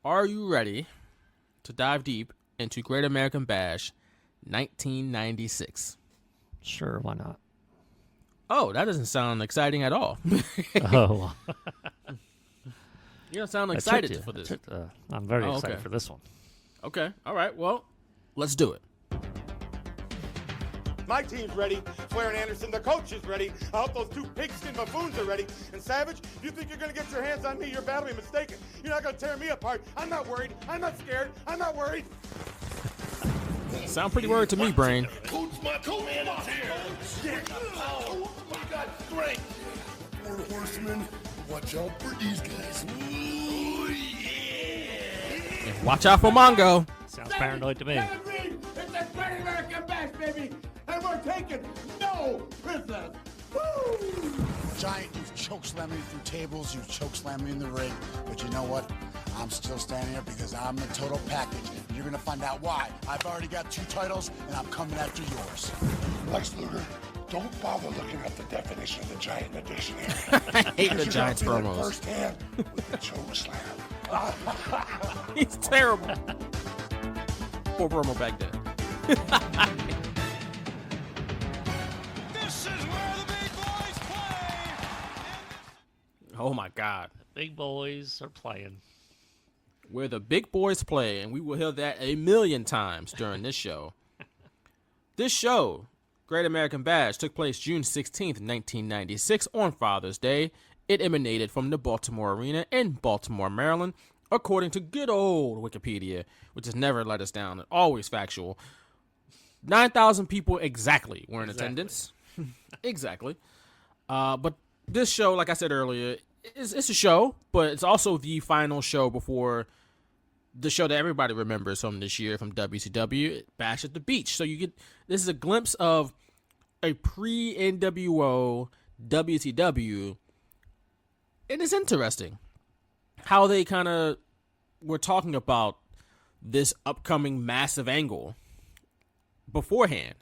Are you ready to dive deep into Great American Bash 1996? Sure, why not? Oh, that doesn't sound exciting at all. Oh, You don't sound excited for this. I'm very excited for this one. Okay, all right, well, let's do it. My team's ready. Flair and Anderson, the coach, is ready. I hope those two pigskin buffoons are ready. And Savage, if you think you're going to get your hands on me, you're badly mistaken. You're not going to tear me apart. I'm not worried. I'm not scared. I'm not worried. Sound pretty worried to me, Brain. Coach, my co-man is here. Yeah, power. We got strength. Four horsemen, watch out for these guys. Ooh, yeah. And watch out for Mongo. Sounds paranoid to me. Kevin Greene, it's a Great American Bash, baby. And we're taking no prisoners. Woo! Giant, you've chokeslammed me through tables, you've chokeslammed me in the ring, but you know what? I'm still standing here because I'm the total package. And you're gonna find out why. I've already got 2 titles, and I'm coming after yours. Lex Luger, don't bother looking up the definition of the Giant in the dictionary. I hate the Giants promos. Firsthand with the choke slam. He's terrible. Poor promo back then. This is where the big boys play. Oh, my God. Big boys are playing. Where the big boys play, and we will hear that a million times during this show. This show, Great American Bash, took place June 16th, 1996 on Father's Day. It emanated from the Baltimore Arena in Baltimore, Maryland, according to good old Wikipedia, which has never let us down, always factual. 9,000 people exactly were in attendance. Exactly. But this show, like I said earlier, it's a show, but it's also the final show before the show that everybody remembers from this year from WCW, Bash at the Beach. So this is a glimpse of a pre-NWO WCW, and it's interesting how they kind of were talking about this upcoming massive angle beforehand.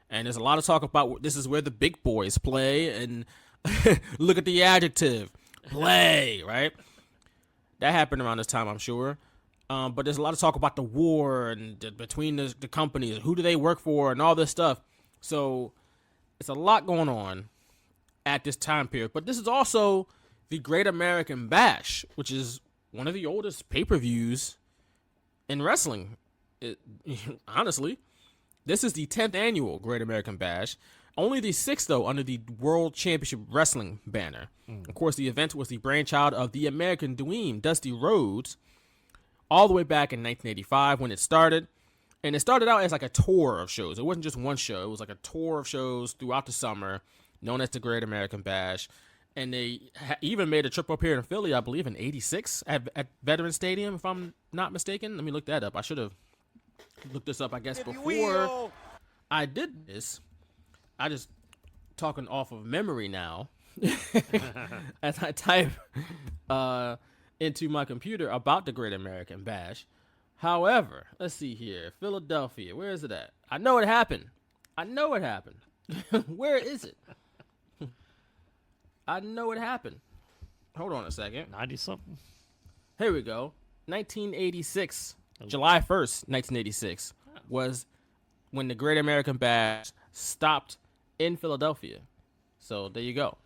And there's a lot of talk about this is where the big boys play, and look at the adjective, play, right? That happened around this time, I'm sure. But there's a lot of talk about the war and between the companies, who do they work for, and all this stuff. So it's a lot going on at this time period. But this is also the Great American Bash, which is one of the oldest pay-per-views in wrestling. Honestly, this is the 10th annual Great American Bash. Only the 6th, though, under the World Championship Wrestling banner. Of course, the event was the brainchild of the American Dream, Dusty Rhodes, all the way back in 1985 when it started. And it started out as like a tour of shows. It wasn't just one show. It was like a tour of shows throughout the summer, known as the Great American Bash. And they even made a trip up here in Philly, I believe, in 86 at Veterans Stadium, if I'm not mistaken. Let me look that up. I should have looked this up, I guess, before I did this. I just talking off of memory now as I type into my computer about the Great American Bash. However, let's see here. Philadelphia. Where is it at? I know it happened. Where is it? I know it happened. Hold on a second. 90-something? Here we go. 1986. July 1st, 1986 was when the Great American Bash stopped in Philadelphia. So there you go.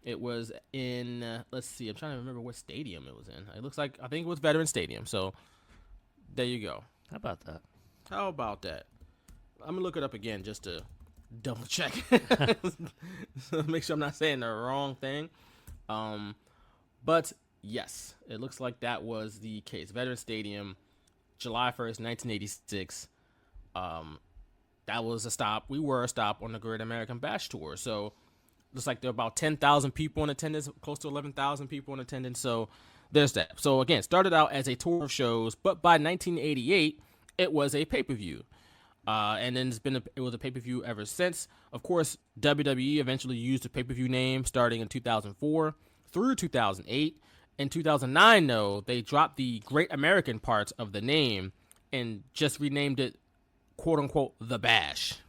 It was in, let's see, I'm trying to remember what stadium it was in. It looks like, I think it was Veterans Stadium. So there you go. How about that? I'm going to look it up again just to double check. So make sure I'm not saying the wrong thing. But yes, it looks like that was the case. Veterans Stadium, July 1st, 1986. That was a stop. We were a stop on the Great American Bash Tour. So looks like there were about 10,000 people in attendance, close to 11,000 people in attendance. So there's that. So again, started out as a tour of shows, but by 1988, it was a pay-per-view. And then it was a pay-per-view ever since. Of course, WWE eventually used the pay-per-view name starting in 2004 through 2008. In 2009, though, they dropped the Great American parts of the name and just renamed it, quote-unquote, The Bash.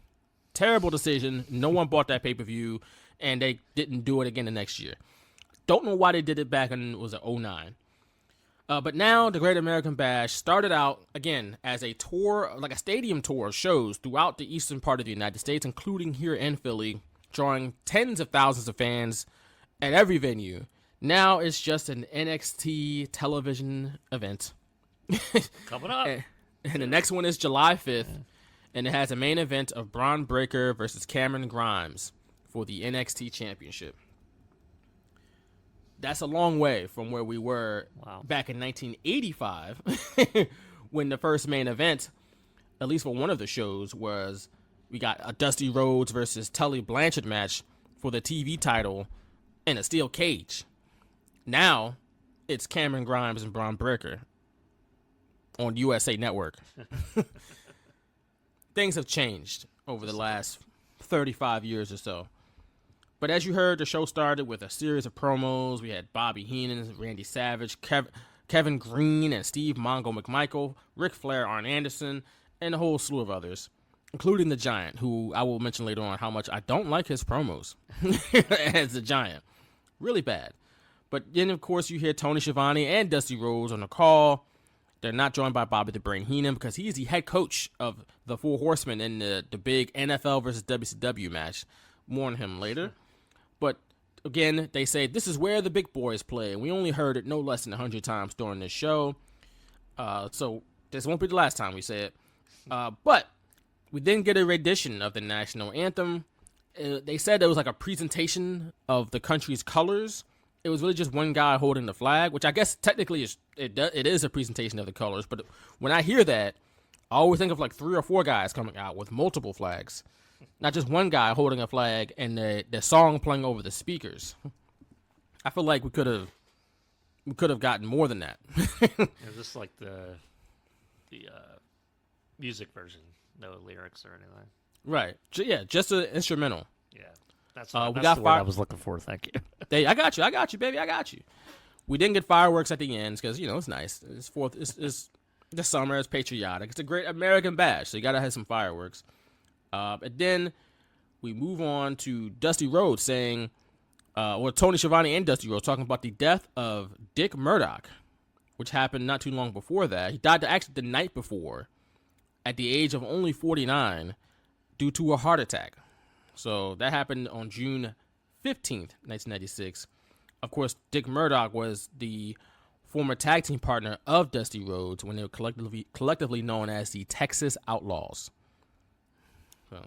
Terrible decision. No one bought that pay-per-view, and they didn't do it again the next year. Don't know why they did it back in, was it 09? But now the Great American Bash started out, again, as a tour, like a stadium tour of shows throughout the eastern part of the United States, including here in Philly, drawing tens of thousands of fans at every venue. Now it's just an NXT television event. Coming up. And the next one is July 5th, and it has a main event of Braun Breaker versus Cameron Grimes for the NXT Championship. That's a long way from where we were back in 1985 when the first main event, at least for one of the shows, was we got a Dusty Rhodes versus Tully Blanchard match for the TV title in a steel cage. Now it's Cameron Grimes and Braun Breaker on USA Network. Things have changed over the last 35 years or so. But as you heard, the show started with a series of promos. We had Bobby Heenan, Randy Savage, Kevin Greene, and Steve Mongo McMichael, Ric Flair, Arn Anderson, and a whole slew of others, including the Giant, who I will mention later on how much I don't like his promos as the Giant. Really bad. But then, of course, you hear Tony Schiavone and Dusty Rhodes on the call. They're not joined by Bobby the Brain Heenan because he's the head coach of the Four Horsemen in the big NFL versus WCW match. More on him later. But again, they say this is where the big boys play, and we only heard it no less than 100 times during this show. So this won't be the last time we say it. But we then get a rendition of the national anthem. They said it was like a presentation of the country's colors. It was really just one guy holding the flag, which I guess technically it is a presentation of the colors. But when I hear that, I always think of like 3 or 4 guys coming out with multiple flags. Not just one guy holding a flag and the song playing over the speakers. I feel like we could have gotten more than that. Is this like the music version? No lyrics or anything? Right. Yeah, just an instrumental. Yeah. That's the word I was looking for. Thank you. I got you, baby. I got you. We didn't get fireworks at the end because, it's nice. It's the summer. It's patriotic. It's a great American bash, so you got to have some fireworks. And then we move on to Dusty Rhodes saying, Tony Schiavone and Dusty Rhodes talking about the death of Dick Murdoch, which happened not too long before that. He died actually the night before at the age of only 49 due to a heart attack. So that happened on June 15th, 1996. Of course, Dick Murdoch was the former tag team partner of Dusty Rhodes when they were collectively known as the Texas Outlaws. So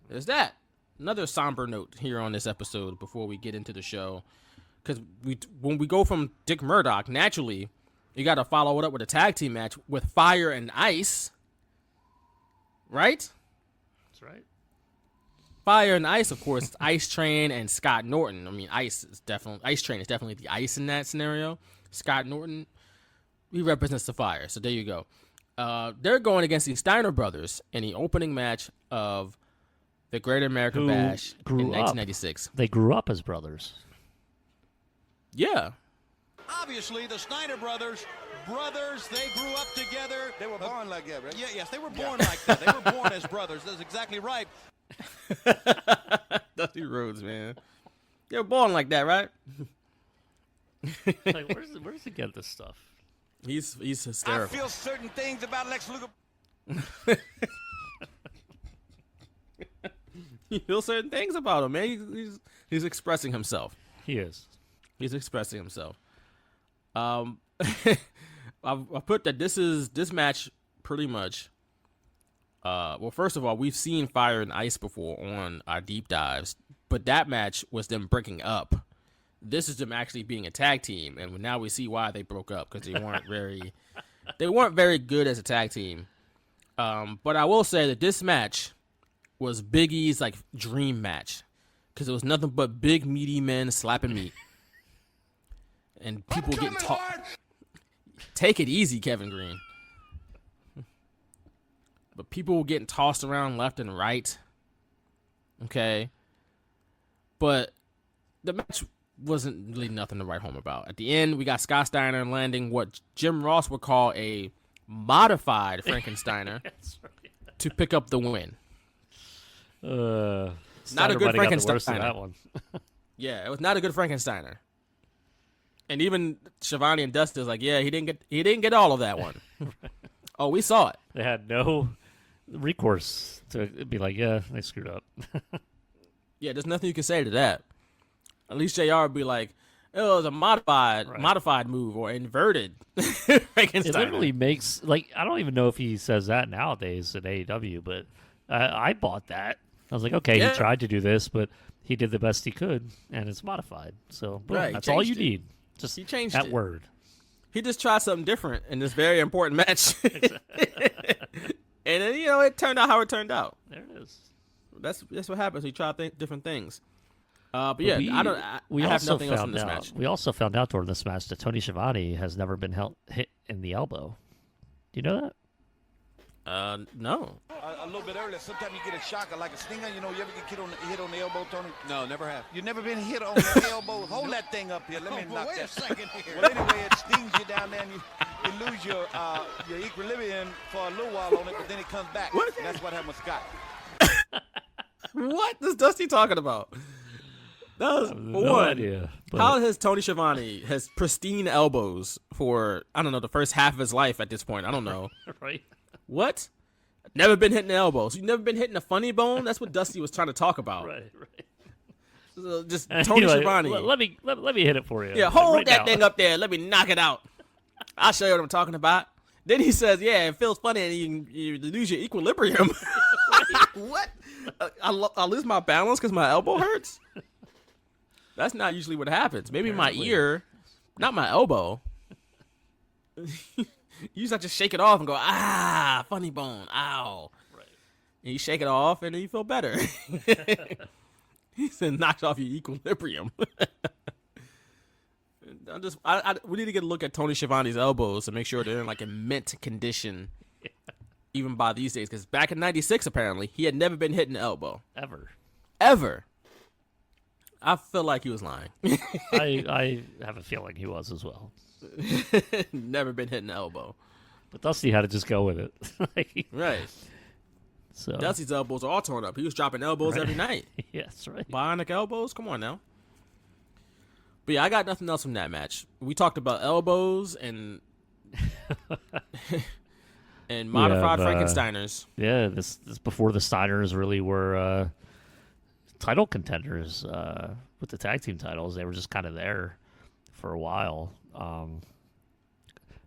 there's that. Another somber note here on this episode before we get into the show. Because when we go from Dick Murdoch, naturally, you got to follow it up with a tag team match with Fire and Ice. Right? That's right. Fire and Ice, of course, it's Ice Train and Scott Norton. I mean, Ice Train is definitely the ice in that scenario. Scott Norton, he represents the fire. So there you go. They're going against the Steiner brothers in the opening match of the Great American Bash in 1996. They grew up as brothers. Yeah. Obviously, the Steiner brothers, they grew up together. They were born like that, right? Yeah, yes, they were born like that. They were born as brothers. That's exactly right. Dusty Rhodes, man. They were born like that, right? Like, where does he get this stuff? He's hysterical. I feel certain things about Lex Luger. You feel certain things about him, man. He's expressing himself. He is. He's expressing himself. I put that this match pretty much. Well, first of all, we've seen Fire and Ice before on our deep dives, but that match was them breaking up. This is them actually being a tag team, and now we see why they broke up because they weren't very good as a tag team. But I will say that this match was Big E's like dream match because it was nothing but big meaty men slapping meat, and people getting Take it easy, Kevin Greene. But people were getting tossed around left and right. Okay. But the match wasn't really nothing to write home about. At the end, we got Scott Steiner landing what Jim Ross would call a modified Frankensteiner to pick up the win. Not a good Frankensteiner. That one. Yeah, it was not a good Frankensteiner. And even Shivani and Dusty was like, yeah, he didn't get all of that one. Oh, we saw it. They had no recourse to be like, yeah, they screwed up. Yeah, there's nothing you can say to that. At least JR would be like, oh, it was a modified move or inverted Frankensteiner. It literally makes, I don't even know if he says that nowadays at AEW, but I bought that. I was like, okay, he tried to do this, but he did the best he could, and it's modified. So, boom, that's all you need. Just he changed that it. word. He just tried something different in this very important match. And then, it turned out how it turned out. There it is. That's what happens. We try different things. But yeah, I have nothing else in this match. We also found out during this match that Tony Schiavone has never been hit in the elbow. Do you know that? No. A little bit earlier, sometimes you get a shocker like a stinger. You ever get hit on the elbow, Tony? No, never have. You never been hit on the elbow? Hold that thing up here. Let me knock that. Wait a second here. Well, anyway, it stings you down there, and you lose your equilibrium for a little while on it, but then it comes back. What? And that's what happened with Scott. What is Dusty talking about? That was no idea. How has Tony Schiavone has pristine elbows for, I don't know, the first half of his life at this point? I don't know. Right. What? Never been hitting the elbows. You never been hitting a funny bone? That's what Dusty was trying to talk about. Right. So just Tony Schiavone. Let me hit it for you. Yeah, hold that thing up there. Let me knock it out. I'll show you what I'm talking about. Then he says, yeah, it feels funny and you lose your equilibrium. What? I lose my balance because my elbow hurts? That's not usually what happens. Maybe my ear, not my elbow. You just have to shake it off and go, funny bone, ow. Right. And you shake it off and then you feel better. He said, knocks off your equilibrium. We need to get a look at Tony Schiavone's elbows to make sure they're in mint condition, even by these days. Because back in '96, apparently, he had never been hit in the elbow. Ever. I feel like he was lying. I have a feeling he was as well. Never been hit in the elbow. But Dusty had to just go with it. Right. So Dusty's elbows are all torn up. He was dropping elbows every night. Yes, right. Bionic elbows? Come on now. But yeah, I got nothing else from that match. We talked about elbows and and modified Frankensteiners. Yeah, this before the Steiners really were title contenders with the tag team titles. They were just kind of there for a while.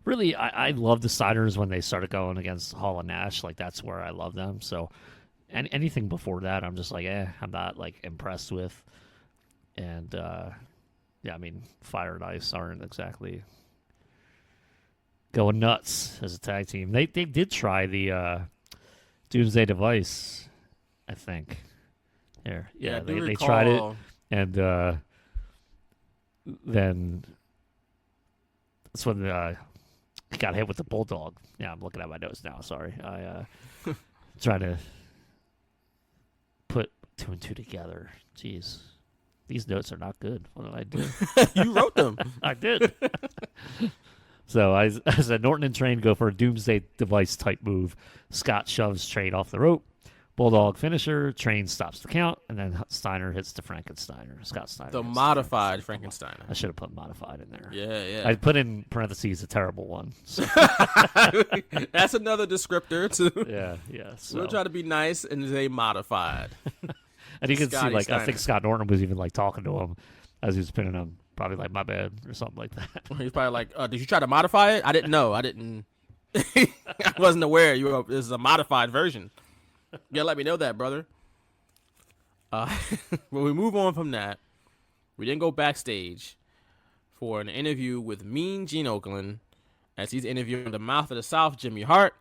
Really, I love the Steiners when they started going against Hall and Nash. That's where I love them. So, and anything before that, I'm just like, I'm not impressed with. And Fire and Ice aren't exactly going nuts as a tag team. They did try the Doomsday Device, I think. Yeah, they tried it, and then that's when he got hit with the Bulldog. Yeah, I'm looking at my notes now. Sorry, I trying to put two and two together. Jeez, these notes are not good. What did I do? You wrote them. I did. So I said Norton and Train go for a Doomsday Device type move. Scott shoves Train off the rope. Bulldog finisher. Train stops the count, and then Steiner hits the Frankensteiner. Scott Steiner. The modified Frankensteiner. I should have put modified in there. Yeah. I put in parentheses a terrible one. So. That's another descriptor too. Yeah. So. We'll try to be nice and say modified. And you can see, Steiner. I think Scott Norton was even talking to him as he was pinning him. Probably my bad or something like that. He's probably like, did you try to modify it? I didn't know. I wasn't aware this is a modified version. You gotta let me know that, brother. When we move on from that, we then go backstage for an interview with Mean Gene Okerlund as he's interviewing the Mouth of the South, Jimmy Hart,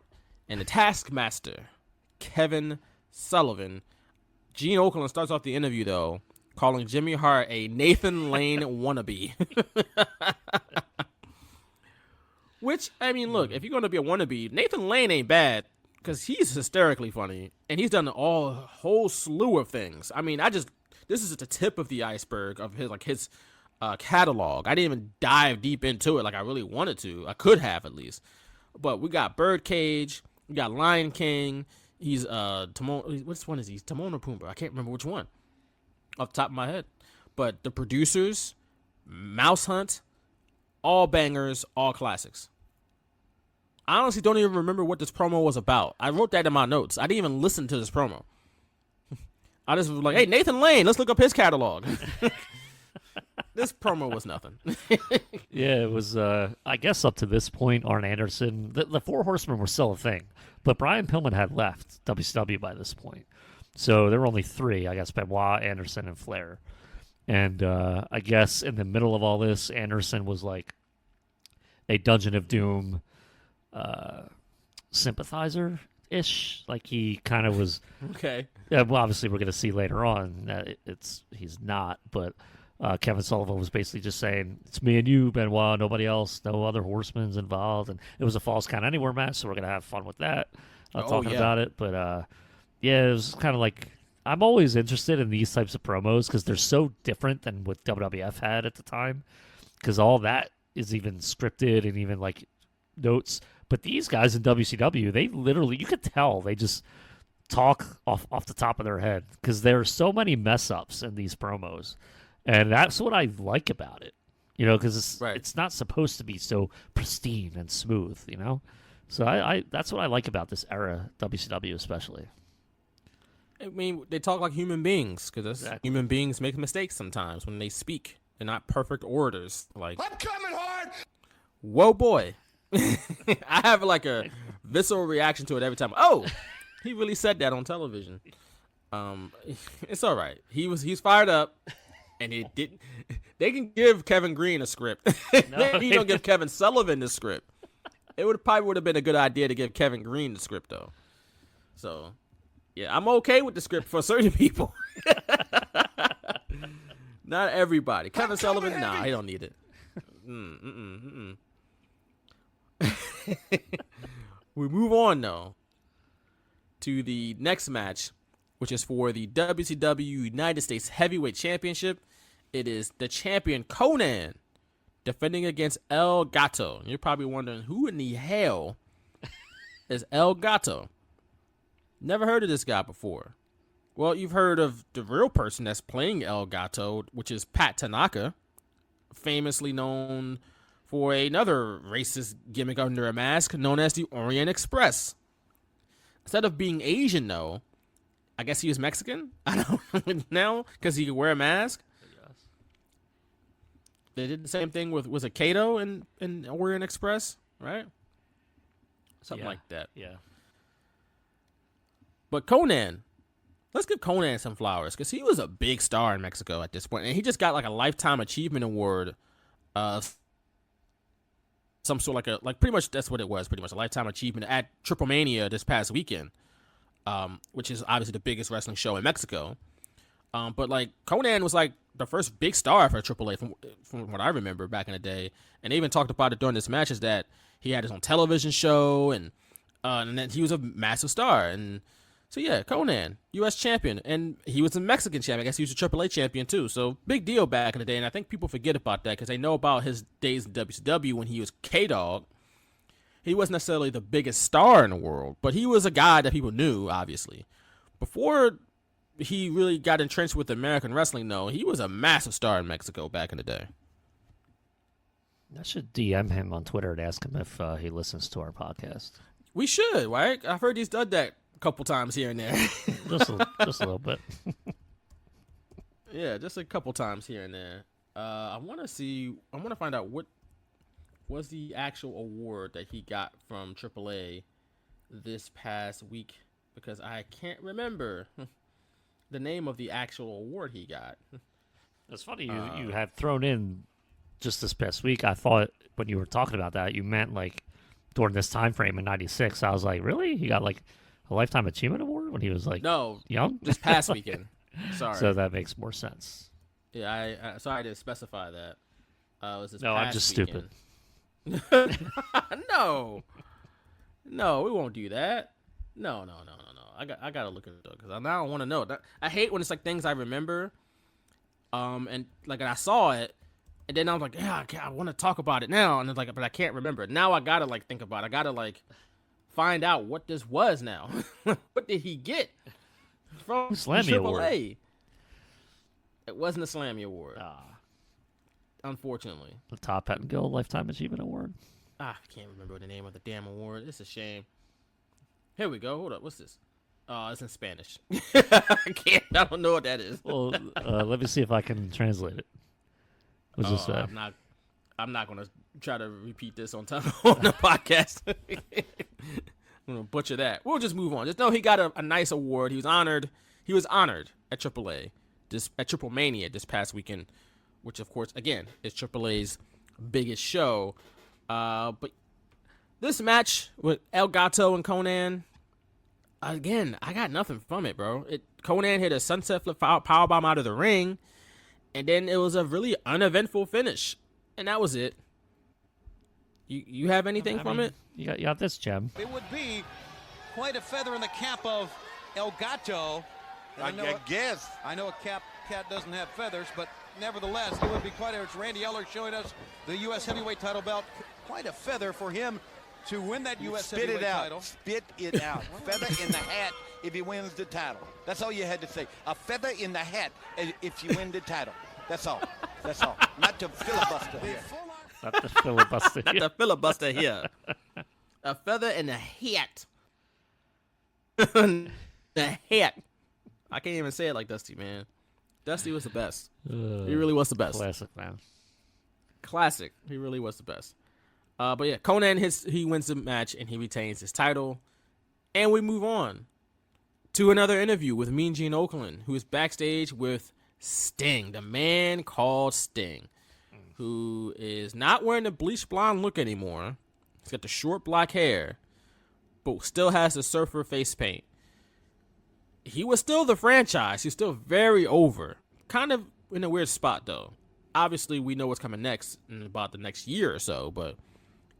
and the Taskmaster, Kevin Sullivan. Gene Okerlund starts off the interview, though, calling Jimmy Hart a Nathan Lane wannabe. Which, look, if you're going to be a wannabe, Nathan Lane ain't bad. Because he's hysterically funny, and he's done a whole slew of things. This is at the tip of the iceberg of his catalog. I didn't even dive deep into it like I really wanted to. I could have, at least. But we got Birdcage, we got Lion King. He's which one is he? Timon or Pumbaa? I can't remember which one off the top of my head. But The Producers, Mouse Hunt, All bangers, all classics. I honestly don't even remember what this promo was about. I wrote that in my notes. I didn't even listen to this promo. I just was like, hey, Nathan Lane, let's look up his catalog. This promo was nothing. Yeah, it was, I guess up to this point, Arn Anderson, the Four Horsemen were still a thing, but Brian Pillman had left WCW by this point. So there were only three, I guess, Benoit, Anderson, and Flair. And I guess in the middle of all this, Anderson was like a Dungeon of Doom sympathizer-ish. Like he kind of was... Okay. Yeah, well, obviously we're going to see later on that he's not, but... Kevin Sullivan was basically just saying, it's me and you, Benoit, nobody else, no other horsemen's involved. And it was a Falls Count Anywhere match, so we're going to have fun with that, talking about it. But, yeah, it was kind of like, I'm always interested in these types of promos because they're so different than what WWF had at the time, because all that is even scripted and even, like, notes. But these guys in WCW, they literally, you could tell, they just talk off the top of their head because there are so many mess-ups in these promos. And that's what I like about it, you know, because it's not supposed to be so pristine and smooth, you know. So I that's what I like about this era, WCW especially. I mean, they talk like human beings because human beings make mistakes sometimes when they speak. They're not perfect orators. Like, I'm coming hard. Whoa, boy! I have like a visceral reaction to it every time. Oh, he really said that on television. It's all right. He's fired up. And it didn't. They can give Kevin Greene a script. No, you don't give Kevin Sullivan the script. It would have been a good idea to give Kevin Greene the script though. So, yeah, I'm okay with the script for certain people. Not everybody. Kevin Sullivan, nah, he don't need it. We move on though to the next match, which is for the WCW United States Heavyweight Championship. It is the champion Conan defending against El Gato. You're probably wondering, who in the hell is El Gato? Never heard of this guy before. Well, you've heard of the real person that's playing El Gato, which is Pat Tanaka, famously known for another racist gimmick under a mask known as the Orient Express. Instead of being Asian, though, I guess he was Mexican. I don't know now because he could wear a mask. They did the same thing with, was it Kato in Orient Express, right? Something like that. Yeah. But Conan, let's give Conan some flowers because he was a big star in Mexico at this point, and he just got like a Lifetime Achievement Award, some sort of like pretty much that's what it was, pretty much a Lifetime Achievement at Triple Mania this past weekend. Which is obviously the biggest wrestling show in Mexico. But like Conan was like the first big star for AAA from what I remember back in the day. And they even talked about it during this match is that he had his own television show and then he was a massive star. And so yeah, Conan, U.S. champion. And he was a Mexican champion. I guess he was a AAA champion too. So big deal back in the day. And I think people forget about that because they know about his days in WCW when he was K-Dog. He wasn't necessarily the biggest star in the world, but he was a guy that people knew, obviously. Before he really got entrenched with American wrestling, though, he was a massive star in Mexico back in the day. I should DM him on Twitter and ask him if he listens to our podcast. We should, right? I've heard he's done that a couple times here and there. just a little bit. Yeah, just a couple times here and there. I want to find out what was the actual award that he got from AAA this past week, because I can't remember the name of the actual award he got. It's funny you had thrown in just this past week. I thought when you were talking about that, you meant like during this time frame in '96. I was like, really? He got like a Lifetime Achievement Award when he was like young? This past weekend. Sorry. So that makes more sense. Yeah, I sorry to specify that. It was this no, past I'm just weekend. Stupid. No, we won't do that. No. I gotta look at it though, because now I want to know. I hate when it's like things I remember, and like I saw it, and then I was like, yeah, I want to talk about it now, and it's like, but I can't remember it. Now I gotta like think about it. I gotta like find out what this was now. What did he get from Slammy AAA? Award. It wasn't a Slammy Award. unfortunately. The Top Hat and Gill Lifetime Achievement Award. I can't remember the name of the damn award. It's a shame. Here we go. Hold up. What's this? It's in Spanish. I don't know what that is. Well, let me see if I can translate it. What's this? I'm not gonna try to repeat this on time on the podcast. I'm gonna butcher that. We'll just move on. Just know he got a nice award. He was honored. He was honored at AAA, at Triple Mania this past weekend, which of course again is AAA's biggest show. But this match with El Gato and Konnan, again, I got nothing from it, bro. Konnan hit a sunset flip powerbomb out of the ring, and then it was a really uneventful finish, and that was it. You have anything from it? You got this, Gem. It would be quite a feather in the cap of El Gato. I guess. I know a cat doesn't have feathers, but nevertheless, it would be quite a... It's Randy Eller showing us the U.S. heavyweight title belt. Quite a feather for him to win that U.S. heavyweight title. Spit it out. Feather in the hat if he wins the title. That's all you had to say. A feather in the hat if you win the title. That's all. That's all. Not to filibuster here. Not the filibuster. Not the filibuster here. A feather in the hat. The hat. I can't even say it like Dusty, man. Dusty was the best. He really was the best. Classic, man. Classic. He really was the best. But yeah, Konnan, he wins the match and he retains his title. And we move on to another interview with Mean Gene Okerlund, who is backstage with Sting, the man called Sting, who is not wearing the bleach blonde look anymore. He's got the short black hair, but still has the surfer face paint. He was still the franchise. He's still very over. Kind of in a weird spot, though. Obviously, we know what's coming next in about the next year or so, but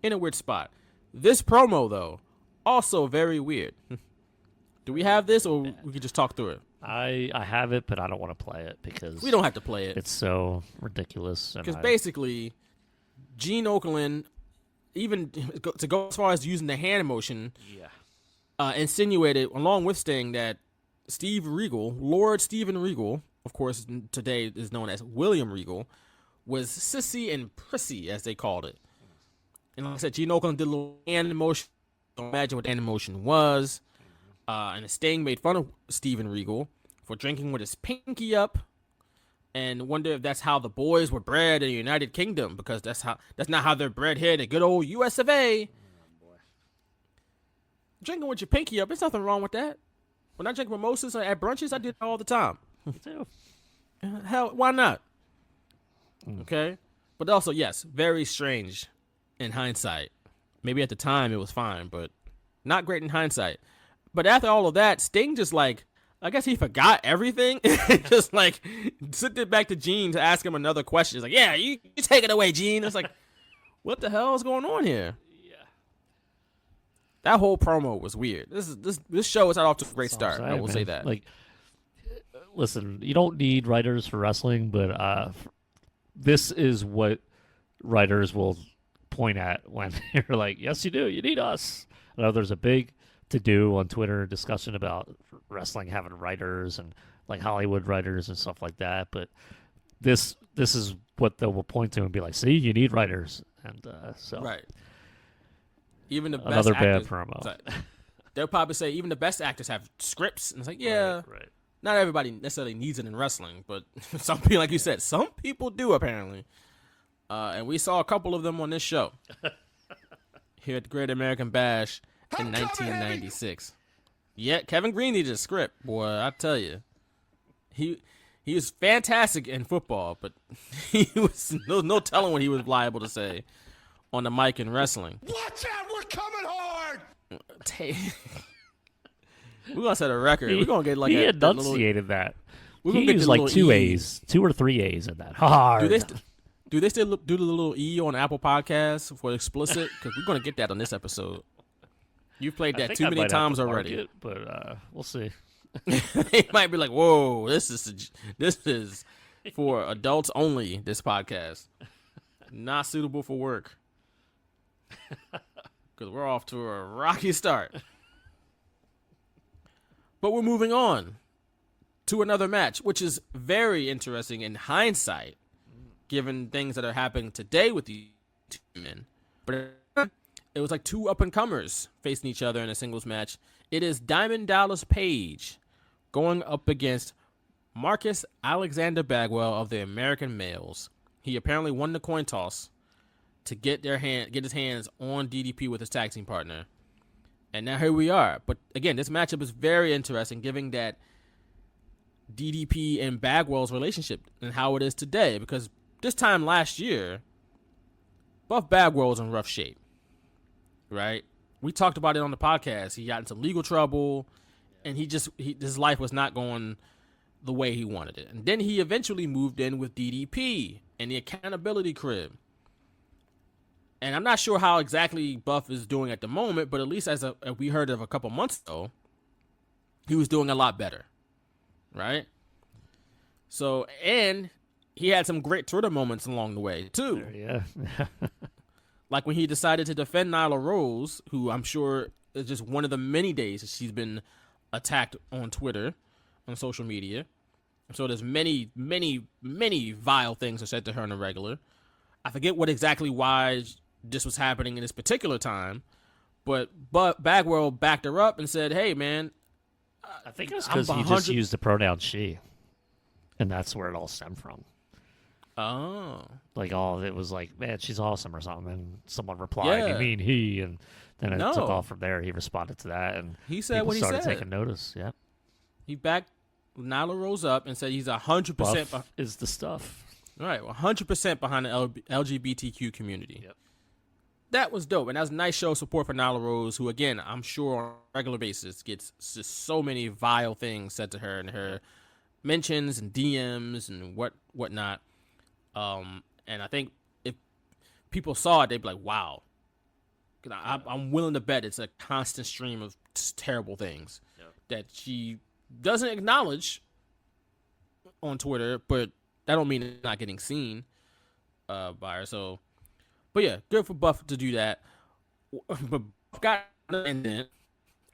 in a weird spot. This promo, though, also very weird. Do we have this, or we could just talk through it? I have it, but I don't want to play it because we don't have to play it. It's so ridiculous. Because basically, Gene Okerlund, even to go as far as using the hand motion, insinuated along with Sting that Steve Regal, Lord Steven Regal, of course today is known as William Regal, was sissy and prissy, as they called it. And like I said, Gene Okerlund did a little hand motion. Don't imagine what hand motion was. And Sting made fun of Steven Regal for drinking with his pinky up, and wonder if that's how the boys were bred in the United Kingdom, because that's not how they're bred here in the good old US of A. Drinking with your pinky up, there's nothing wrong with that. When I drink mimosas at brunches, I do it all the time. Me too. Hell, why not? Okay? But also, yes, very strange in hindsight. Maybe at the time it was fine, but not great in hindsight. But after all of that, Sting just I guess he forgot everything and just sent it back to Gene to ask him another question. He's like, yeah, you take it away, Gene. It's like, what the hell is going on here? Yeah. That whole promo was weird. This show is not off to a great start. I will say that. Listen, you don't need writers for wrestling, but this is what writers will point at when you're like, yes, you do. You need us. I know there's a big to-do on Twitter discussion about wrestling having writers and Hollywood writers and stuff like that, but this is what they will point to and be like, see, you need writers. And so right. Even the another best actors, bad promo. Sorry, they'll probably say even the best actors have scripts, and it's like, yeah, right. Not everybody necessarily needs it in wrestling, but some people, like you said, some people do apparently. And we saw a couple of them on this show here at the Great American Bash in 1996. Yeah, Kevin Greene needed a script, boy. I tell you, he was fantastic in football, but he was no telling what he was liable to say on the mic in wrestling. Watch out, we're coming hard! We're gonna set a record. We're gonna get he enunciated that. We're he gonna get used the two E. A's, 2 or 3 A's in that. Hard. Do they still do the little E on Apple Podcasts for explicit? Because we're gonna get that on this episode. You've played that too many times already. It, but we'll see. They might be like, "Whoa, this is for adults only. This podcast not suitable for work." Because we're off to a rocky start. But we're moving on to another match, which is very interesting in hindsight. given things that are happening today with these two men. But it was like two up-and-comers facing each other in a singles match. It is Diamond Dallas Page going up against Marcus Alexander Bagwell of the American Males. He apparently won the coin toss to get his hands on DDP with his tag team partner. And now here we are. But again, this matchup is very interesting, given that DDP and Bagwell's relationship and how it is today. Because this time last year, Buff Bagwell was in rough shape, right? We talked about it on the podcast. He got into legal trouble, and his life was not going the way he wanted it. And then he eventually moved in with DDP in the accountability crib. And I'm not sure how exactly Buff is doing at the moment, but at least as we heard of a couple months ago, he was doing a lot better, right? So, and he had some great Twitter moments along the way, too. Yeah. Like when he decided to defend Nyla Rose, who I'm sure is just one of the many days that she's been attacked on Twitter, on social media. So there's many, many, many vile things are said to her on a regular. I forget why this was happening in this particular time, but Bagwell backed her up and said, hey, man. I think it's because he just used the pronoun she, and that's where it all stemmed from. Oh. Like, all of it was like, man, she's awesome or something, and someone replied, you mean he, and then it took off from there. He responded to that, and he said what he said. Started taking notice, yeah. He backed Nyla Rose up and said he's 100% Buff is the stuff. All right, 100% behind the LGBTQ community. Yep. That was dope, and that was nice show of support for Nyla Rose, who, again, I'm sure on a regular basis gets just so many vile things said to her in her mentions and DMs and whatnot. And I think if people saw it, they'd be like, wow. I'm willing to bet it's a constant stream of just terrible things that she doesn't acknowledge on Twitter, but that don't mean it's not getting seen by her. So, but yeah, good for Buff to do that. But got an incident,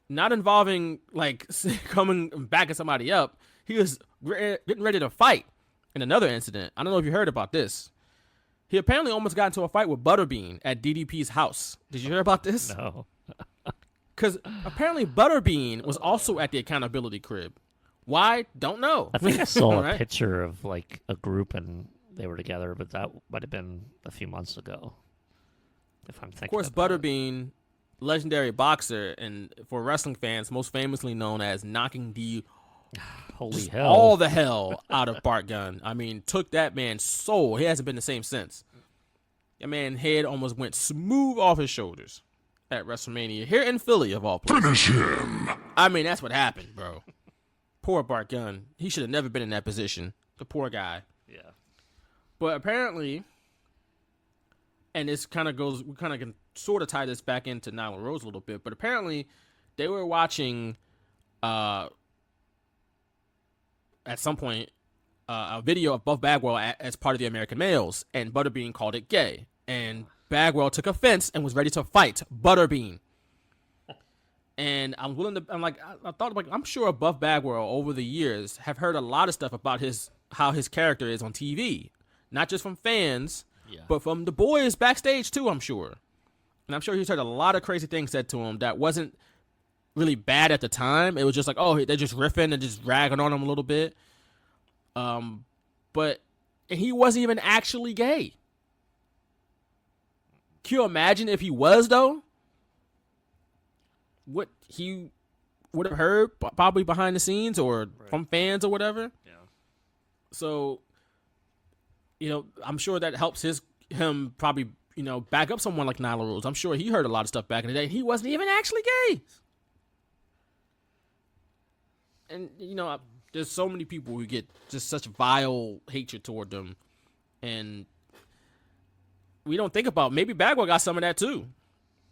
not involving like coming and backing somebody up. He was getting ready to fight in another incident. I don't know if you heard about this. He apparently almost got into a fight with Butterbean at DDP's house. Did you hear about this? No. Because apparently Butterbean was also at the accountability crib. Why? Don't know. I think I saw a picture of like a group and they were together, but that might have been a few months ago. If I'm thinking. Of course, Butterbean, legendary boxer, and for wrestling fans, most famously known as knocking the holy hell all the hell out of Bart Gunn. I mean, took that man's soul. He hasn't been the same since. That man's head almost went smooth off his shoulders at WrestleMania here in Philly, of all places. Finish him. I mean, that's what happened, bro. Poor Bart Gunn. He should have never been in that position. The poor guy. Yeah. But apparently, and this kind of goes, we kind of can sort of tie this back into Nyla Rose a little bit, but apparently they were watching at some point a video of Buff Bagwell as part of the American Males, and Butterbean called it gay. And Bagwell took offense and was ready to fight Butterbean. And I'm sure Buff Bagwell over the years have heard a lot of stuff about how his character is on TV, not just from fans, but from the boys backstage too, I'm sure. And I'm sure he's heard a lot of crazy things said to him that wasn't really bad at the time. It was just like, oh, they're just riffing and just ragging on him a little bit. But he wasn't even actually gay. Can you imagine if he was, though? What he would have heard probably behind the scenes or from fans or whatever. Yeah. So, I'm sure that helps him probably, back up someone like Nyla Rose. I'm sure he heard a lot of stuff back in the day. He wasn't even actually gay. And, there's so many people who get just such vile hatred toward them. And we don't think about, maybe Bagwell got some of that too.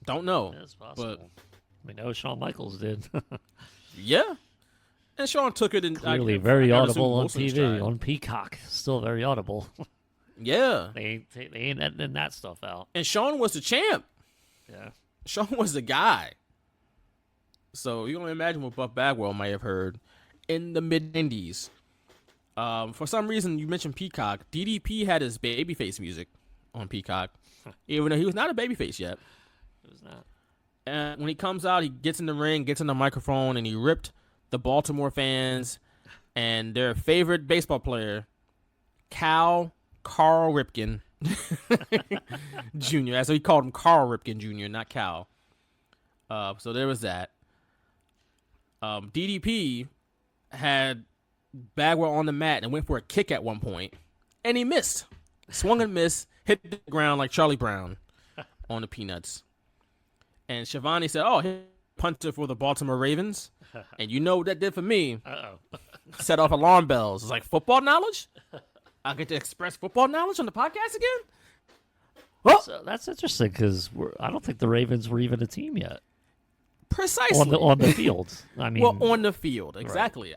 Don't know. That's possible. But we know Shawn Michaels did. Yeah. And Shawn took it in. Clearly very audible on TV, on Peacock. Still very audible. Yeah. They ain't editing that stuff out. And Shawn was the champ. Yeah. Shawn was the guy. So you can imagine what Buff Bagwell might have heard in the mid-90s. For some reason, you mentioned Peacock. DDP had his babyface music on Peacock, even though he was not a babyface yet. It was not. And when he comes out, he gets in the ring, gets in the microphone, and he ripped the Baltimore fans and their favorite baseball player, Carl Ripken Jr. So he called him Carl Ripken Jr., not Cal. So there was that. DDP had Bagwell on the mat and went for a kick at one point, and he missed. Swung and missed, hit the ground like Charlie Brown on the Peanuts. And Shivani said, "Oh, he punter for the Baltimore Ravens." And you know what that did for me? Set off alarm bells. It's like, football knowledge? I get to express football knowledge on the podcast again? Well, So that's interesting because I don't think the Ravens were even a team yet precisely. on the field. I mean, Well, on the field, exactly.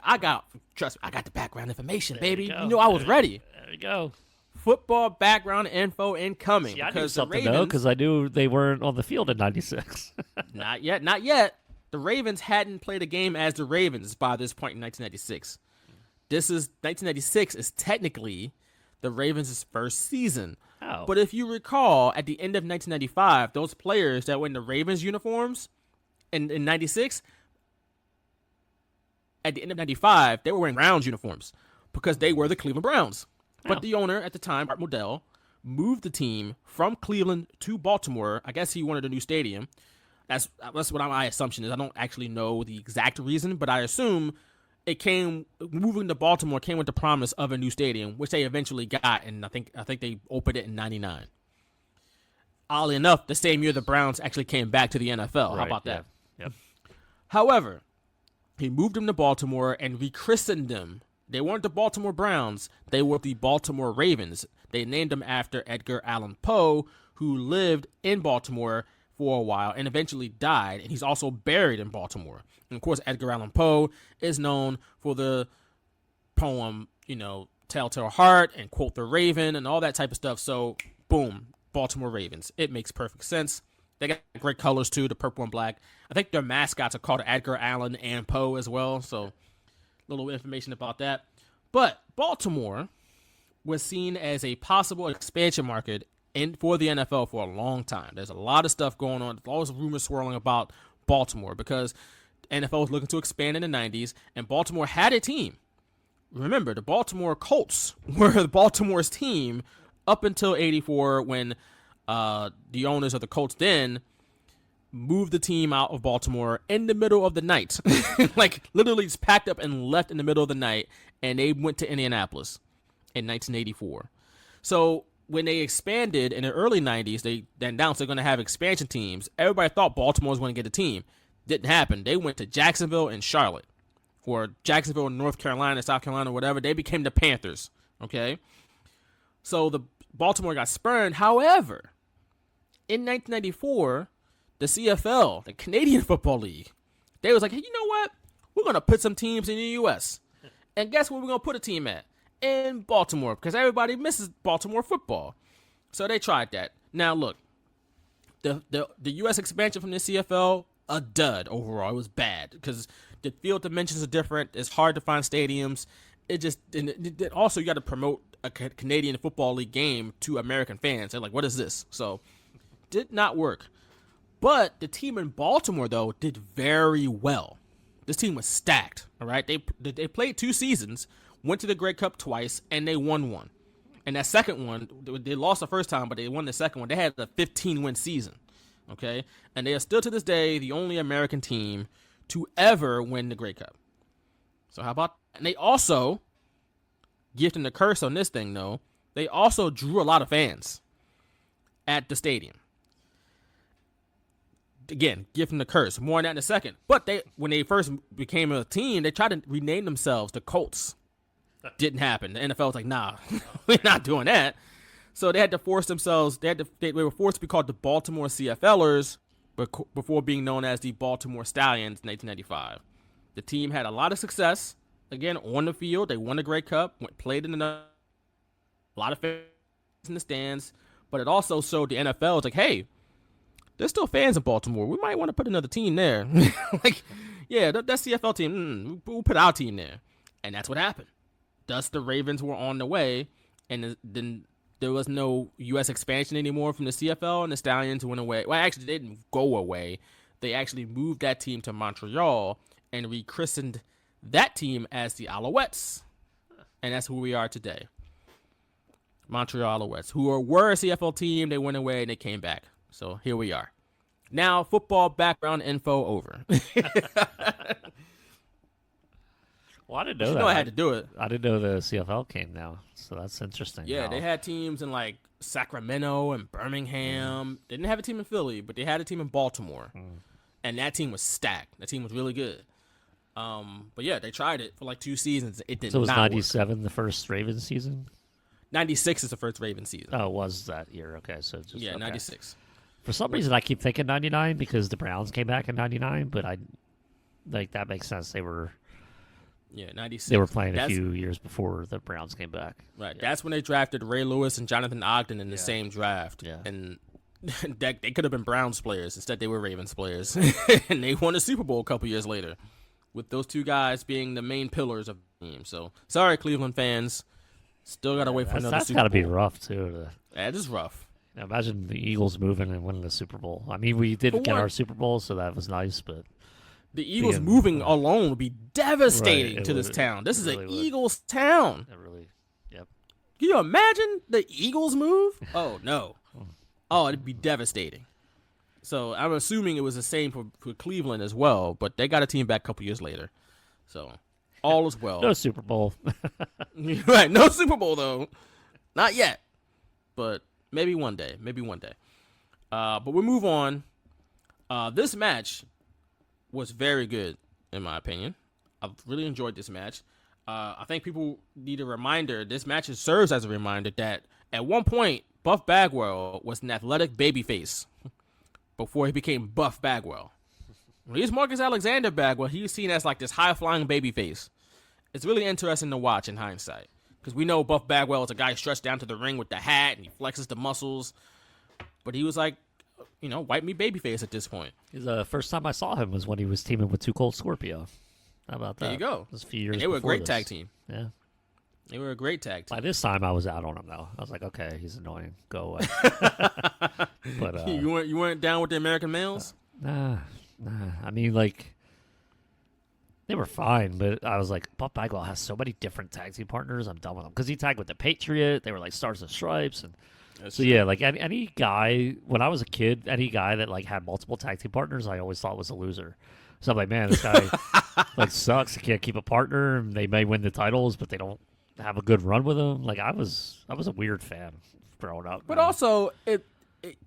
Trust me, I got the background information, baby. go. You know I was ready. there you go. Football background info incoming. See, I knew because the something though Ravens, because I knew they weren't on the field in '96. not yet. The Ravens hadn't played a game as the Ravens by this point in 1996. 1996 is technically the Ravens' first season. Oh. But if you recall, at the end of 1995, those players that were in the Ravens uniforms in 96, at the end of 95, they were wearing Browns uniforms because they were the Cleveland Browns. But the owner at the time, Art Modell, moved the team from Cleveland to Baltimore. I guess he wanted a new stadium. That's what my assumption is. I don't actually know the exact reason, but I assume moving to Baltimore came with the promise of a new stadium, which they eventually got, and I think they opened it in '99. Oddly enough, the same year the Browns actually came back to the NFL. How about that? Yeah. Yep. However, he moved them to Baltimore and rechristened them. They weren't the Baltimore Browns. They were the Baltimore Ravens. They named them after Edgar Allan Poe, who lived in Baltimore for a while and eventually died, and he's also buried in Baltimore. And of course, Edgar Allan Poe is known for the poem, Telltale Heart and Quote the Raven and all that type of stuff. So, boom, Baltimore Ravens. It makes perfect sense. They got great colors too, the purple and black. I think their mascots are called Edgar Allan and Poe as well, so little information about that. But Baltimore was seen as a possible expansion market for the NFL for a long time. There's a lot of stuff going on. There's always rumors swirling about Baltimore because NFL was looking to expand in the 90s, and Baltimore had a team. Remember, the Baltimore Colts were Baltimore's team up until 84 when the owners of the Colts then moved the team out of Baltimore in the middle of the night. Like, literally just packed up and left in the middle of the night, and they went to Indianapolis in 1984. So when they expanded in the early 90s, they announced they're going to have expansion teams. Everybody thought Baltimore was going to get a team. Didn't happen. They went to Jacksonville and Charlotte, or Jacksonville, North Carolina, South Carolina, whatever. They became the Panthers, okay? So the Baltimore got spurned. However, in 1994, the CFL, the Canadian Football League, they was like, hey, you know what? We're going to put some teams in the U.S. And guess where we're going to put a team at? In Baltimore, because everybody misses Baltimore football. So they tried that. Now, look, the U.S. expansion from the CFL, a dud overall. It was bad because the field dimensions are different. It's hard to find stadiums. Also, you got to promote a Canadian Football League game to American fans. They're like, what is this? So, did not work. But the team in Baltimore, though, did very well. This team was stacked, all right? They played 2 seasons, went to the Grey Cup twice, and they won one. And that second one, they lost the first time, but they won the second one. They had a 15-win season, okay? And they are still to this day the only American team to ever win the Grey Cup. So how about that? And they also, gift and the curse on this thing, though, they also drew a lot of fans at the stadium. Again, gift and the curse. More on that in a second. But when they first became a team, they tried to rename themselves the Colts. Didn't happen. The NFL was like, nah, we're not doing that. So they had to force themselves. They were forced to be called the Baltimore CFLers before being known as the Baltimore Stallions in 1995. The team had a lot of success. Again, on the field, they won the Grey Cup, played in a lot of fans in the stands. But it also showed the NFL, it's like, hey, there's still fans in Baltimore. We might want to put another team there. Like, yeah, that CFL team, we'll put our team there. And that's what happened. thus the Ravens were on the way, and then there was no U.S. expansion anymore from the CFL, and the Stallions went away. Well, actually, they didn't go away. They actually moved that team to Montreal and rechristened that team as the Alouettes. And that's who we are today. Montreal Alouettes, who were a CFL team. They went away and they came back. So here we are. Now, football background info over. Well, I didn't know that. I had to do it. I didn't know the CFL came now, so that's interesting. Yeah, they had teams in like Sacramento and Birmingham. They didn't have a team in Philly, but they had a team in Baltimore. And that team was stacked. That team was really good. But yeah, they tried it for like 2 seasons. It did not. So was work. 97 the first Ravens season? 96 is the first Ravens season. Oh, it was that year. Okay, so just Yeah, okay. 96. For some reason, I keep thinking 99 because the Browns came back in 99, but that makes sense. They were 96. They were playing a few years before the Browns came back. Right. Yeah. That's when they drafted Ray Lewis and Jonathan Ogden in the same draft. Yeah. And they could have been Browns players. Instead, they were Ravens players. And they won a Super Bowl a couple years later with those two guys being the main pillars of the team. So, sorry, Cleveland fans. Still got to wait for another Super Bowl. That's got to be rough, too. That is rough. Now, imagine the Eagles moving and winning the Super Bowl. I mean, we did get our Super Bowl, so that was nice, but... The Eagles moving alone would be devastating to this town. This is an Eagles town. It really, yep. Can you imagine the Eagles move? Oh, no. Oh, it'd be devastating. So I'm assuming it was the same for Cleveland as well, but they got a team back a couple years later. So all is well. No Super Bowl. Right, no Super Bowl, though. Not yet. But maybe one day. But we move on. This match was very good, in my opinion. I've really enjoyed this match. I think people need a reminder. This match serves as a reminder that at one point, Buff Bagwell was an athletic babyface before he became Buff Bagwell. When he was Marcus Alexander Bagwell, he was seen as like this high-flying babyface. It's really interesting to watch in hindsight because we know Buff Bagwell is a guy stretched down to the ring with the hat and he flexes the muscles. But he was like, white meat babyface at this point. The first time I saw him was when he was teaming with Too Cold Scorpio. How about that? There you go. It was a few years and they were a great this. tag team. Yeah. They were a great tag team. By this time, I was out on him, though. I was like, okay, he's annoying. Go away. But you weren't down with the American males? Nah. I mean, like, they were fine, but I was like, Buff Bagwell has so many different tag team partners. I'm done with him. Because he tagged with the Patriot. They were like Stars and Stripes. And That's so, true. yeah, like any guy, when I was a kid, any guy that like had multiple tag team partners, I always thought was a loser. So I'm like, man, this guy like sucks. He can't keep a partner. And they may win the titles, but they don't have a good run with him. Like I was a weird fan growing up. But man. also,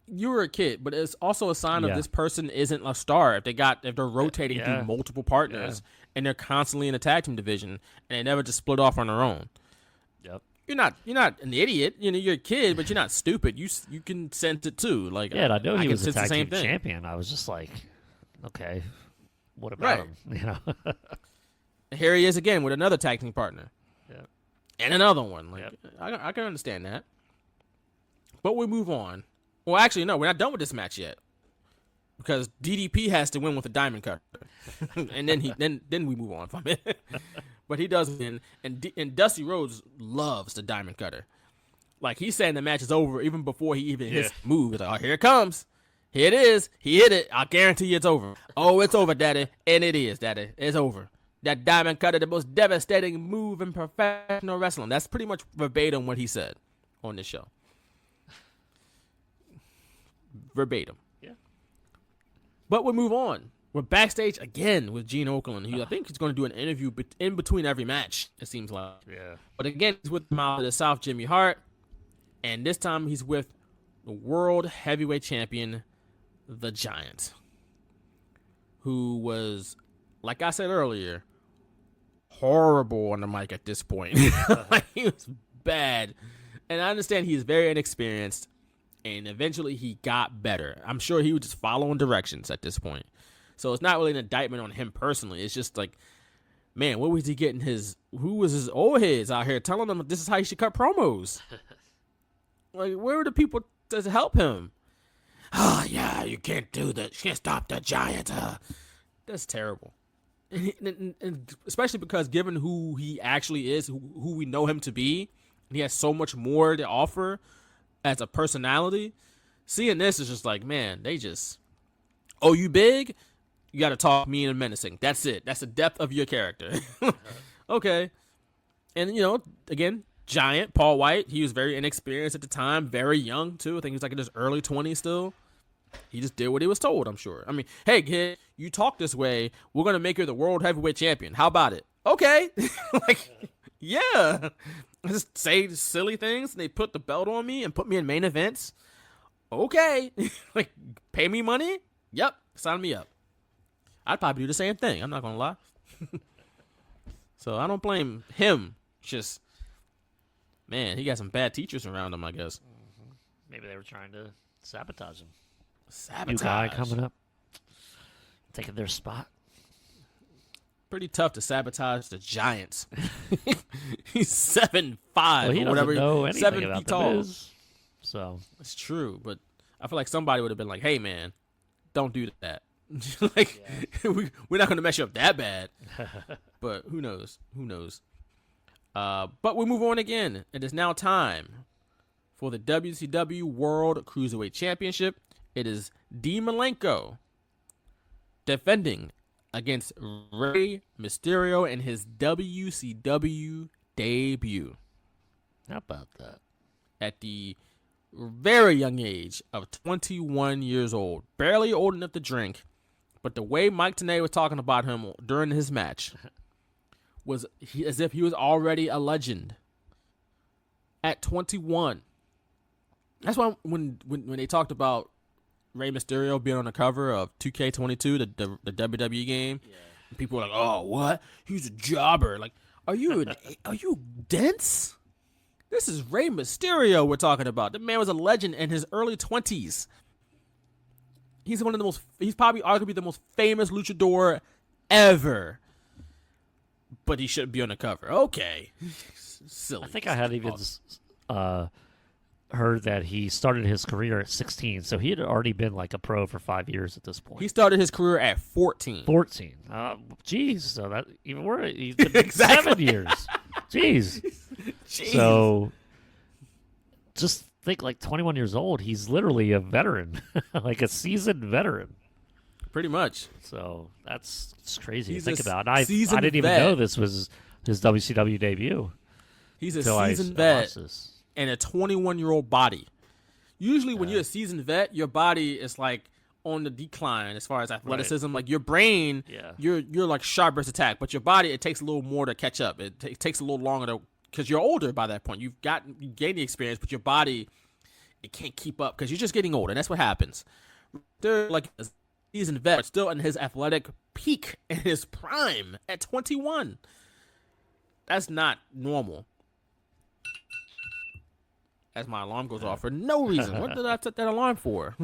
you were a kid, but it's also a sign of this person isn't a star. If they're rotating through multiple partners and they're constantly in the tag team division and they never just split off on their own. Yep. You're not an idiot. You're a kid, but you're not stupid. You can sense it too. Like yeah, and I know he was a sense the tag same team thing. champion. I was just like, okay, what about him? And here he is again with another tag team partner. Yeah. And another one. Like I can understand that. But we move on. Well, actually, no, we're not done with this match yet. Because DDP has to win with a diamond cutter. And then we move on from it. But he does win. And Dusty Rhodes loves the diamond cutter. Like, he's saying the match is over even before he even hits the move. He's like, oh, here it comes. Here it is. He hit it. I guarantee you it's over. Oh, it's over, Daddy. And it is, Daddy. It's over. That diamond cutter, the most devastating move in professional wrestling. That's pretty much verbatim what he said on this show. Verbatim. Yeah. But we move on. We're backstage again with Gene Okerlund, who I think is going to do an interview in between every match, it seems like. Yeah. But again, he's with the South, Jimmy Hart. And this time he's with the World Heavyweight Champion, The Giant, who was, like I said earlier, horrible on the mic at this point. He was bad. And I understand he's very inexperienced. And eventually he got better. I'm sure he was just following directions at this point. So it's not really an indictment on him personally. It's just like, man, what was he getting who was his old heads out here telling him this is how you should cut promos? Like, where were the people to help him? Oh, yeah, you can't do that. You can't stop the Giant. That's terrible. and especially because given who he actually is, who we know him to be, he has so much more to offer as a personality. Seeing this is just like, man, they just, oh, you big? You got to talk mean and menacing. That's it. That's the depth of your character. Okay. And, again, giant, Paul White, he was very inexperienced at the time, very young, too. I think he was like in his early 20s still. He just did what he was told, I'm sure. I mean, hey, kid, you talk this way, we're going to make you the world heavyweight champion. How about it? Okay. Like, yeah. Just say silly things, and they put the belt on me and put me in main events. Okay. Like, pay me money? Yep. Sign me up. I'd probably do the same thing. I'm not going to lie. So I don't blame him. Just, man, he got some bad teachers around him, I guess. Maybe they were trying to sabotage him. Sabotage. New guy coming up, taking their spot. Pretty tough to sabotage the Giants. He's 7'5", Well, he or whatever. doesn't know anything 7 about feet the tall. biz, so It's true, but I feel like somebody would have been like, "Hey, man, don't do that." Like, we're not going to mess you up that bad. But who knows? Who knows? But we move on again. It is now time for the WCW World Cruiserweight Championship. It is Dean Malenko defending against Rey Mysterio in his WCW debut. how about that? At the very young age of 21 years old. Barely old enough to drink. But the way Mike Tenay was talking about him during his match was as if he was already a legend at 21. That's why when they talked about Rey Mysterio being on the cover of 2K22, the WWE game, people were like, "Oh, what? He's a jobber." Like, are you dense? This is Rey Mysterio we're talking about. The man was a legend in his early 20s. He's he's probably arguably the most famous luchador ever. But he shouldn't be on the cover. Okay. Silly. I think I had even heard that he started his career at 16, so he had already been like a pro for 5 years at this point. He started his career at 14. 14. Jeez, so that even worse. He's been Exactly. 7 years. Jeez. So just think, like 21 years old, he's literally a veteran, like a seasoned veteran. Pretty much. So that's it's crazy He's to think a about. And I seasoned didn't even vet. know this was his WCW debut. He's a until I seasoned vet watched this. and a 21-year-old body. Usually when you're a seasoned vet, your body is like on the decline as far as athleticism. Like your brain, you're like sharp versus attack, but your body, it takes a little more to catch up. It takes a little longer to, because you're older by that point. You gained the experience, but your body, it can't keep up because you're just getting older. And that's what happens. They're like a seasoned vet, but still in his athletic peak, in his prime at 21. That's not normal. As my alarm goes off for no reason. What did I set that alarm for?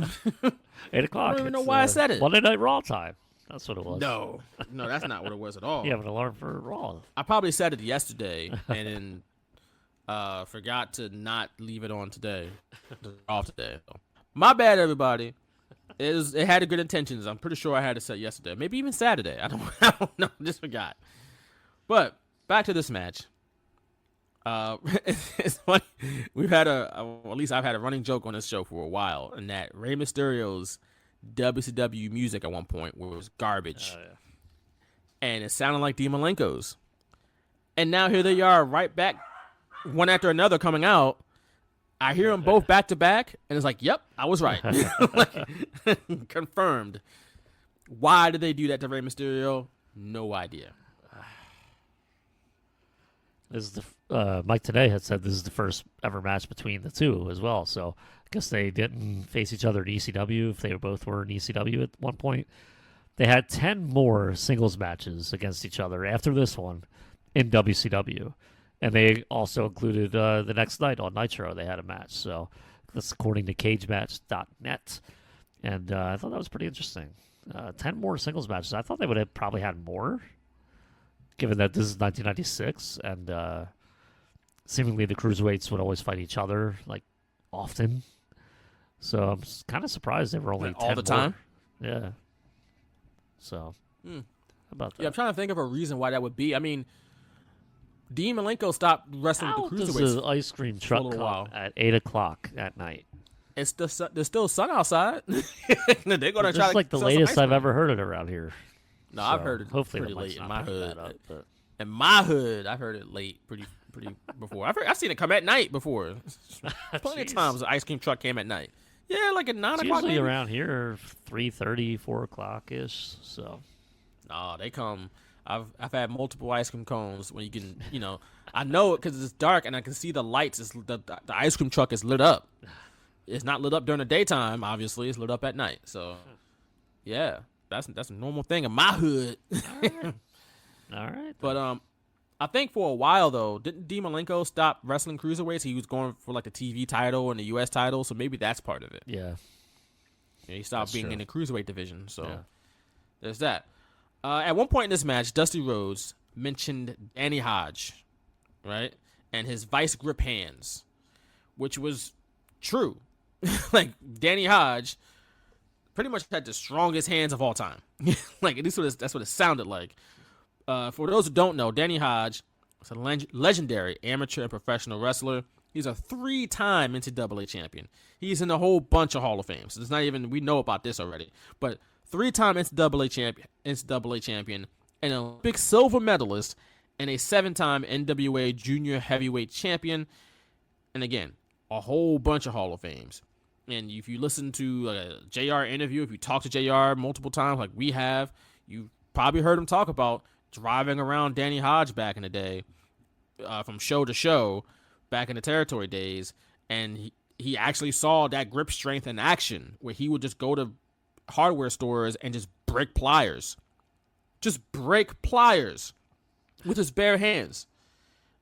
8 o'clock. I don't even know It's, why I said it. Monday Night Raw time. That's what it was. No, that's not what it was at all. You have an alarm for Raw. I probably said it yesterday and then forgot to not leave it on today. Off today. So, my bad, everybody. It had good intentions. I'm pretty sure I had it set yesterday. Maybe even Saturday. I don't know. Just forgot. But back to this match. It's funny. We've had at least I've had a running joke on this show for a while, and that Rey Mysterio's WCW music at one point was garbage. And it sounded like Dean Malenko's. And now here they are right back, one after another coming out. I hear them both back to back, and it's like, yep, I was right. Like, confirmed. Why did they do that to Rey Mysterio? No idea. This is Mike today had said this is the first ever match between the two as well. So I guess they didn't face each other in ECW if they both were in ECW at one point. They had 10 more singles matches against each other after this one in WCW. And they also included the next night on Nitro. They had a match. So that's according to cagematch.net. And I thought that was pretty interesting. 10 more singles matches. I thought they would have probably had more, given that this is 1996. And seemingly the Cruiserweights would always fight each other, like, often. So I'm kind of surprised they were only 10 all the time? Yeah. So about that? Yeah, I'm trying to think of a reason why that would be. I mean, Dean Malenko stopped wrestling How with the does cruiserweights the ice cream for a truck little come while. at 8:00 at night? There's still sun outside. They're gonna This try is to like the sell some latest ice I've cream. ever heard it around here. No, I've So, heard it hopefully pretty the mic's late in not my picking hood. that up, but In my hood, I've heard it late, pretty before. I've seen it come at night before. Plenty of Jeez. times the ice cream truck came at night. Yeah, like at 9 it's o'clock. usually maybe. around here 3:30, 4:00 ish. So Nah, they come. I've had multiple ice cream cones when you can, I know it because it's dark and I can see the lights. The ice cream truck is lit up. It's not lit up during the daytime, obviously. It's lit up at night. So, yeah, that's a normal thing in my hood. all right, But I think for a while though, didn't Dean Malenko stop wrestling cruiserweights? He was going for like the TV title and the U.S. title, so maybe that's part of it. yeah, He stopped That's being true. in the cruiserweight division. So Yeah. there's that. At one point in this match, Dusty Rhodes mentioned Danny Hodge, right, and his vice grip hands, which was true. Like Danny Hodge pretty much had the strongest hands of all time. Like at least that's what it sounded like. For those who don't know, Danny Hodge is a legendary amateur and professional wrestler. He's a 3-time NCAA champion. He's in a whole bunch of Hall of Fames. It's not even, we know about this already, but 3-time NCAA champion, an Olympic silver medalist, and a 7-time NWA junior heavyweight champion. And again, a whole bunch of Hall of Fames. And if you listen to a JR interview, if you talk to JR multiple times like we have, you probably heard him talk about driving around Danny Hodge back in the day, from show to show back in the territory days. And he actually saw that grip strength in action where he would just go to hardware stores and just break pliers. Just break pliers with his bare hands.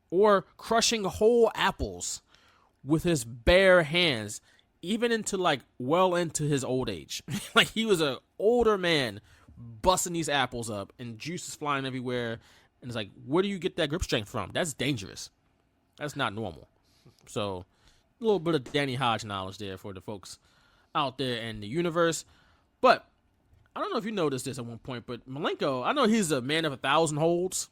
Or crushing whole apples with his bare hands, even into well into his old age. Like he was an older man busting these apples up and juices flying everywhere. And it's like, where do you get that grip strength from? That's dangerous. That's not normal. So a little bit of Danny Hodge knowledge there for the folks out there in the universe. But I don't know if you noticed this at one point, but Malenko, I know he's a man of 1,000 holds.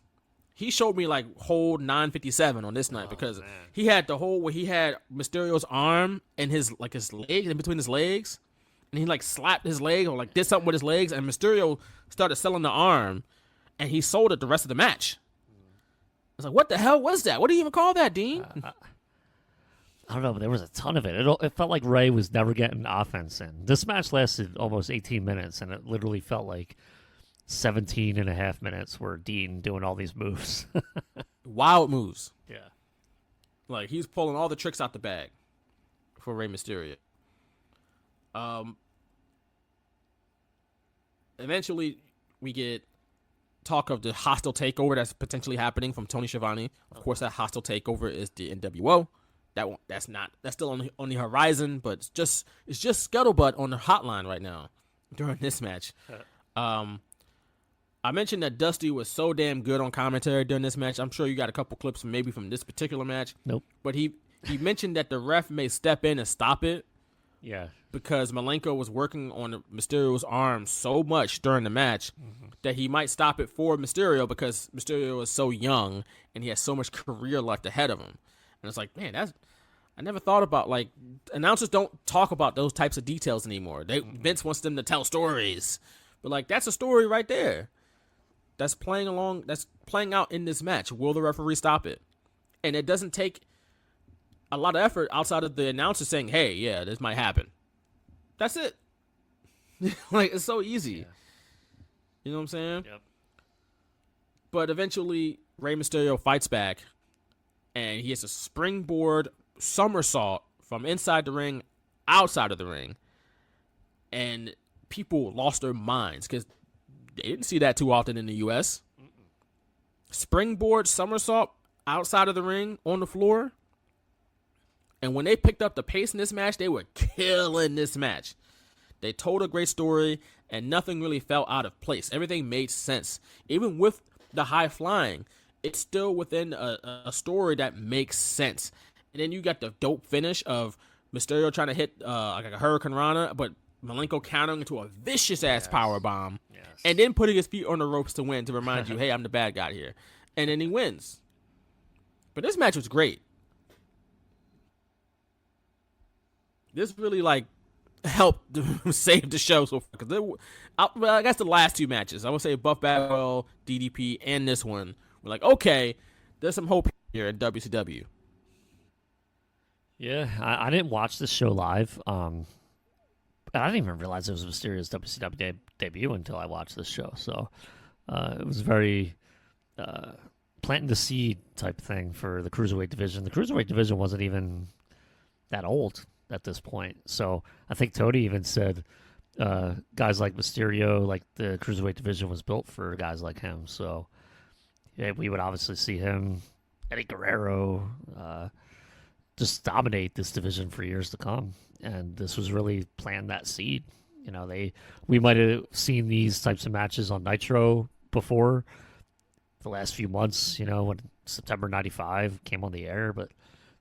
He showed me hold 957 on this night because he had the hold where he had Mysterio's arm and his leg in between his legs, and he slapped his leg or did something with his legs, and Mysterio started selling the arm, and he sold it the rest of the match. It's like, what the hell was that? What do you even call that, Dean? I don't know, but there was a ton of it. It felt like Ray was never getting offense in. This match lasted almost 18 minutes, and it literally felt like 17 and a half minutes were Dean doing all these moves. Wild moves. Yeah. He's pulling all the tricks out the bag for Rey Mysterio. Eventually, we get talk of the hostile takeover that's potentially happening from Tony Schiavone. Of course, that hostile takeover is the NWO. That's still on the horizon, but it's just scuttlebutt on the hotline right now during this match. I mentioned that Dusty was so damn good on commentary during this match. I'm sure you got a couple clips maybe from this particular match. Nope. But he mentioned that the ref may step in and stop it Yeah. because Malenko was working on Mysterio's arm so much during the match that he might stop it for Mysterio because Mysterio is so young and he has so much career left ahead of him. And it's like, man, I never thought about, announcers don't talk about those types of details anymore. Vince wants them to tell stories. But, that's a story right there. That's playing out in this match. Will the referee stop it? And it doesn't take a lot of effort outside of the announcer saying, hey, yeah, this might happen. That's it. It's so easy. Yeah. You know what I'm saying? Yep. But eventually, Rey Mysterio fights back, and he has a springboard somersault from inside the ring, outside of the ring. And people lost their minds because they didn't see that too often in the U.S. Springboard somersault outside of the ring on the floor. And when they picked up the pace in this match, they were killing this match. They told a great story, and nothing really fell out of place. Everything made sense. Even with the high flying, it's still within a story that makes sense. And then you got the dope finish of Mysterio trying to hit a Hurricane Rana, but Malenko countering into a vicious-ass power bomb, Yes. and then putting his feet on the ropes to win to remind you, hey, I'm the bad guy here. And then he wins. But this match was great. This really, like, helped save the show so far. Well, I guess the last two matches, I would say Buff Bagwell, DDP, and this one, we're like, okay, there's some hope here in WCW. Yeah, I didn't watch this show live. I didn't even realize it was a Mysterio's WCW debut until I watched this show. So it was very planting the seed type thing for the Cruiserweight division. The Cruiserweight division wasn't even that old at this point. So I think Tony even said guys like Mysterio, like the Cruiserweight division was built for guys like him. So yeah, we would obviously see him, Eddie Guerrero, just dominate this division for years to come. And this was really planting that seed. You know, we might have seen these types of matches on Nitro before the last few months, you know, when September 95 came on the air, but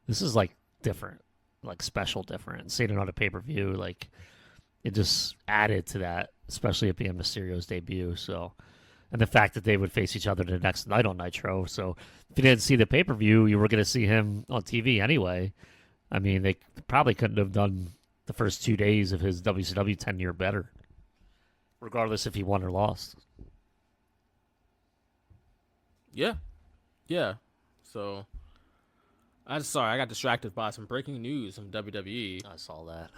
this is like different, like special different. Seeing it on a pay-per-view, like it just added to that, especially it being Mysterio's debut. So, and the fact that they would face each other the next night on Nitro. So if you didn't see the pay-per-view, you were going to see him on TV anyway. I mean, they probably couldn't have done the first 2 days of his WCW tenure better, regardless if he won or lost. Yeah. So, I got distracted by some breaking news from WWE. I saw that.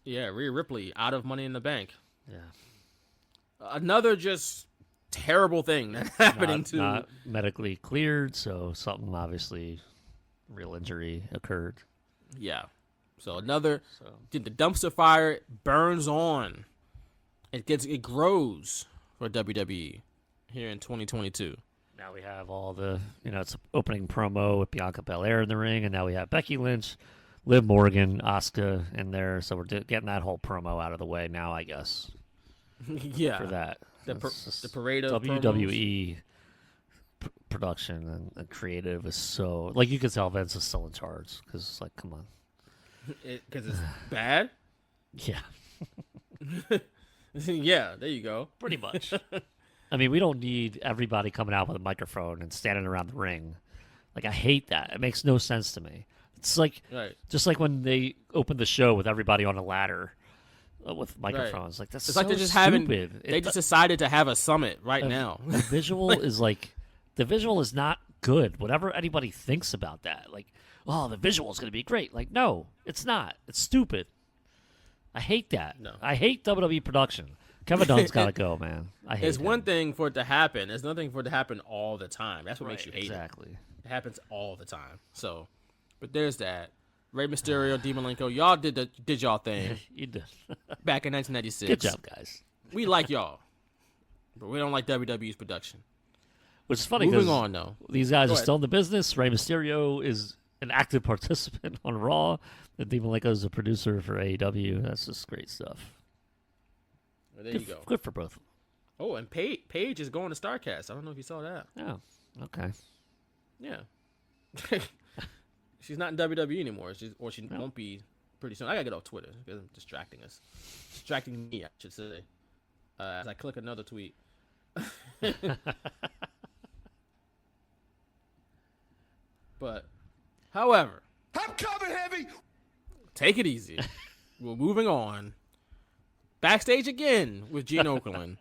Yeah, Rhea Ripley out of Money in the Bank. Yeah. Another just terrible thing that's happening Not medically cleared, so something obviously real injury occurred. Yeah. So the dumpster fire burns on. It grows for WWE here in 2022. Now we have all the, it's an opening promo with Bianca Belair in the ring, and now we have Becky Lynch, Liv Morgan, Asuka in there. So we're getting that whole promo out of the way now, I guess. Yeah. For that. The parade of WWE production and creative is so, like, you can tell Vince is still in charge because it's like, come on. Because it's bad? Yeah. Yeah, there you go. Pretty much. I mean, we don't need everybody coming out with a microphone and standing around the ring. Like, I hate that. It makes no sense to me. It's like, just like when they opened the show with everybody on a ladder with microphones. Right. Like, that's it's so like they're just stupid. They just decided to have a summit now. The visual is like, the visual is not good. Whatever anybody thinks about that, like, oh, the visual is going to be great. Like, no, it's not. It's stupid. I hate that. No. I hate WWE production. Kevin Dunn's got to go, man. I hate it. It's one thing for it to happen. There's nothing for it to happen all the time. That's what makes you hate exactly. It happens all the time. So, but there's that. Rey Mysterio, Dean Malenko, y'all did y'all thing. You did. Back in 1996. Good job, guys. We like y'all, but we don't like WWE's production. Which is funny. Moving on, though. These guys are still in the business. Rey Mysterio is an active participant on Raw. And Dean Malenko is a producer for AEW. That's just great stuff. Well, there you go. Good for both of them. Oh, and Paige is going to StarCast. I don't know if you saw that. Oh, okay. Yeah. She's not in WWE anymore. She won't be pretty soon. I gotta get off Twitter because it's distracting me, I should say. As I click another tweet. But, however, I'm coming heavy. Take it easy. We're moving on. Backstage again with Gene Okerlund,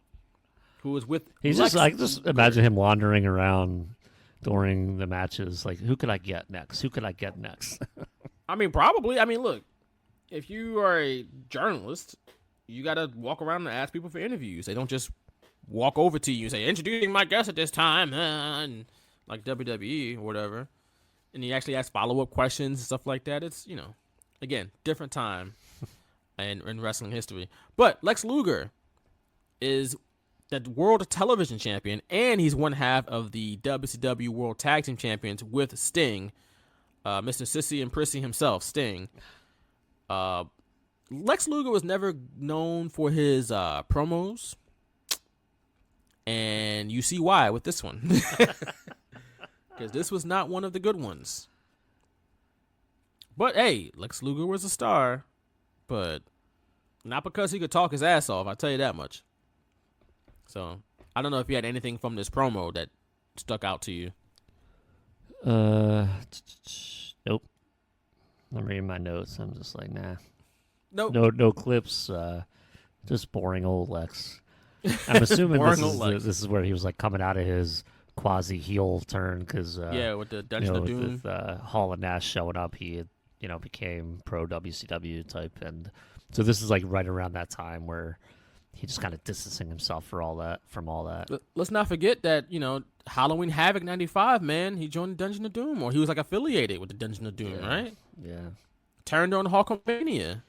who was with. He's Lex just. I just imagine him wandering around during the matches, like, who could I get next? Who could I get next? I mean, probably. I mean, look, if you are a journalist, you got to walk around and ask people for interviews. They don't just walk over to you and say, introducing my guest at this time, and like WWE or whatever. And he actually asks follow-up questions and stuff like that. It's, again, different time in wrestling history. But Lex Luger is the World Television Champion, and he's one half of the WCW World Tag Team Champions with Sting, Mr. Sissy and Prissy himself, Sting. Lex Luger was never known for his promos, and you see why with this one. Because this was not one of the good ones. But, hey, Lex Luger was a star, but Not because he could talk his ass off, I'll tell you that much. So, I don't know if you had anything from this promo that stuck out to you. Nope. I'm reading my notes. I'm just like, nah. Nope. No clips. Just boring old Lex. I'm assuming this is where he was like coming out of his quasi heel turn because with the Dungeon of Doom, with Hall and Nash showing up, he had, became pro WCW type, and so this is like right around that time where he just kind of distancing himself from all that. Let's not forget that Halloween Havoc '95, man, he joined the Dungeon of Doom, or he was like affiliated with the Dungeon of Doom, right? Yeah. Turned on Hulkamania.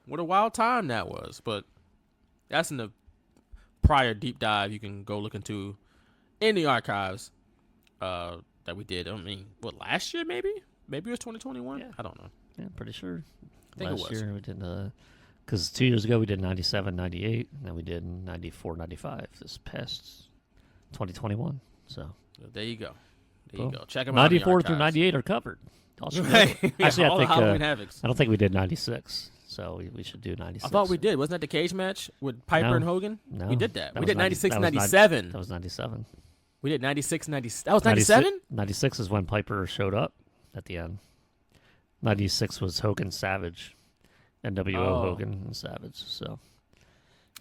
What a wild time that was, but that's in the prior deep dive you can go look into in the archives that we did. I mean, last year maybe? Maybe it was 2021? Yeah. I don't know. Yeah, pretty sure. I think last it was. year we did, because 2 years ago we did 97, 98, and then we did 94, 95 this past 2021. So there you go. There cool. you go. Check them out. 94 through 98 are covered. Actually, I think Halloween Havocs. I don't think we did 96. So we should do 96. I thought we did. Wasn't that the cage match with Piper and Hogan? No. We did that. We was did 96, 97. That was 97. We did 96, 97. That was 97? 96 is when Piper showed up at the end. 96 was Hogan Savage. NWO Hogan and Savage. So,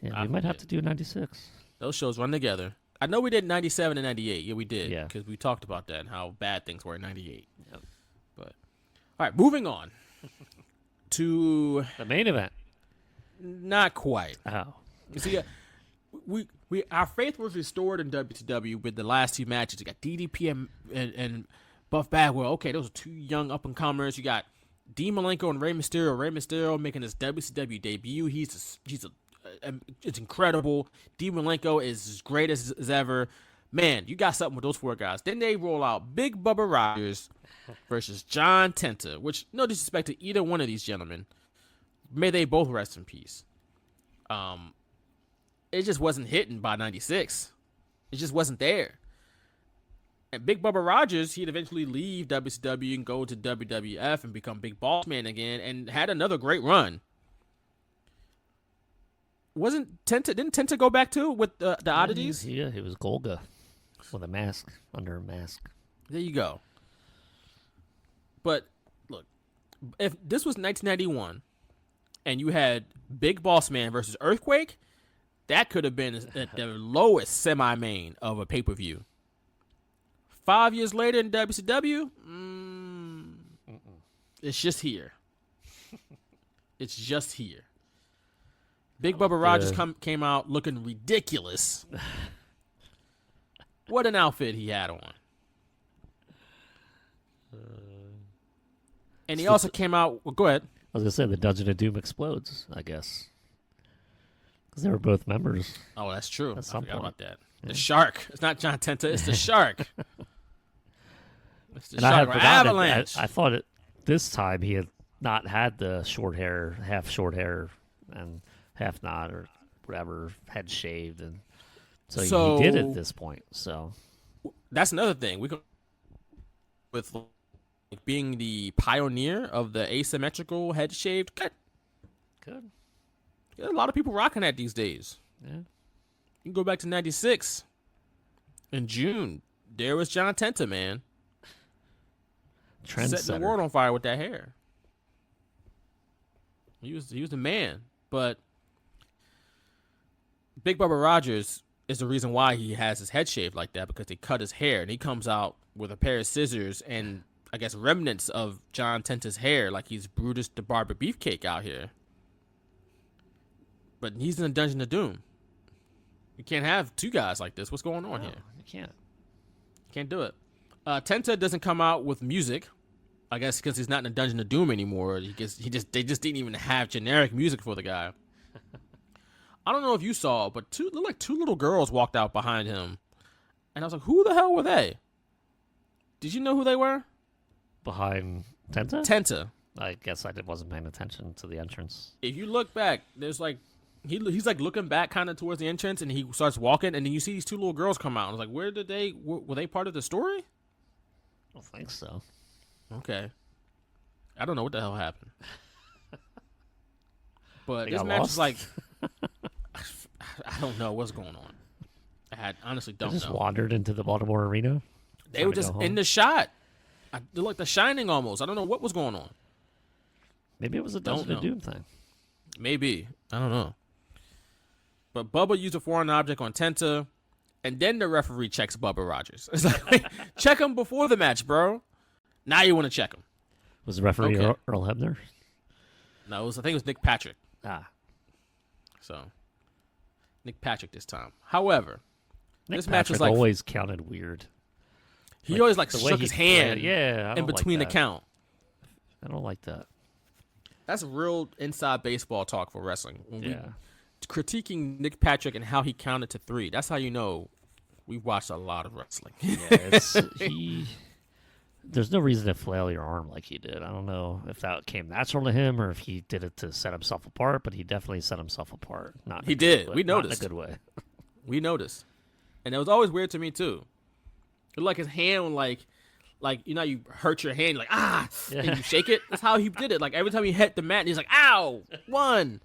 yeah, we might have to do 96. Those shows run together. I know we did 97 and 98. Yeah, we did. Yeah. Because we talked about that and how bad things were in 98. Yep. But, all right, moving on to the main event. Not quite. Oh. You see, we our faith was restored in WCW with the last two matches. You got DDP and Buff Bagwell. Okay, those are two young up-and-comers. You got Dean Malenko and Rey Mysterio. Rey Mysterio making his WCW debut. It's incredible. Dean Malenko is as great as ever. Man, you got something with those four guys. Then they roll out Big Bubba Rogers versus John Tenta, which, no disrespect to either one of these gentlemen. May they both rest in peace. It just wasn't hitting by 96. It just wasn't there. And Big Bubba Rogers, he'd eventually leave WCW and go to WWF and become Big Boss Man again, and had another great run. Didn't Tenta go back too with the oddities? Yeah, he was Golga with a mask, under a mask. There you go. But look, if this was 1991 and you had Big Boss Man versus Earthquake, that could have been at the lowest semi-main of a pay-per-view. 5 years later in WCW, it's just here. It's just here. Big Bubba Rogers came out looking ridiculous. What an outfit he had on. And he also came out... Well, go ahead. I was going to say the Dungeon of Doom explodes, I guess. Because they were both members. Oh, that's true. I forgot about that. Yeah. The Shark. It's not John Tenta. It's the Shark. It's the and Shark. I had forgotten Avalanche. I thought this time he had not had the short hair, half short hair, and half not, or whatever, head shaved, and so he did it at this point. So that's another thing. We could, with being the pioneer of the asymmetrical head shaved cut. Good. There's a lot of people rocking that these days. Yeah. You can go back to 96. In June, there was John Tenta, man. Setting the world on fire with that hair. He was the man. But Big Bubba Rogers is the reason why he has his head shaved like that, because they cut his hair and he comes out with a pair of scissors and I guess remnants of John Tenta's hair, like he's Brutus the Barber Beefcake out here. But he's in the Dungeon of Doom. You can't have two guys like this. What's going on here? You can't. You can't do it. Tenta doesn't come out with music. I guess because he's not in the Dungeon of Doom anymore. They just didn't even have generic music for the guy. I don't know if you saw, but two little girls walked out behind him, and I was like, "Who the hell were they?" Did you know who they were? Behind Tenta? Tenta. I guess I wasn't paying attention to the entrance. If you look back, there's like he's like looking back kind of towards the entrance, and he starts walking, and then you see these two little girls come out. I was like, where did were they part of the story? I don't think so. Okay. I don't know what the hell happened. But They this got match lost? is like, I don't know what's going on. I honestly They don't just know. wandered into the Baltimore arena. They were just in the shot. They're like The Shining almost. I don't know what was going on. Maybe it was a Don't Dungeon of know. Doom thing. Maybe. I don't know. But Bubba used a foreign object on Tenta, and then the referee checks Bubba Rogers. It's like, wait, check him before the match, bro. Now you want to check him. Was the referee Okay. Earl Hebner? No, I think it was Nick Patrick. Ah. So, Nick Patrick this time. However, Nick this match was Patrick like always counted weird. he always like the way shook he his hand played. Yeah, I in don't like between the that. count. I don't like that. That's real inside baseball talk for wrestling. When Yeah. critiquing Nick Patrick and how he counted to 3. That's how you know we've watched a lot of wrestling. Yeah, there's no reason to flail your arm like he did. I don't know if that came natural to him or if he did it to set himself apart, but he definitely set himself apart. Not in He a did. good way- We not noticed. in a good way. We noticed. And it was always weird to me too. It looked like his hand would like you know you hurt your hand, like and you shake it. That's how he did it. Like every time he hit the mat, he's like, ow, 1,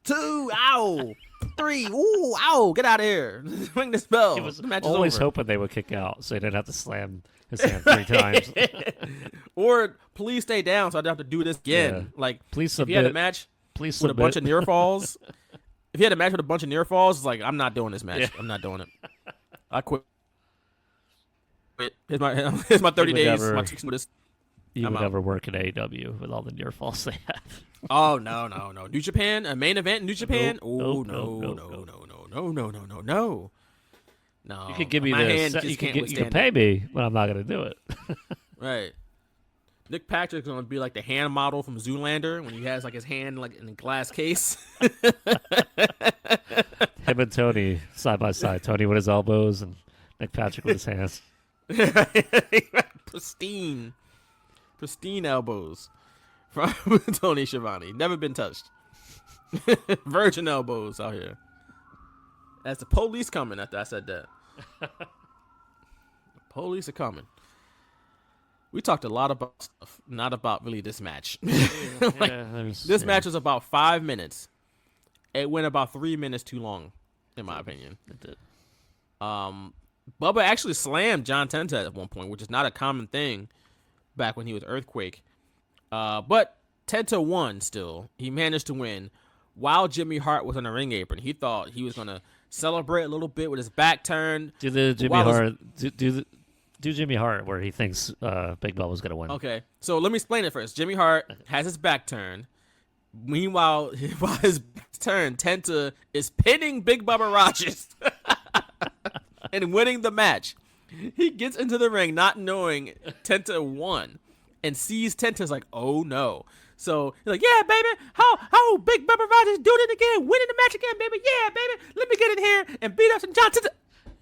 2, ow, 3, ooh, ow, get out of here. Ring this bell. He was The match is always over. hoping they would kick out so he didn't have to slam his hand 3 times. Or please stay down so I don't have to do this again. Yeah. Like Please if you had a submit. match Please with a bunch of submit. near falls, if you had a match with a bunch of near falls, it's like I'm not doing this match. Yeah. I'm not doing it. I quit. Here's my 30 would days. never- My 6 this. You I'm would out. never work at AEW with all the near falls they have. Oh no. New Japan, a main event in New Japan. Nope, Oh nope, no. No. You could give me my the hand set, just you could can't you could withstand pay it. me, but I'm not gonna do it. Right. Nick Patrick's gonna be like the hand model from Zoolander when he has like his hand like in a glass case. Him and Tony side by side. Tony with his elbows and Nick Patrick with his hands. Pristine elbows from Tony Schiavone. Never been touched. Virgin elbows out here. As the police coming after I said that. The police are coming. We talked a lot about stuff, not about really this match. This match was about 5 minutes. It went about 3 minutes too long, in my opinion. It did. Bubba actually slammed John Tenta at one point, which is not a common thing back when he was Earthquake. But Tenta won still. He managed to win while Jimmy Hart was on the ring apron. He thought he was going to celebrate a little bit with his back turned. Do the Jimmy While his- Hart do Jimmy Hart where he thinks Big Bubba's gonna win. Okay, so let me explain it first. Jimmy Hart has his back turned. Meanwhile, while his back's turned, Tenta is pinning Big Bubba Rogers and winning the match. He gets into the ring not knowing Tenta won and sees Tenta's like, oh no. So he's like, yeah, baby, how Big Bubba Rogers doing it again, winning the match again, baby. Yeah, baby, let me get in here and beat up some John Tenta.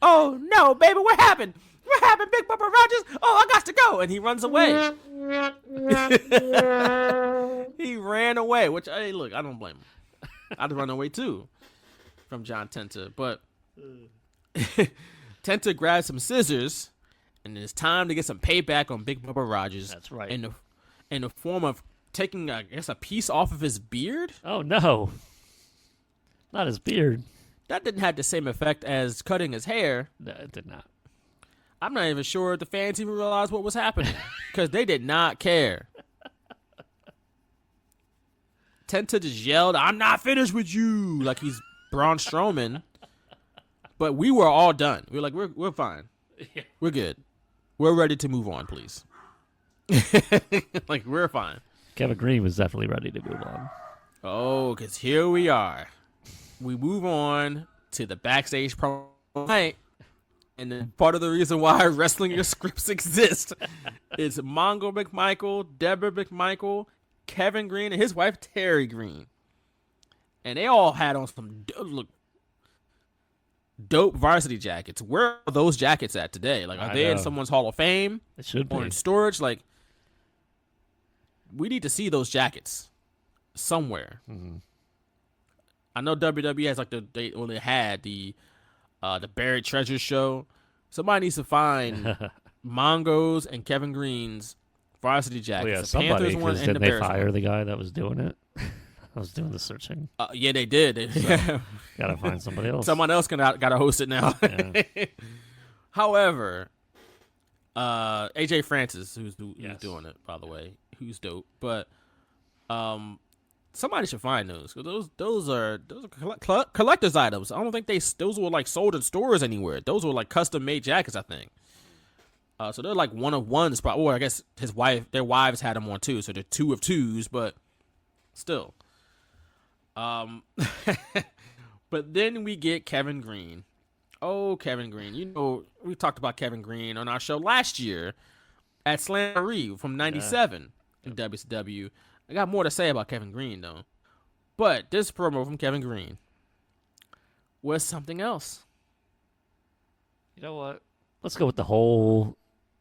Oh no, baby, what happened? What happened, Big Bubba Rogers? Oh, I got to go. And he runs away. He ran away, which, hey, look, I don't blame him. I'd run away too from John Tenta. But Tenta grabs some scissors, and it's time to get some payback on Big Bubba Rogers. That's right. In the form of taking, I guess, a piece off of his beard. Oh no, not his beard. That didn't have the same effect as cutting his hair. No, it did not. I'm not even sure if the fans even realized what was happening because they did not care. Tenta just yelled, "I'm not finished with you," like he's Braun Strowman. But we were all done. We were like, we're fine. We're good. We're ready to move on, please. Like, we're fine. Kevin Greene was definitely ready to move on. Oh, because here we are. We move on to the backstage promo night. And then part of the reason why wrestling scripts exist is Mongo McMichael, Deborah McMichael, Kevin Greene, and his wife Terry Greene. And they all had on some dope varsity jackets. Where are those jackets at today? Like, are I they in know. someone's Hall of Fame It should or be. in storage? Like, we need to see those jackets somewhere. Mm-hmm. I know WWE has they had the Buried Treasure show. Somebody needs to find Mongo's and Kevin Green's varsity Oh jackets. yeah, the somebody. Panthers one Because and the didn't they Bears fire one. the guy that was doing it? I was doing the searching. Yeah, they did. Gotta find somebody else. Someone else gotta host it now. Yeah. However, AJ Francis, who's Yes. doing it, by the way, who's dope. But somebody should find those. 'Cause those are collector's items. I don't think those were like sold in stores anywhere. Those were like custom made jackets, I think. So they're like one of ones, or I guess their wives had them on too. So they're 2 of 2s, but still. But then we get Kevin Greene. Oh, Kevin Greene. You know, we talked about Kevin Greene on our show last year at Slamboree from '97 in WCW. I got more to say about Kevin Greene though, but this promo from Kevin Greene was something else. You know what? Let's go with the whole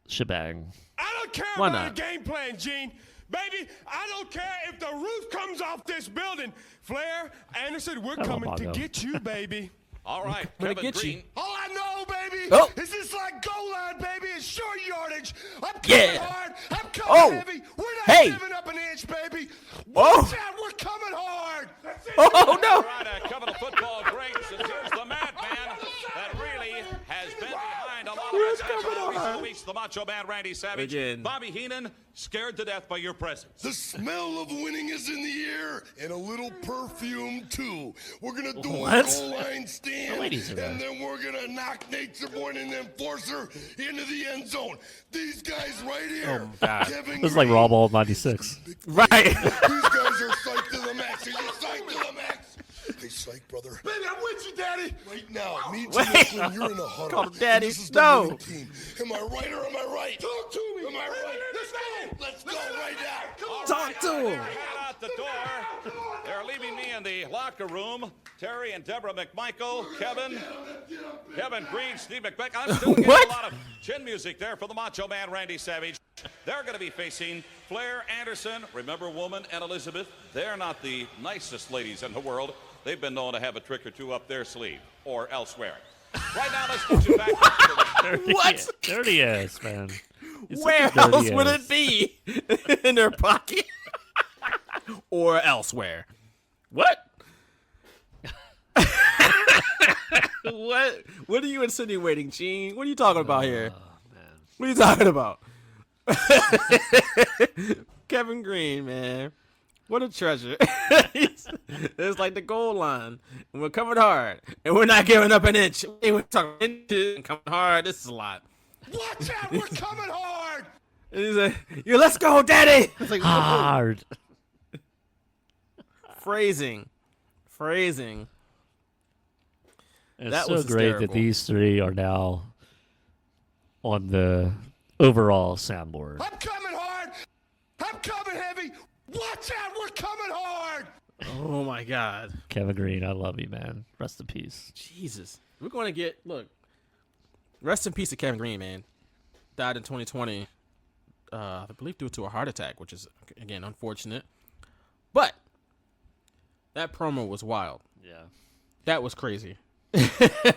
shebang. I don't care Why about not? a game plan, Gene. Baby, I don't care if the roof comes off this building. Flair, Anderson, we're Come on, coming to Mongo. get you, baby. All right, Gonna Kevin get you. Greene. All I know, baby, Oh. is this like goal line, baby. It's short yardage. I'm coming Yeah. hard. I'm coming Oh. heavy. We're not Hey. giving up an inch, baby. Oh. Watch out. We're coming hard. That's it. Oh no! All right, a couple of football greats, and here's the madman that really has been behind a lot of Who's this coming action. on? Always the Macho Man Randy Savage. Again. Bobby Heenan, scared to death by your presence. The smell of winning is in the air, and a little perfume too. We're gonna do What? a goal line stand, ladies are and then we're gonna knock Nature Boy and the Enforcer into the end zone. These guys right here, God. Kevin This is like Greene. Raw Ball '96. Right. These guys are psyched to the max. Are you psyched to the max? Hey, psych, brother. Baby, I'm with you, Daddy. Right now, me and Wait. Oakland, you're in a huddle. Call him Daddy. This is the No. winning team. Am I right or am I right? Talk to me. Am I right? Let's go. Let's go right now. Come on. Talk to him. Headed out the door. They're leaving me in the locker room. Terry and Deborah McMichael, Kevin Greene, Steve McMichael. I'm still getting What? a lot of chin music there for the Macho Man Randy Savage. They're going to be facing Flair, Anderson, remember Woman, and Elizabeth. They're not the nicest ladies in the world. They've been known to have a trick or two up their sleeve or elsewhere. Right now, let's get you back to the What? Dirty ass, man. You're such Where a dirty else would ass. it be? In their pocket or elsewhere? What? What are you insinuating, Gene? What are you talking about here? What are you talking about? Kevin Greene, man. What a treasure. It's like the goal line. And we're coming hard. And we're not giving up an inch. Hey, we're talking inches and coming hard. This is a lot. Watch out. We're coming hard. And he's like, "Yeah, let's go, Daddy." It's like, Hard. phrasing. It's That so was great that hysterical. these three are now on the overall soundboard. I'm coming hard. I'm coming heavy. Watch out. We're coming hard. Oh my God. Kevin Greene, I love you, man. Rest in peace. Jesus. We're going to get, look, rest in peace to Kevin Greene, man. Died in 2020, I believe due to a heart attack, which is, again, unfortunate. But that promo was wild. Yeah. That was crazy.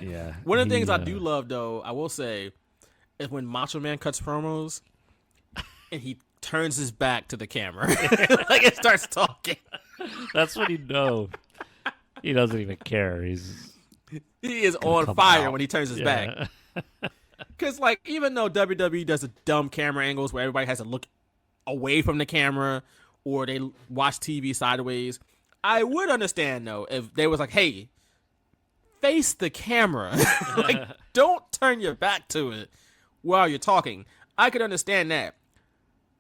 Yeah. One of the things I He, do love, though, I will say, is when Macho Man cuts promos and he turns his back to the camera. Like it starts talking. That's when you know he doesn't even care. He is on come fire out. when he turns his back. Because, like, even though WWE does the dumb camera angles where everybody has to look away from the camera or they watch TV sideways, I would understand, though, if they was like, hey, face the camera. Like, don't turn your back to it while you're talking. I could understand that.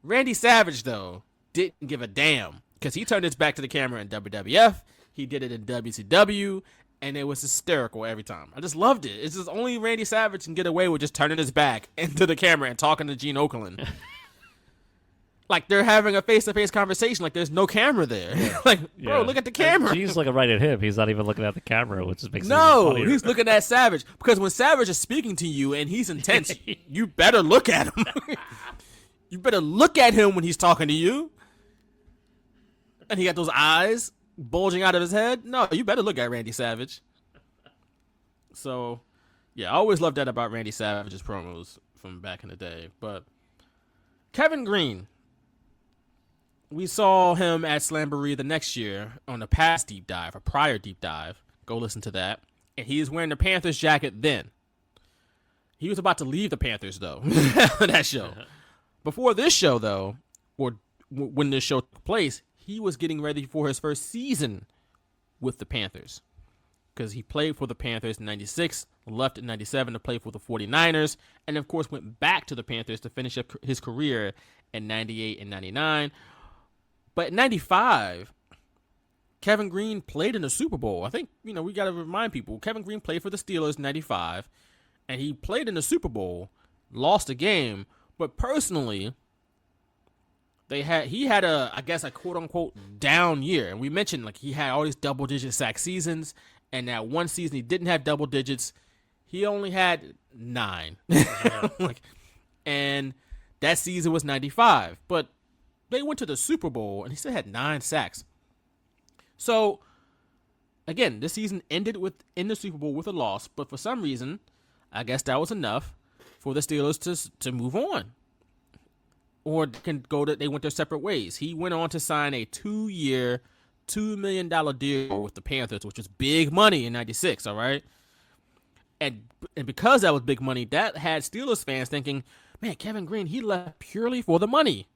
Randy Savage, though, didn't give a damn because he turned his back to the camera in WWF. He did it in WCW, and it was hysterical every time. I just loved it. It's just only Randy Savage can get away with just turning his back into the camera and talking to Gene Okerlund. Like they're having a face-to-face conversation like there's no camera there. Like, bro, look at the camera. He's looking right at him. He's not even looking at the camera, which makes it No, even funnier. he's looking at Savage because when Savage is speaking to you and he's intense, you better look at him. You better look at him when he's talking to you. And he got those eyes bulging out of his head. No, you better look at Randy Savage. So, yeah, I always loved that about Randy Savage's promos from back in the day. But Kevin Greene, we saw him at Slamboree the next year on a past deep dive, a prior deep dive. Go listen to that. And he was wearing the Panthers jacket then. He was about to leave the Panthers, though, that show. Before this show, though, or when this show took place, he was getting ready for his first season with the Panthers. Because he played for the Panthers in 96, left in 97 to play for the 49ers, and of course went back to the Panthers to finish up his career in 98 and 99. But in 95, Kevin Greene played in the Super Bowl. I think, we got to remind people, Kevin Greene played for the Steelers in 95, and he played in the Super Bowl, lost a game, but personally, he had a quote-unquote down year. And we mentioned, like, he had all these double-digit sack seasons, and that one season he didn't have double digits. He only had 9. And that season was 95. But they went to the Super Bowl, and he still had 9 sacks. So, again, this season ended in the Super Bowl with a loss. But for some reason, I guess that was enough for the Steelers to move on. Or they went their separate ways. He went on to sign a 2-year, $2 million deal with the Panthers, which was big money in 96, all right? And because that was big money, that had Steelers fans thinking, man, Kevin Greene, he left purely for the money.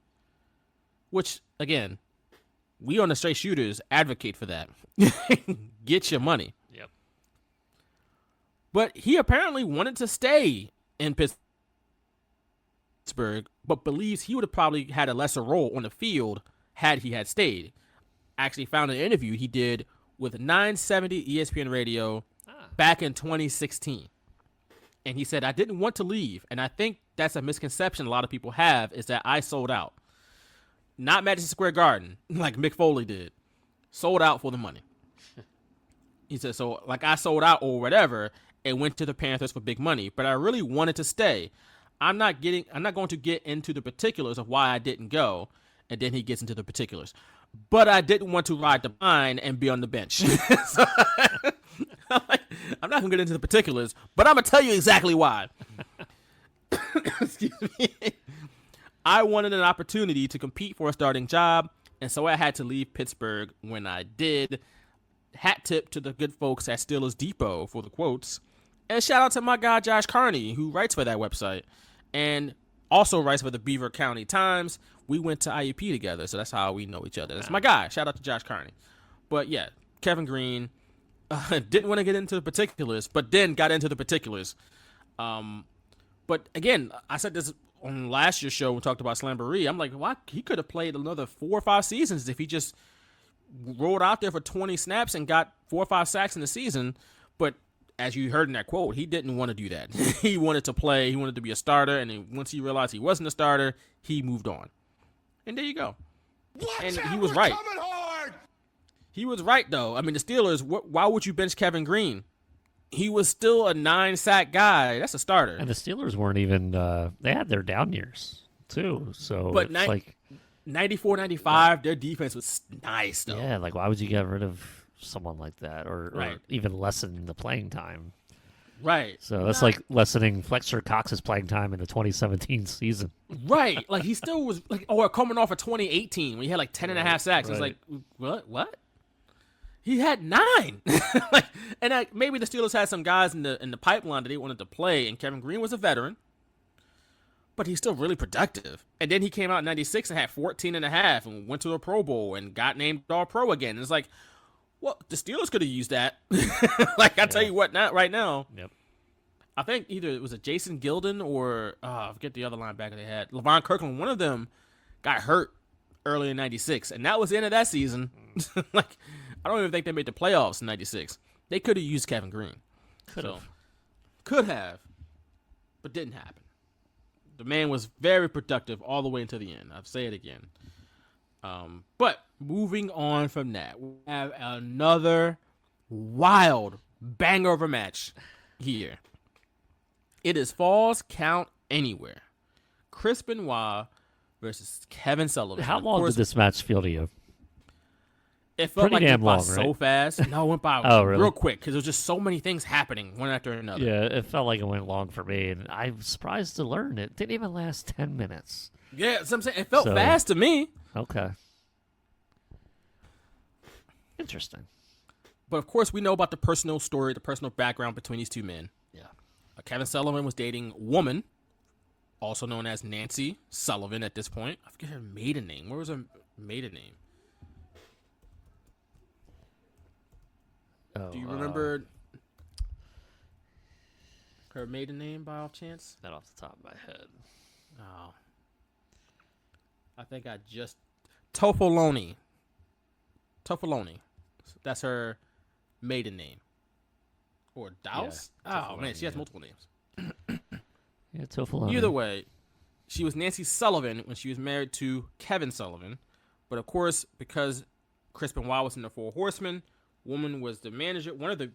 Which, again, we on the Straight Shooters advocate for that. Get your money. Yep. But he apparently wanted to stay in Pittsburgh, but believes he would have probably had a lesser role on the field had he had stayed. Actually found an interview he did with 970 ESPN Radio back in 2016. And he said, I didn't want to leave. And I think that's a misconception a lot of people have, is that I sold out. Not Madison Square Garden, like Mick Foley did. Sold out for the money. He said, so like I sold out or whatever and went to the Panthers for big money, but I really wanted to stay. I'm not going to get into the particulars of why I didn't go. And then he gets into the particulars. But I didn't want to ride the line and be on the bench. So, I'm not going to get into the particulars, but I'm going to tell you exactly why. Excuse me. I wanted an opportunity to compete for a starting job, and so I had to leave Pittsburgh when I did. Hat tip to the good folks at Steelers Depot for the quotes. And shout out to my guy Josh Carney, who writes for that website. And also writes for the Beaver County Times. We went to IUP together, so that's how we know each other. That's my guy. Shout out to Josh Carney. But yeah, Kevin Greene didn't want to get into the particulars, but then got into the particulars. But again, I said this on last year's show when we talked about Slamboree. I'm like, why? He could have played another 4 or 5 seasons if he just rolled out there for 20 snaps and got 4 or 5 sacks in the season. But as you heard in that quote, he didn't want to do that. He wanted to play. He wanted to be a starter. And then once he realized he wasn't a starter, he moved on. And there you go. And he was right. He was right, though. I mean, the Steelers, why would you bench Kevin Greene? He was still a 9-sack guy. That's a starter. And the Steelers weren't even they had their down years, too. So but it's like 94, 95, their defense was nice, though. Yeah, like why would you get rid of someone like that or even lessen the playing time? Right. So that's like lessening Fletcher Cox's playing time in the 2017 season. Right. Like he still was like, coming off of 2018 when he had like 10 and a half sacks. Right. It was like, what? He had 9. Maybe the Steelers had some guys in the pipeline that they wanted to play, and Kevin Greene was a veteran, but he's still really productive. And then he came out in 96 and had 14 and a half and went to a Pro Bowl and got named All-Pro again. And it's like, well, the Steelers could have used that. Tell you what, not right now. Yep. I think either it was a Jason Gilden or I forget the other linebacker they had. Levon Kirkland, one of them got hurt early in 96, and that was the end of that season. I don't even think they made the playoffs in 96. They could have used Kevin Greene. Could have, but didn't happen. The man was very productive all the way until the end. I'll say it again. But moving on from that, we have another wild banger of a match here. It is Falls Count Anywhere. Chris Benoit versus Kevin Sullivan. How long did this match feel to you? It felt pretty like damn it went by long, so right? fast. No, it went by really? real quick because there was just so many things happening one after another. Yeah, it felt like it went long for me, and I was surprised to learn it didn't even last 10 minutes. Yeah, that's what I'm saying. It felt fast to me. Okay. Interesting. But of course, we know about the personal story, the personal background between these two men. Yeah. Kevin Sullivan was dating a woman, also known as Nancy Sullivan at this point. I forget her maiden name. Where was her maiden name? Oh, Do you remember her maiden name by off chance? Not off the top of my head. Oh. I think I just... Tofoloni. That's her maiden name. Or Douse? Yeah, oh, man, she has multiple names. Yeah, Tofoloni. Either way, she was Nancy Sullivan when she was married to Kevin Sullivan. But of course, because Chris Benoit was in the Four Horsemen, woman was the manager, one of the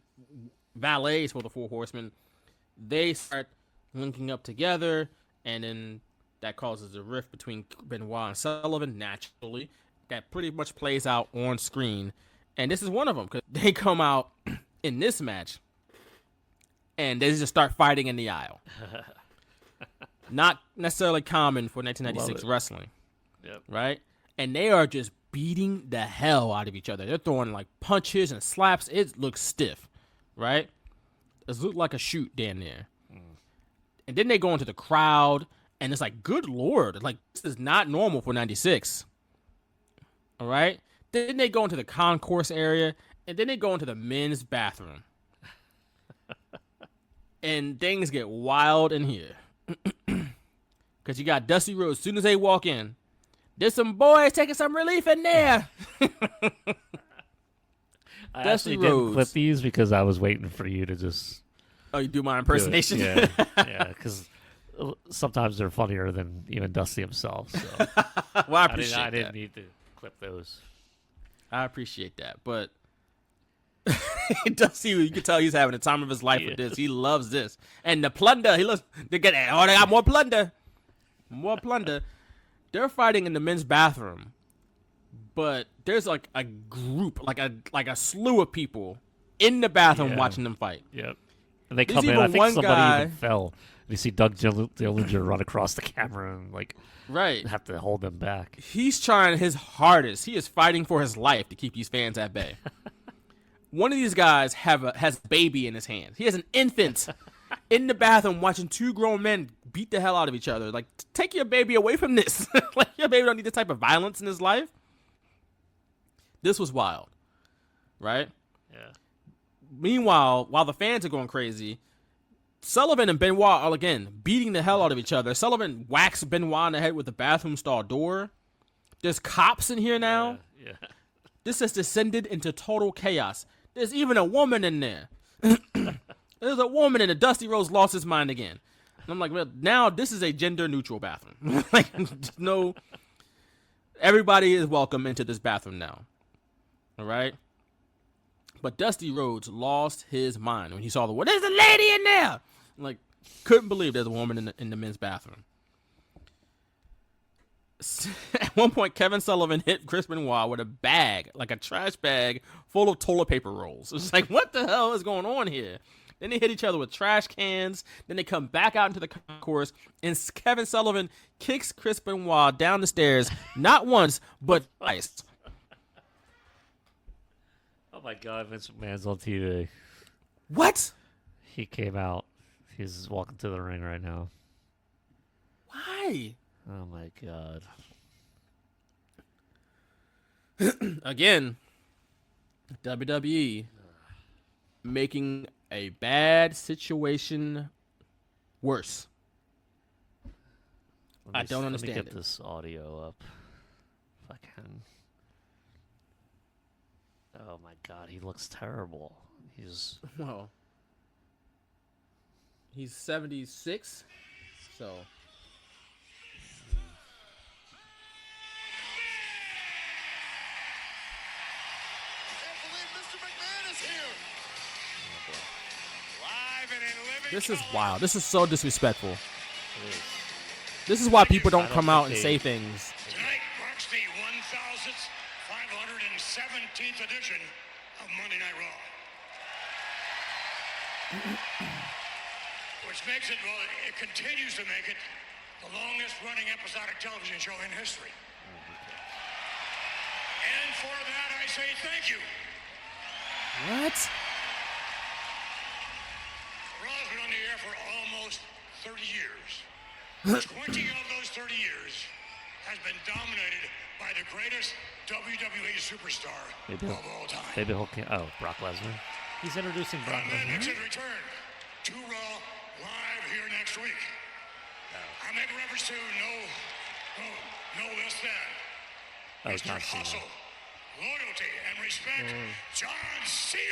valets for the Four Horsemen. They start linking up together, and then that causes a rift between Benoit and Sullivan, naturally. That pretty much plays out on screen. And this is one of them, because they come out in this match, and they just start fighting in the aisle. Not necessarily common for 1996 wrestling. Yep. Right? And they are just beating the hell out of each other. They're throwing like punches and slaps. It looks stiff. Right? It looks like a shoot down there. And then they go into the crowd, and it's like, good Lord. Like, this is not normal for 96. All right? Then they go into the concourse area, and then they go into the men's bathroom. And things get wild in here. Because you got Dusty Rhodes. As soon as they walk in, there's some boys taking some relief in there. I Dusty actually didn't Rhodes. clip these because I was waiting for you to just... Oh, you do my do it. impersonation? Yeah, because sometimes they're funnier than even Dusty himself. So Well, I appreciate I didn't that. need to clip those. I appreciate that. But Dusty, you can tell he's having the time of his life with this. He loves this. And the plunder, they got more plunder. More plunder. They're fighting in the men's bathroom. But there's like a group, like a slew of people in the bathroom watching them fight. Yep. And they There's come in. even I think one somebody guy- even fell. And you see Doug Dillinger run across the camera and Right. have to hold them back. He's trying his hardest. He is fighting for his life to keep these fans at bay. One of these guys has a baby in his hand. He has an infant in the bathroom watching two grown men beat the hell out of each other. Like, take your baby away from this. Like, your baby don't need this type of violence in his life. This was wild, right? Yeah. Meanwhile, while the fans are going crazy, Sullivan and Benoit are, again, beating the hell out of each other. Sullivan whacks Benoit in the head with the bathroom stall door. There's cops in here now. Yeah. This has descended into total chaos. There's even a woman in there. There's a woman in the Dusty Rhodes lost his mind again. And I'm like, well, now this is a gender-neutral bathroom. Like, no, everybody is welcome into this bathroom now. All right? But Dusty Rhodes lost his mind when he saw there's a lady in there. Like, couldn't believe there's a woman in the men's bathroom. At one point, Kevin Sullivan hit Chris Benoit with a bag, like a trash bag full of toilet paper rolls. It's like, what the hell is going on here? Then they hit each other with trash cans. Then they come back out into the concourse, and Kevin Sullivan kicks Chris Benoit down the stairs, not once, but twice. Oh my God, Vince McMahon's on TV. What? He came out. He's walking to the ring right now. Why? Oh my God. Again, WWE making a bad situation worse. I don't understand Let me get it. this audio up if I can. Oh my God, he looks terrible. Well, he's 76, so. This is wild. This is so disrespectful. This is why people don't come out and say things. Tonight marks the 1,517th edition of Monday Night Raw. Which makes it, well, it continues to make it the longest running episodic television show in history. And for that, I say thank you What? Raw's been on the air for almost 30 years. 20 of those 30 years has been dominated by the greatest WWE superstar of all time. Maybe he'll. Oh, Brock Lesnar. He's introducing Brock And then makes Lesnar. his return to Raw live here next week. I make reference to no less than Mr. John Cena. Hustle, loyalty, and respect, John Cena.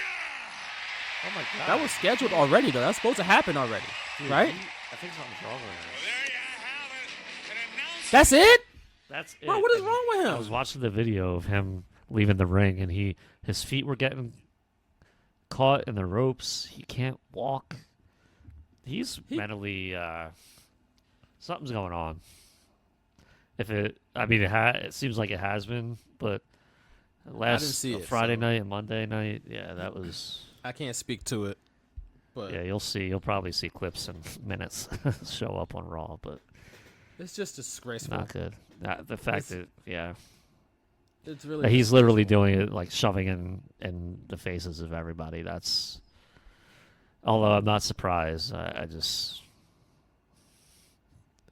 Oh my God. That was scheduled already, though. That's supposed to happen already, right? I think something's wrong with him. There you have it. An announcement. That's it? That's it. Bro, what is And wrong with him? I was watching the video of him leaving the ring, and his feet were getting caught in the ropes. He can't walk. He's mentally something's going on. It seems like it has been, but last see it, Friday so- night and Monday night, yeah, that was. I can't speak to it. But Yeah, you'll see. You'll probably see clips and minutes show up on Raw, but it's just disgraceful. not good. The fact that It's really that he's literally doing it, like shoving in the faces of everybody. That's. Although I'm not surprised, I just.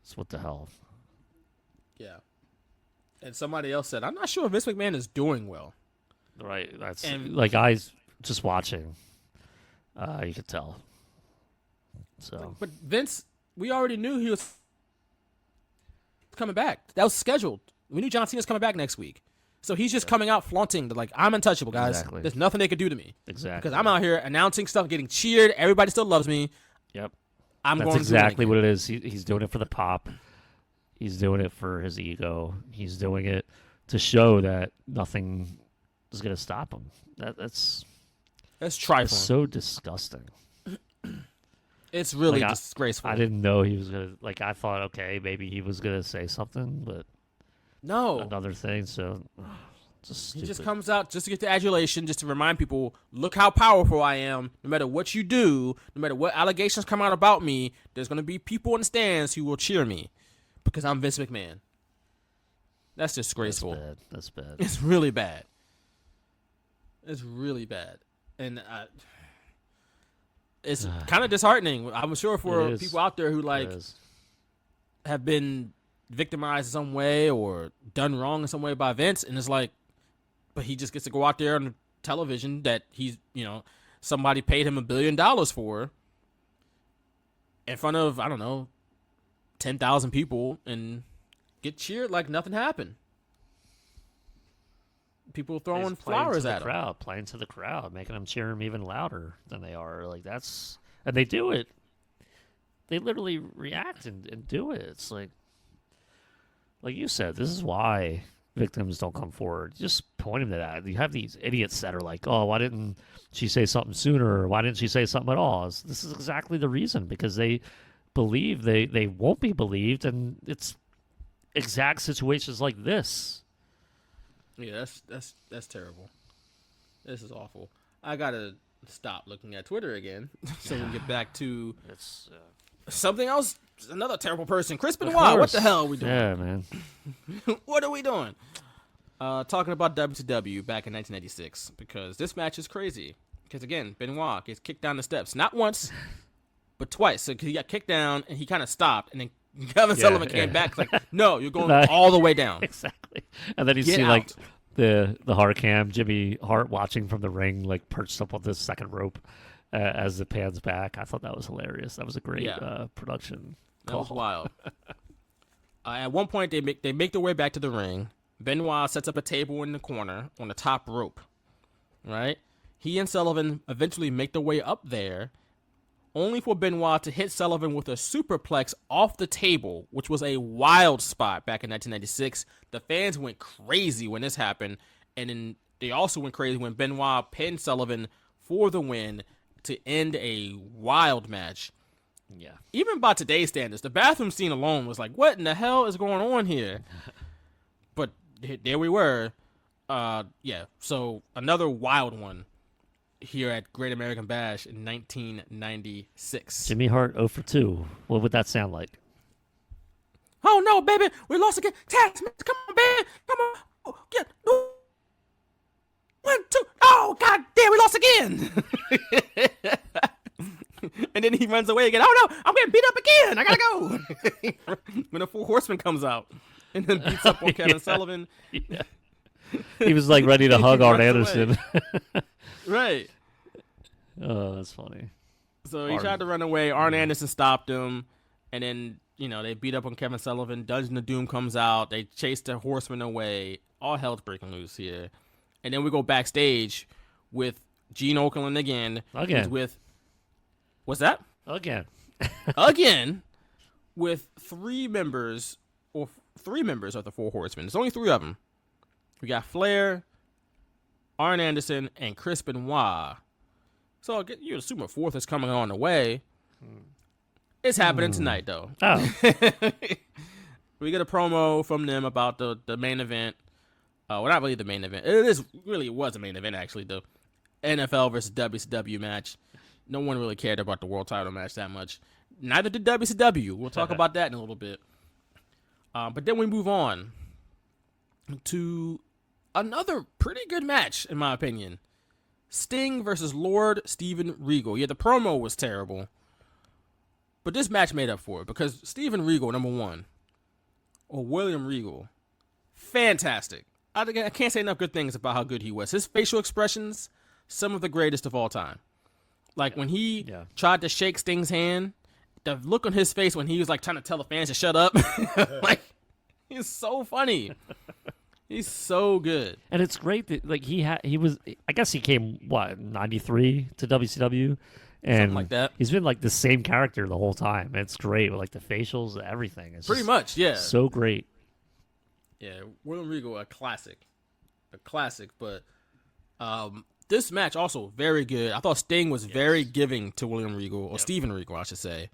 It's what the hell. Yeah. And somebody else said, I'm not sure if Vince McMahon is doing well. Right. That's And- like eyes just watching. You could tell. So But Vince, we already knew he was coming back. That was scheduled. We knew John Cena's coming back next week. So he's just coming out flaunting that, like, I'm untouchable, guys. Exactly. There's nothing they could do to me. exactly. Because I'm out here announcing stuff, getting cheered. Everybody still loves me. Yep. I'm That's going exactly to what it is. He's doing it for the pop. He's doing it for his ego. He's doing it to show that nothing is going to stop him. That's trifling. so disgusting. It's really Like, disgraceful. I didn't know he was going to, like, I thought, okay, maybe he was going to say something, but No. another thing, so just He stupid. just comes out just to get the adulation, just to remind people, look how powerful I am. No matter what you do, no matter what allegations come out about me, there's going to be people in the stands who will cheer me because I'm Vince McMahon. That's disgraceful. That's bad. It's really bad. It's really bad. And it's kind of disheartening. I'm sure for It is. people out there who, It like, is. have been victimized in some way or done wrong in some way by Vince, and it's like, but he just gets to go out there on television that he's, somebody paid him $1 billion for in front of, I don't know, 10,000 people and get cheered like nothing happened. People throwing He's playing flowers to the at him. crowd, playing to the crowd, making them cheer him even louder than they are. Like, that's, and they do it. They literally react and do it. It's like you said, this is why victims don't come forward. Just point them to that. You have these idiots that are like, oh, why didn't she say something sooner? Or why didn't she say something at all? This is exactly the reason, because they believe they won't be believed, and it's exact situations like this. Yeah, that's terrible. This is awful. I gotta stop looking at Twitter again so we can get back to It's something else. Another terrible person, Chris Benoit. What the hell are we doing? Yeah, man. What are we doing? Talking about WCW back in 1996, because this match is crazy. Because again, Benoit gets kicked down the steps, not once, but twice. So he got kicked down and he kind of stopped, and then Kevin Sullivan came back. It's like, no, you're going all the way down. Exactly. And then you Get see out. like the hard cam, Jimmy Hart watching from the ring, like perched up on the second rope as it pans back. I thought that was hilarious. That was a great production. That was wild. At one point, they make their way back to the ring. Benoit sets up a table in the corner on the top rope. Right? He and Sullivan eventually make their way up there, only for Benoit to hit Sullivan with a superplex off the table, which was a wild spot back in 1996. The fans went crazy when this happened, and then they also went crazy when Benoit pinned Sullivan for the win to end a wild match. Yeah. Even by today's standards, the bathroom scene alone was like, what in the hell is going on here? But there we were. So another wild one here at Great American Bash in 1996. Jimmy Hart 0 for 2. What would that sound like? Oh, no, baby. We lost again. Taz, come on, baby. Come on. Oh, yeah. No. 1, 2. Oh, god damn, we lost again. And then he runs away again. Oh, no, I'm getting beat up again. I gotta go. When the Four Horsemen comes out and then beats up on Kevin Sullivan. Yeah. He was like ready to hug Arn Anderson. Right. Oh, that's funny. So he tried to run away. Arn Anderson stopped him. And then, they beat up on Kevin Sullivan. Dungeon of Doom comes out. They chase the Horsemen away. All hell's breaking loose here. And then we go backstage with Gene Okerlund again. Again. Who's with... What's that? Again. Again, with three members of the Four Horsemen. There's only 3 of them. We got Flair, Arn Anderson, and Chris Benoit. So you assume a 4th is coming on the way. It's happening tonight, though. Oh. We get a promo from them about the main event. Well, not really the main event. It was a main event, actually. The NFL versus WCW match. No one really cared about the world title match that much. Neither did WCW. We'll talk about that in a little bit. But then we move on to another pretty good match, in my opinion. Sting versus Lord Steven Regal. Yeah, the promo was terrible. But this match made up for it because Steven Regal, number 1, or William Regal, fantastic. I can't say enough good things about how good he was. His facial expressions, some of the greatest of all time. Like when he tried to shake Sting's hand, the look on his face when he was like trying to tell the fans to shut up, like he's so funny. He's so good. And it's great that like he was I guess he came 93 to WCW and something like that. He's been like the same character the whole time. It's great with like the facials, everything. It's pretty much, yeah. So great. Yeah, William Regal, a classic, but this match also very good. I thought Sting was very giving to William Regal, or Steven Regal, I should say.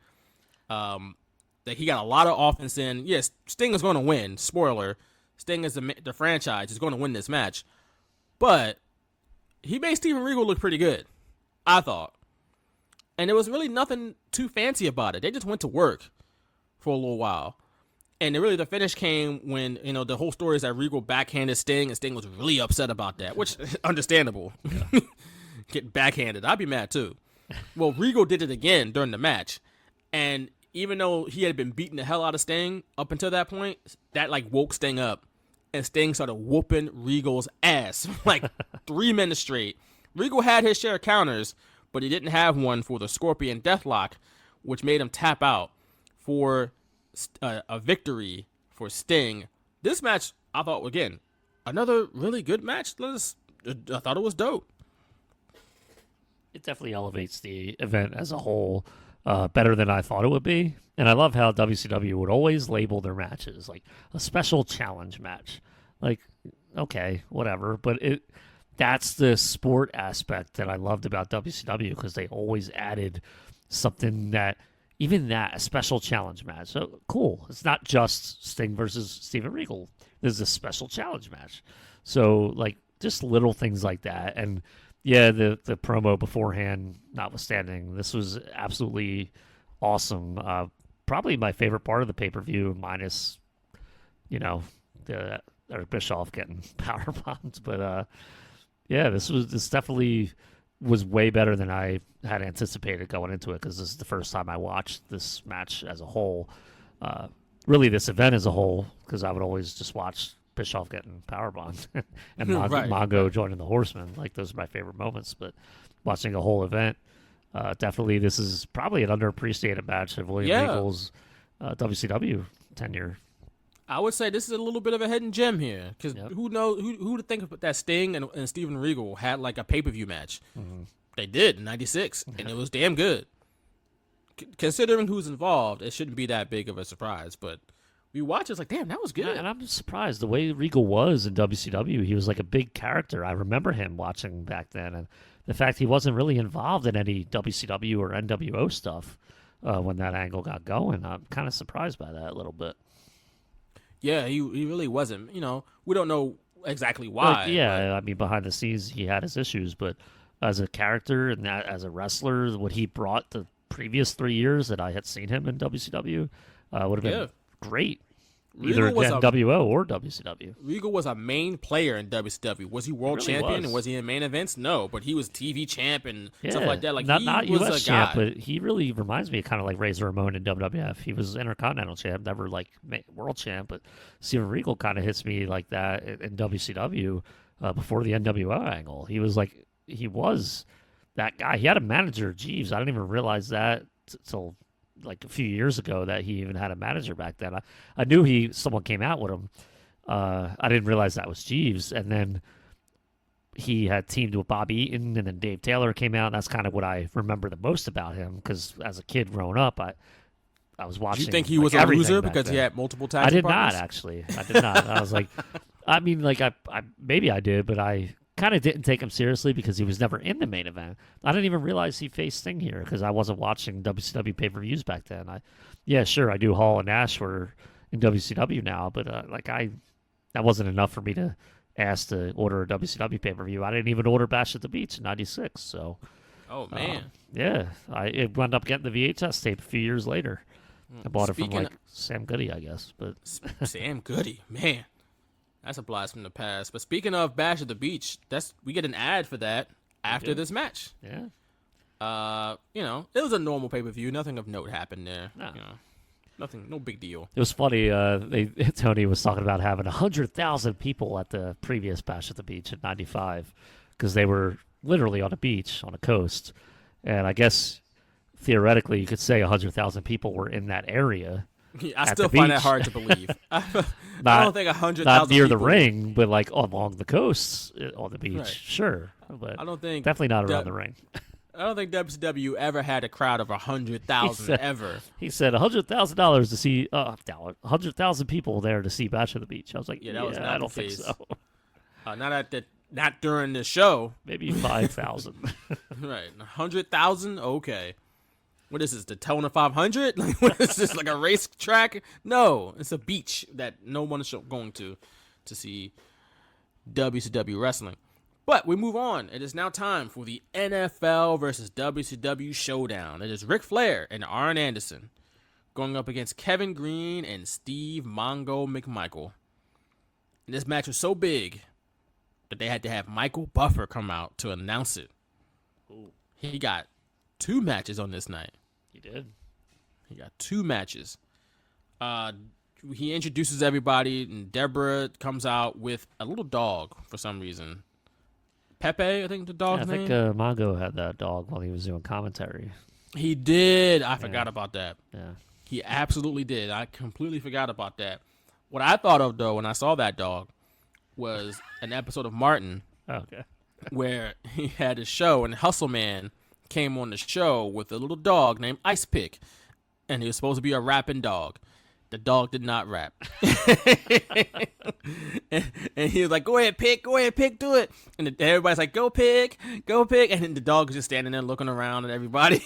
That he got a lot of offense in. Yes, Sting is going to win. Spoiler: Sting is the franchise is going to win this match, but he made Steven Regal look pretty good, I thought. And there was really nothing too fancy about it. They just went to work for a little while. And the finish came when, the whole story is that Regal backhanded Sting, and Sting was really upset about that, which is understandable. Yeah. Get backhanded. I'd be mad, too. Well, Regal did it again during the match. And even though he had been beating the hell out of Sting up until that point, that, woke Sting up. And Sting started whooping Regal's ass, 3 minutes straight. Regal had his share of counters, but he didn't have one for the Scorpion Deathlock, which made him tap out for a victory for Sting. This match, I thought, again, another really good match. I thought it was dope. It definitely elevates the event as a whole better than I thought it would be. And I love how WCW would always label their matches like a special challenge match. Like, okay, whatever. But that's the sport aspect that I loved about WCW because they always added something that, even that, a special challenge match. So, cool. It's not just Sting versus Steven Regal. There's a special challenge match. So, just little things like that. And, yeah, the promo beforehand notwithstanding, this was absolutely awesome. Probably my favorite part of the pay-per-view, minus, the Eric Bischoff getting power bombed. But, yeah, this definitely was way better than I had anticipated going into it because this is the first time I watched this match as a whole. Really, this event as a whole, because I would always just watch Bischoff getting powerbombed and Mongo joining the Horsemen. Those are my favorite moments. But watching a whole event, definitely this is probably an underappreciated match of William Regal's WCW tenure. I would say this is a little bit of a hidden gem here because who knows who to think of that Sting and Steven Regal had a pay-per-view match. Mm-hmm. They did in '96, and it was damn good. Considering who's involved, it shouldn't be that big of a surprise. But we watch it's damn, that was good. Yeah, and I'm surprised the way Regal was in WCW. He was a big character. I remember him watching back then, and the fact he wasn't really involved in any WCW or NWO stuff when that angle got going. I'm kind of surprised by that a little bit. Yeah, he really wasn't. We don't know exactly why. Behind the scenes, he had his issues, but as a character and as a wrestler, what he brought the previous 3 years that I had seen him in WCW would have been great. either NWO or WCW. Regal was a main player in WCW. Was he world champion and was he in main events? No, but he was TV champ and stuff like that. Like not he was US a champ, guy. but he really reminds me kind of like Razor Ramon in WWF. He was Intercontinental champ, never like world champ, but Steven Regal kind of hits me like that in WCW before the NWO angle. He was that guy. He had a manager, Jeeves. I didn't even realize that till like a few years ago that he even had a manager back then. I knew someone came out with him. I didn't realize that was Jeeves. And then he had teamed with Bob Eaton, and then Dave Taylor came out. And that's kind of what I remember the most about him, because as a kid growing up, I was watching. Do you think he was a loser because he had multiple tag team partners? Not, actually. I did not. I was like, I mean, like, I maybe I did, but I kind of didn't take him seriously because he was never in the main event. I didn't even realize he faced Sting here because I wasn't watching WCW pay-per-views back then. Sure, I do Hall and Nash were in WCW now, but that wasn't enough for me to ask to order a WCW pay-per-view. I didn't even order Bash at the Beach in '96. So, oh man, it wound up getting the VHS tape a few years later. I bought it from Sam Goody, I guess. But Sam Goody, man. That's a blast from the past. But speaking of Bash at the Beach, we get an ad for that after this match. Yeah. It was a normal pay-per-view. Nothing of note happened there. No. Nothing, no big deal. It was funny. Tony was talking about having 100,000 people at the previous Bash at the Beach in '95 because they were literally on a beach on a coast, and I guess theoretically you could say 100,000 people were in that area. I still find that hard to believe. I don't think 100,000 not near people, the ring, but like along the coasts on the beach, right. Sure. But I don't think definitely not around the ring. I don't think WCW ever had a crowd of 100,000 ever. He said $100,000 to see 100,000 people there to see Bash at the Beach. I was like, that was not I don't the think case. so. Not during the show. Maybe 5,000. Right, 100,000. Okay. What is this, the Daytona 500? Like, what is this, like a race track? No, it's a beach that no one is going to see WCW wrestling. But we move on. It is now time for the NFL versus WCW showdown. It is Ric Flair and Arn Anderson going up against Kevin Greene and Steve Mongo McMichael. And this match was so big that they had to have Michael Buffer come out to announce it. Ooh. He got 2 matches on this night. He did. He got 2 matches. He introduces everybody, and Deborah comes out with a little dog for some reason. Pepe, I think the dog's name. I think Mongo had that dog while he was doing commentary. He did. I forgot about that. Yeah. He absolutely did. I completely forgot about that. What I thought of, though, when I saw that dog was an episode of Martin where he had a show, and Hustle Man came on the show with a little dog named Ice Pick, and he was supposed to be a rapping dog. The dog did not rap. and he was like, go ahead, Pick, do it. And everybody's like, go Pick. And then the dog was just standing there looking around at everybody.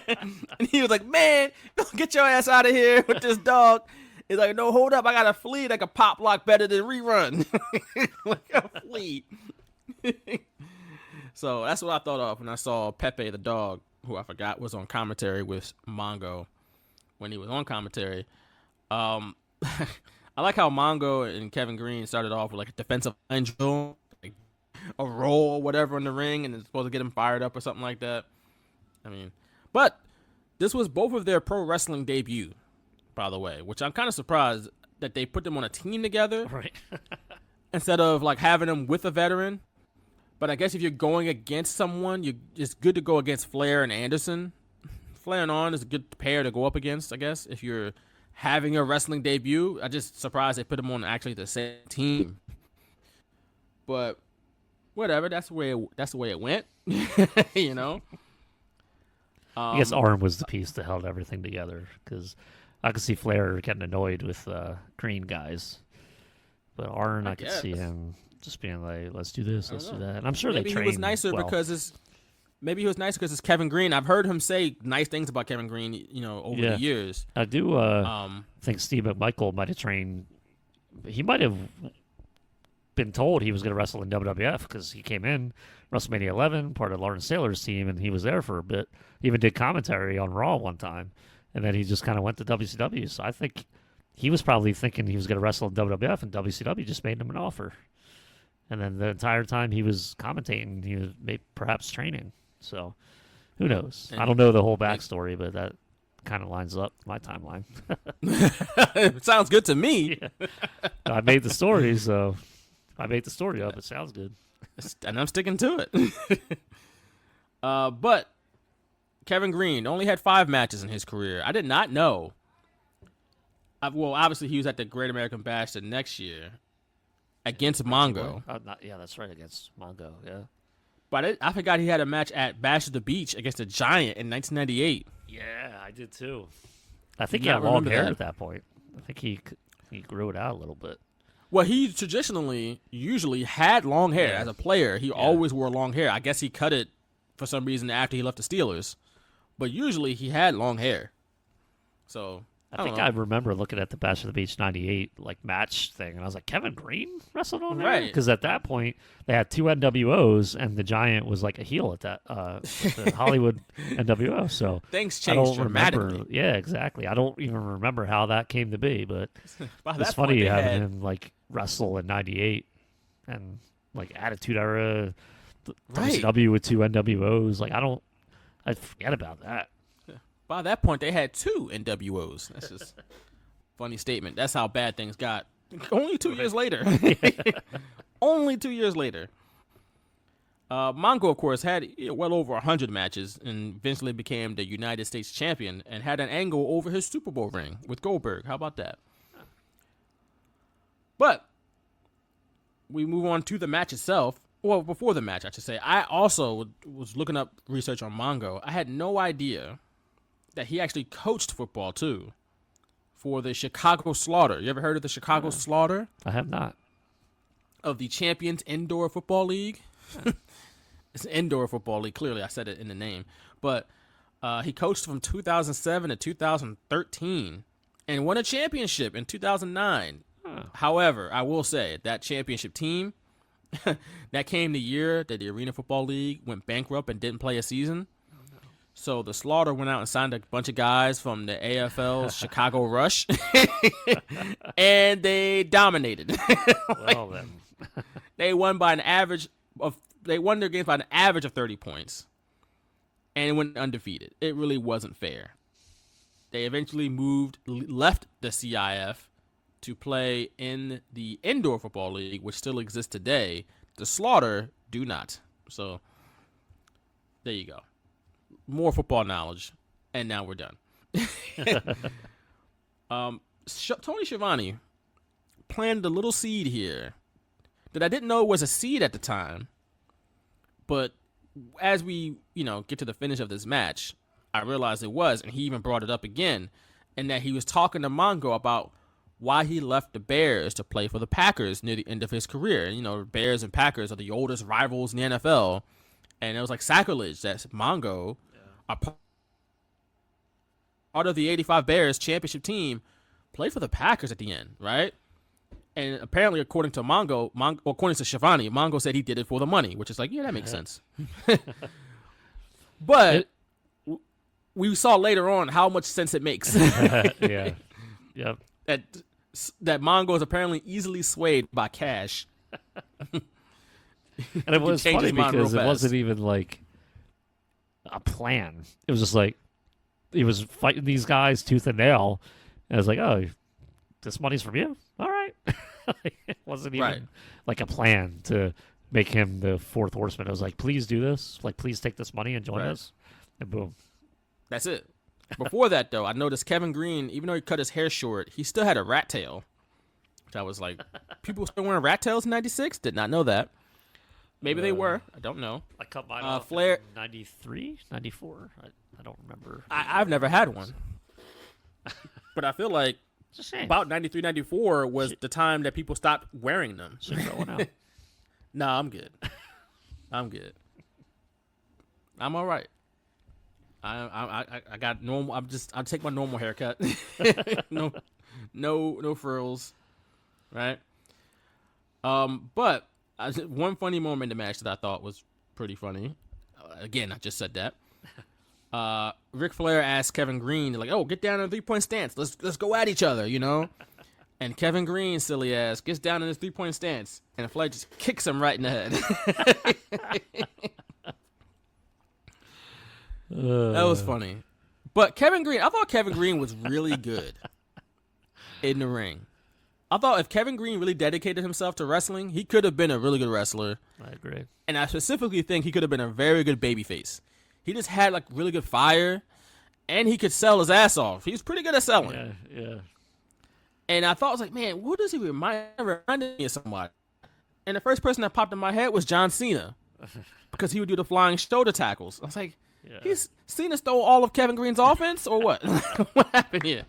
And he was like, man, get your ass out of here with this dog. He's like, no, hold up, I got a flea that can pop lock better than Rerun. Like a flea. So that's what I thought of when I saw Pepe the dog, who I forgot was on commentary with Mongo when he was on commentary. I like how Mongo and Kevin Greene started off with like a defensive line drill, like a roll or whatever in the ring, and it's supposed to get him fired up or something like that. I mean, but this was both of their pro wrestling debut, by the way, which I'm kind of surprised that they put them on a team together, right? Instead of like having them with a veteran. But I guess if you're going against someone, it's good to go against Flair and Anderson. Flair and Arn is a good pair to go up against, I guess, if you're having a wrestling debut. I'm just surprised they put them on actually the same team. But whatever, that's the way it went. You know? I guess Arn was the piece that held everything together, because I could see Flair getting annoyed with green guys. But Arn, I could see him just being like, let's do this, let's do that. And I'm sure maybe they trained he was nicer well. because maybe he was nice because it's Kevin Greene. I've heard him say nice things about Kevin Greene, over the years. I do think Steve McMichael might have trained. He might have been told he was going to wrestle in WWF because he came in WrestleMania 11, part of Lawrence Taylor's team, and he was there for a bit. He even did commentary on Raw one time, and then he just kind of went to WCW. So I think he was probably thinking he was going to wrestle in WWF, and WCW just made him an offer. And then the entire time he was commentating, he was perhaps training. So who knows? I don't know the whole backstory, but that kind of lines up my timeline. It sounds good to me. Yeah. I made the story, so I made the story up. It sounds good. And I'm sticking to it. But Kevin Greene only had 5 matches in his career. I did not know. Well, obviously he was at the Great American Bash the next year against Mongo. Yeah, that's right, against Mongo, yeah. But I forgot he had a match at Bash of the Beach against the Giant in 1998. Yeah, I did too. I think he had long hair at that point. I think he grew it out a little bit. Well, he usually had long hair. As a player, he always wore long hair. I guess he cut it for some reason after he left the Steelers. But usually he had long hair. So I think I remember looking at the Bash of the Beach 98 match thing, and I was like, Kevin Greene wrestled on there? Right. Because at that point, they had 2 NWOs, and the Giant was like a heel at that the Hollywood NWO. So things changed dramatically. Yeah, exactly. I don't even remember how that came to be, but it's funny funny having him wrestle in 98 and Attitude Era, WCW with 2 NWOs. I forget about that. By that point, they had 2 NWOs. That's just a funny statement. That's how bad things got. Only 2 years later. Only 2 years later. Mongo, of course, had well over 100 matches and eventually became the United States champion and had an angle over his Super Bowl ring with Goldberg. How about that? But we move on to the match itself. Well, before the match, I should say. I also was looking up research on Mongo. I had no idea that he actually coached football, too, for the Chicago Slaughter. You ever heard of the Chicago Slaughter? I have not. Of the Champions Indoor Football League. It's an indoor football league. Clearly, I said it in the name. But he coached from 2007 to 2013 and won a championship in 2009. However, I will say that championship team, that came the year that the Arena Football League went bankrupt and didn't play a season. So the Slaughter went out and signed a bunch of guys from the AFL's Chicago Rush, and they dominated. Well, then. They won their games by an average of 30 points, and went undefeated. It really wasn't fair. They eventually left the CIF to play in the Indoor Football League, which still exists today. The Slaughter do not. So there you go. More football knowledge, and now we're done. Tony Schiavone planted a little seed here that I didn't know was a seed at the time, but as we get to the finish of this match, I realized it was, and he even brought it up again, and that he was talking to Mongo about why he left the Bears to play for the Packers near the end of his career. Bears and Packers are the oldest rivals in the NFL, and it was sacrilege that Mongo, a part of the 85 Bears championship team, played for the Packers at the end, right? And apparently, according to according to Schiavone, Mongo said he did it for the money, which is that makes sense. But we saw later on how much sense it makes. Yeah. Yep. That Mongo is apparently easily swayed by cash. And it was funny because it wasn't even a plan. It was just he was fighting these guys tooth and nail, and I was like, oh, this money's from you? All right. It wasn't even a plan to make him the 4th horseman. I was like, please do this. Please take this money and join us. And boom. That's it. Before that, though, I noticed Kevin Greene, even though he cut his hair short, he still had a rat tail. Which I was like, people still wearing rat tails in 96? Did not know that. Maybe they were. I don't know. I cut mine off Flair, in 93, 94. I don't remember. I've never had one. But I feel like about 93, 94 was the time that people stopped wearing them. Nah, I'm good. I'm all right. I got normal. I'll take my normal haircut. No frills, right? But one funny moment in the match that I thought was pretty funny. Again, I just said that. Ric Flair asked Kevin Greene, like, "Oh, get down in a 3-point stance. Let's go at each other," you know. And Kevin Greene, silly ass, gets down in his 3-point stance, and Flair just kicks him right in the head. That was funny. But Kevin Greene, I thought Kevin Greene was really good in the ring. I thought if Kevin Greene really dedicated himself to wrestling, he could have been a really good wrestler. I agree. And I specifically think he could have been a very good babyface. He just had like really good fire, and he could sell his ass off. He was pretty good at selling. Yeah. And I thought, I was like, man, what does he reminded me of somebody? And the first person that popped in my head was John Cena, because he would do the flying shoulder tackles. I was like, Cena stole all of Kevin Greene's offense, or what? What happened here?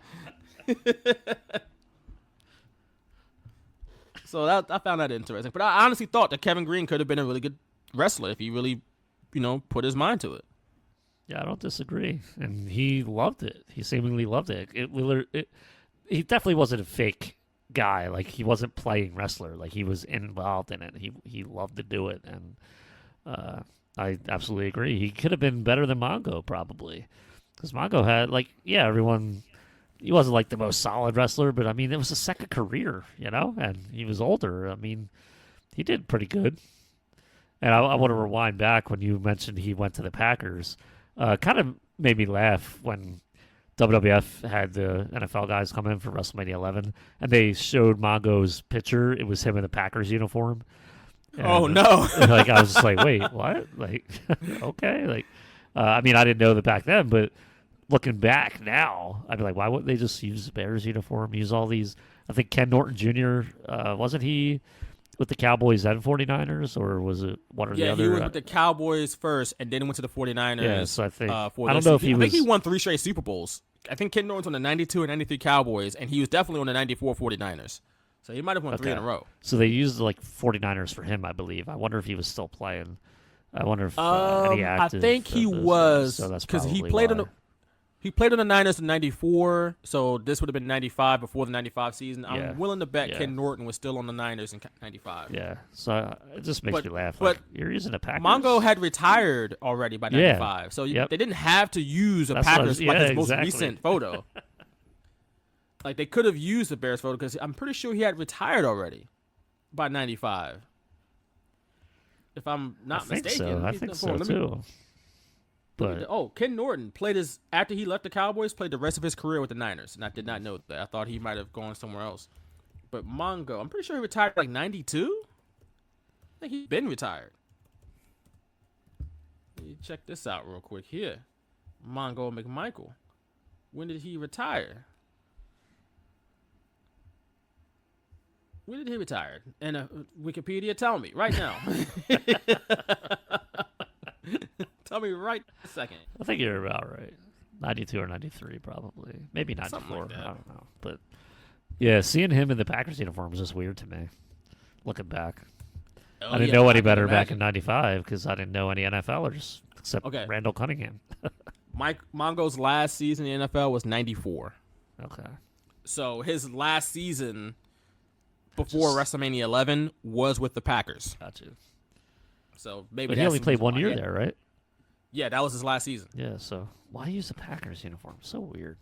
So I found that interesting. But I honestly thought that Kevin Greene could have been a really good wrestler if he really, put his mind to it. Yeah, I don't disagree. And he loved it. He seemingly loved it. He definitely wasn't a fake guy. Like, he wasn't playing wrestler. Like, he was involved in it. He loved to do it. And I absolutely agree. He could have been better than Mongo, probably. Because Mongo had, everyone... He wasn't, like, the most solid wrestler, but, I mean, it was a second career, and he was older. I mean, he did pretty good. And I want to rewind back when you mentioned he went to the Packers. Kind of made me laugh when WWF had the NFL guys come in for WrestleMania 11, and they showed Mongo's picture. It was him in the Packers uniform. And, oh, no. I was just like, wait, what? Like, okay. Like, I mean, I didn't know that back then, but looking back now, I'd be like, why wouldn't they just use the Bears uniform, use all these? I think Ken Norton Jr., wasn't he with the Cowboys and 49ers, or was it one or the other? Yeah, he was with the Cowboys first, and then went to the 49ers. Yeah, so I think, I don't know if he was... I think he won 3 straight Super Bowls. I think Ken Norton's on the 92 and 93 Cowboys, and he was definitely on the 94 49ers. So he might have won 3 in a row. So they used, 49ers for him, I believe. I wonder if he was still playing. I wonder if any active... I think he was, because he played He played on the Niners in 94, so this would have been 95 before the 95 season. I'm willing to bet Ken Norton was still on the Niners in 95. Yeah, so it just makes me laugh. But you're using a Packers. Mongo had retired already by 95, so they didn't have to use Packers his most recent photo. Like, they could have used the Bears photo because I'm pretty sure he had retired already by 95. If I'm not mistaken. I think so too. But Ken Norton played after he left the Cowboys, played the rest of his career with the Niners, and I did not know that. I thought he might have gone somewhere else. But Mongo, I'm pretty sure he retired like 92. I think he's been retired. Let me check this out real quick here. Mongo McMichael. When did he retire? When did he retire? And Wikipedia, tell me right now. Tell me right this second. I think you're about right. 92 or 93, probably. Maybe 94. Like I don't know. But, yeah, seeing him in the Packers uniform is just weird to me, looking back. I didn't know any better back in 95 because I didn't know any NFLers except Randall Cunningham. Mongo's last season in the NFL was 94. Okay. So his last season before WrestleMania 11 was with the Packers. Got you. So maybe but he only played 1 year there, right? Yeah, that was his last season. Yeah, so why use the Packers uniform? So weird.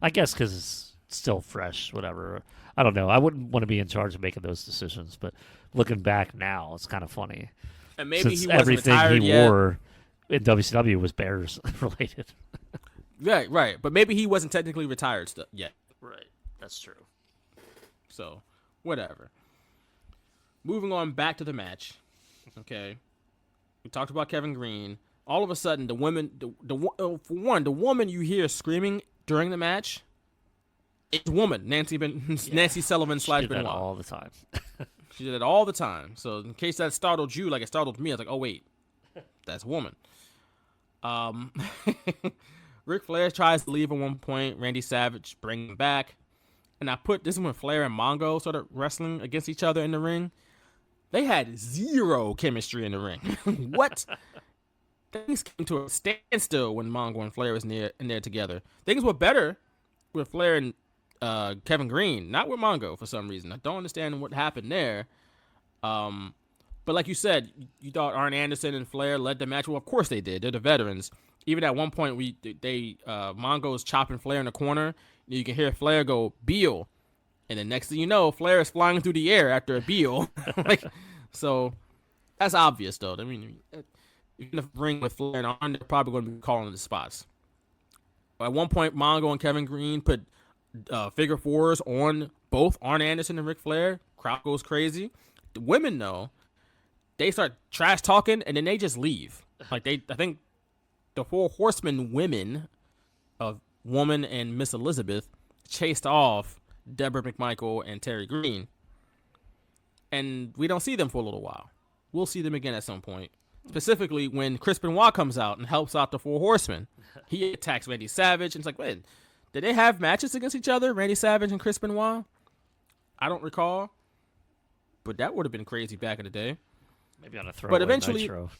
I guess because it's still fresh, whatever. I don't know. I wouldn't want to be in charge of making those decisions, but looking back now, it's kind of funny. And maybe since he wasn't everything retired he yet. wore in WCW was Bears related. Right. But maybe he wasn't technically retired yet. Right. That's true. So, whatever. Moving on back to the match. Okay. We talked about Kevin Greene. All of a sudden, the women, for one, the woman you hear screaming during the match, it's woman, Nancy Sullivan / She did Benoit. that all the time. She did it all the time. So in case that startled you, like it startled me, I was like, oh wait, that's a woman. Ric Flair tries to leave at one point. Randy Savage brings him back, and this is when Flair and Mongo started wrestling against each other in the ring. They had zero chemistry in the ring. What? Things came to a standstill when Mongo and Flair was in there together. Things were better with Flair and Kevin Greene, not with Mongo for some reason. I don't understand what happened there. But like you said, you thought Arn Anderson and Flair led the match. Well, of course they did. They're the veterans. Even at one point, Mongo's chopping Flair in the corner. You can hear Flair go, Beal. And then next thing you know, Flair is flying through the air after a Beal. So that's obvious, though. I mean, even if ring with Flair and Arn, they're probably going to be calling the spots. At one point, Mongo and Kevin Greene put figure fours on both Arn Anderson and Ric Flair. Crowd goes crazy. The women, though, they start trash talking and then they just leave. I think the Four Horsemen women of Woman and Miss Elizabeth chased off Deborah McMichael and Terry Green. And we don't see them for a little while. We'll see them again at some point. Specifically when Chris Benoit comes out and helps out the Four Horsemen. He attacks Randy Savage. And it's like, wait, did they have matches against each other, Randy Savage and Chris Benoit? I don't recall. But that would have been crazy back in the day. Maybe on a throwaway But eventually, Nitro.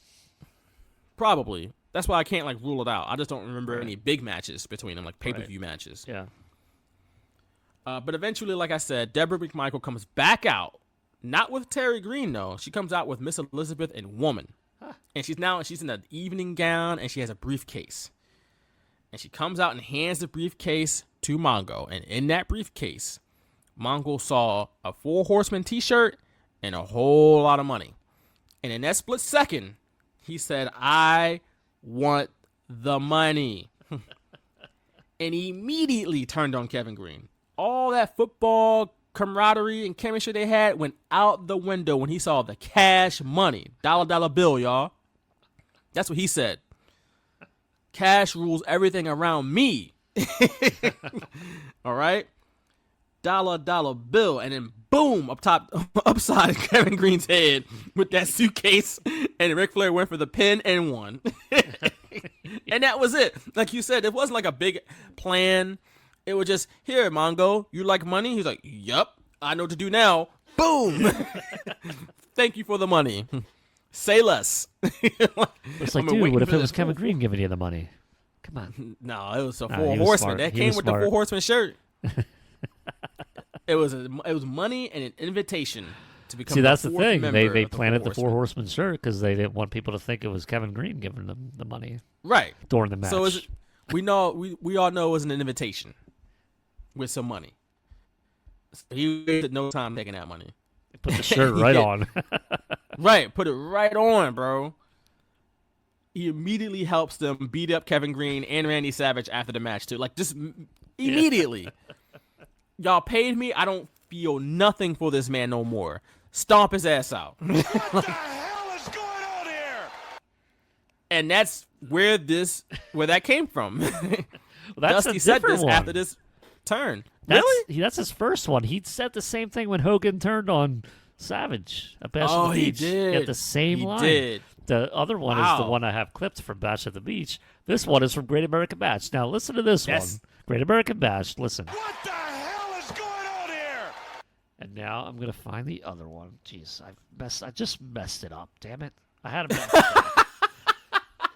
Probably. That's why I can't rule it out. I just don't remember any big matches between them, like pay-per-view matches. Yeah. But eventually, like I said, Deborah McMichael comes back out. Not with Terry Green, though. She comes out with Miss Elizabeth and Woman. Huh. And she's in an evening gown, and she has a briefcase. And she comes out and hands the briefcase to Mongo. And in that briefcase, Mongo saw a Four Horsemen t-shirt and a whole lot of money. And in that split second, he said, I want the money. And he immediately turned on Kevin Greene. All that football camaraderie and chemistry they had went out the window when he saw the cash money. Dollar bill, y'all. That's what he said. Cash rules everything around me. All right? Dollar bill. And then boom, upside of Kevin Greene's head with that suitcase. And Ric Flair went for the pin and won. And that was it. Like you said, it wasn't like a big plan. It was just, here, Mongo, you like money? He's like, yup, I know what to do now. Boom. Thank you for the money. Say less. It's like, dude, what if it was Kevin Greene giving you the money? Come on. No, it was a Four Horsemen. That came with the Four Horsemen shirt. It was money and an invitation to become. See, that's the thing. They planted planted the Four Horsemen shirt because they didn't want people to think it was Kevin Greene giving them the money. Right. During the match. So we all know it was an invitation with some money. So he wasted no time taking that money. Put the shirt right on. Right. Put it right on, bro. He immediately helps them beat up Kevin Greene and Randy Savage after the match, too. Like, just immediately. Y'all paid me. I don't feel nothing for this man no more. Stomp his ass out. What the hell is going on here? And that's where that came from. That's Dusty a said different this one. after this turn. Really? That's his first one. He said the same thing when Hogan turned on Savage at Bash at the Beach. He did. He had the same line. Did. The other one is the one I have clipped from Bash at the Beach. This one is from Great American Bash. Now listen to this one. Great American Bash. Listen. What the hell is going on here? And now I'm gonna find the other one. Jeez, I just messed it up. Damn it! I had a mess.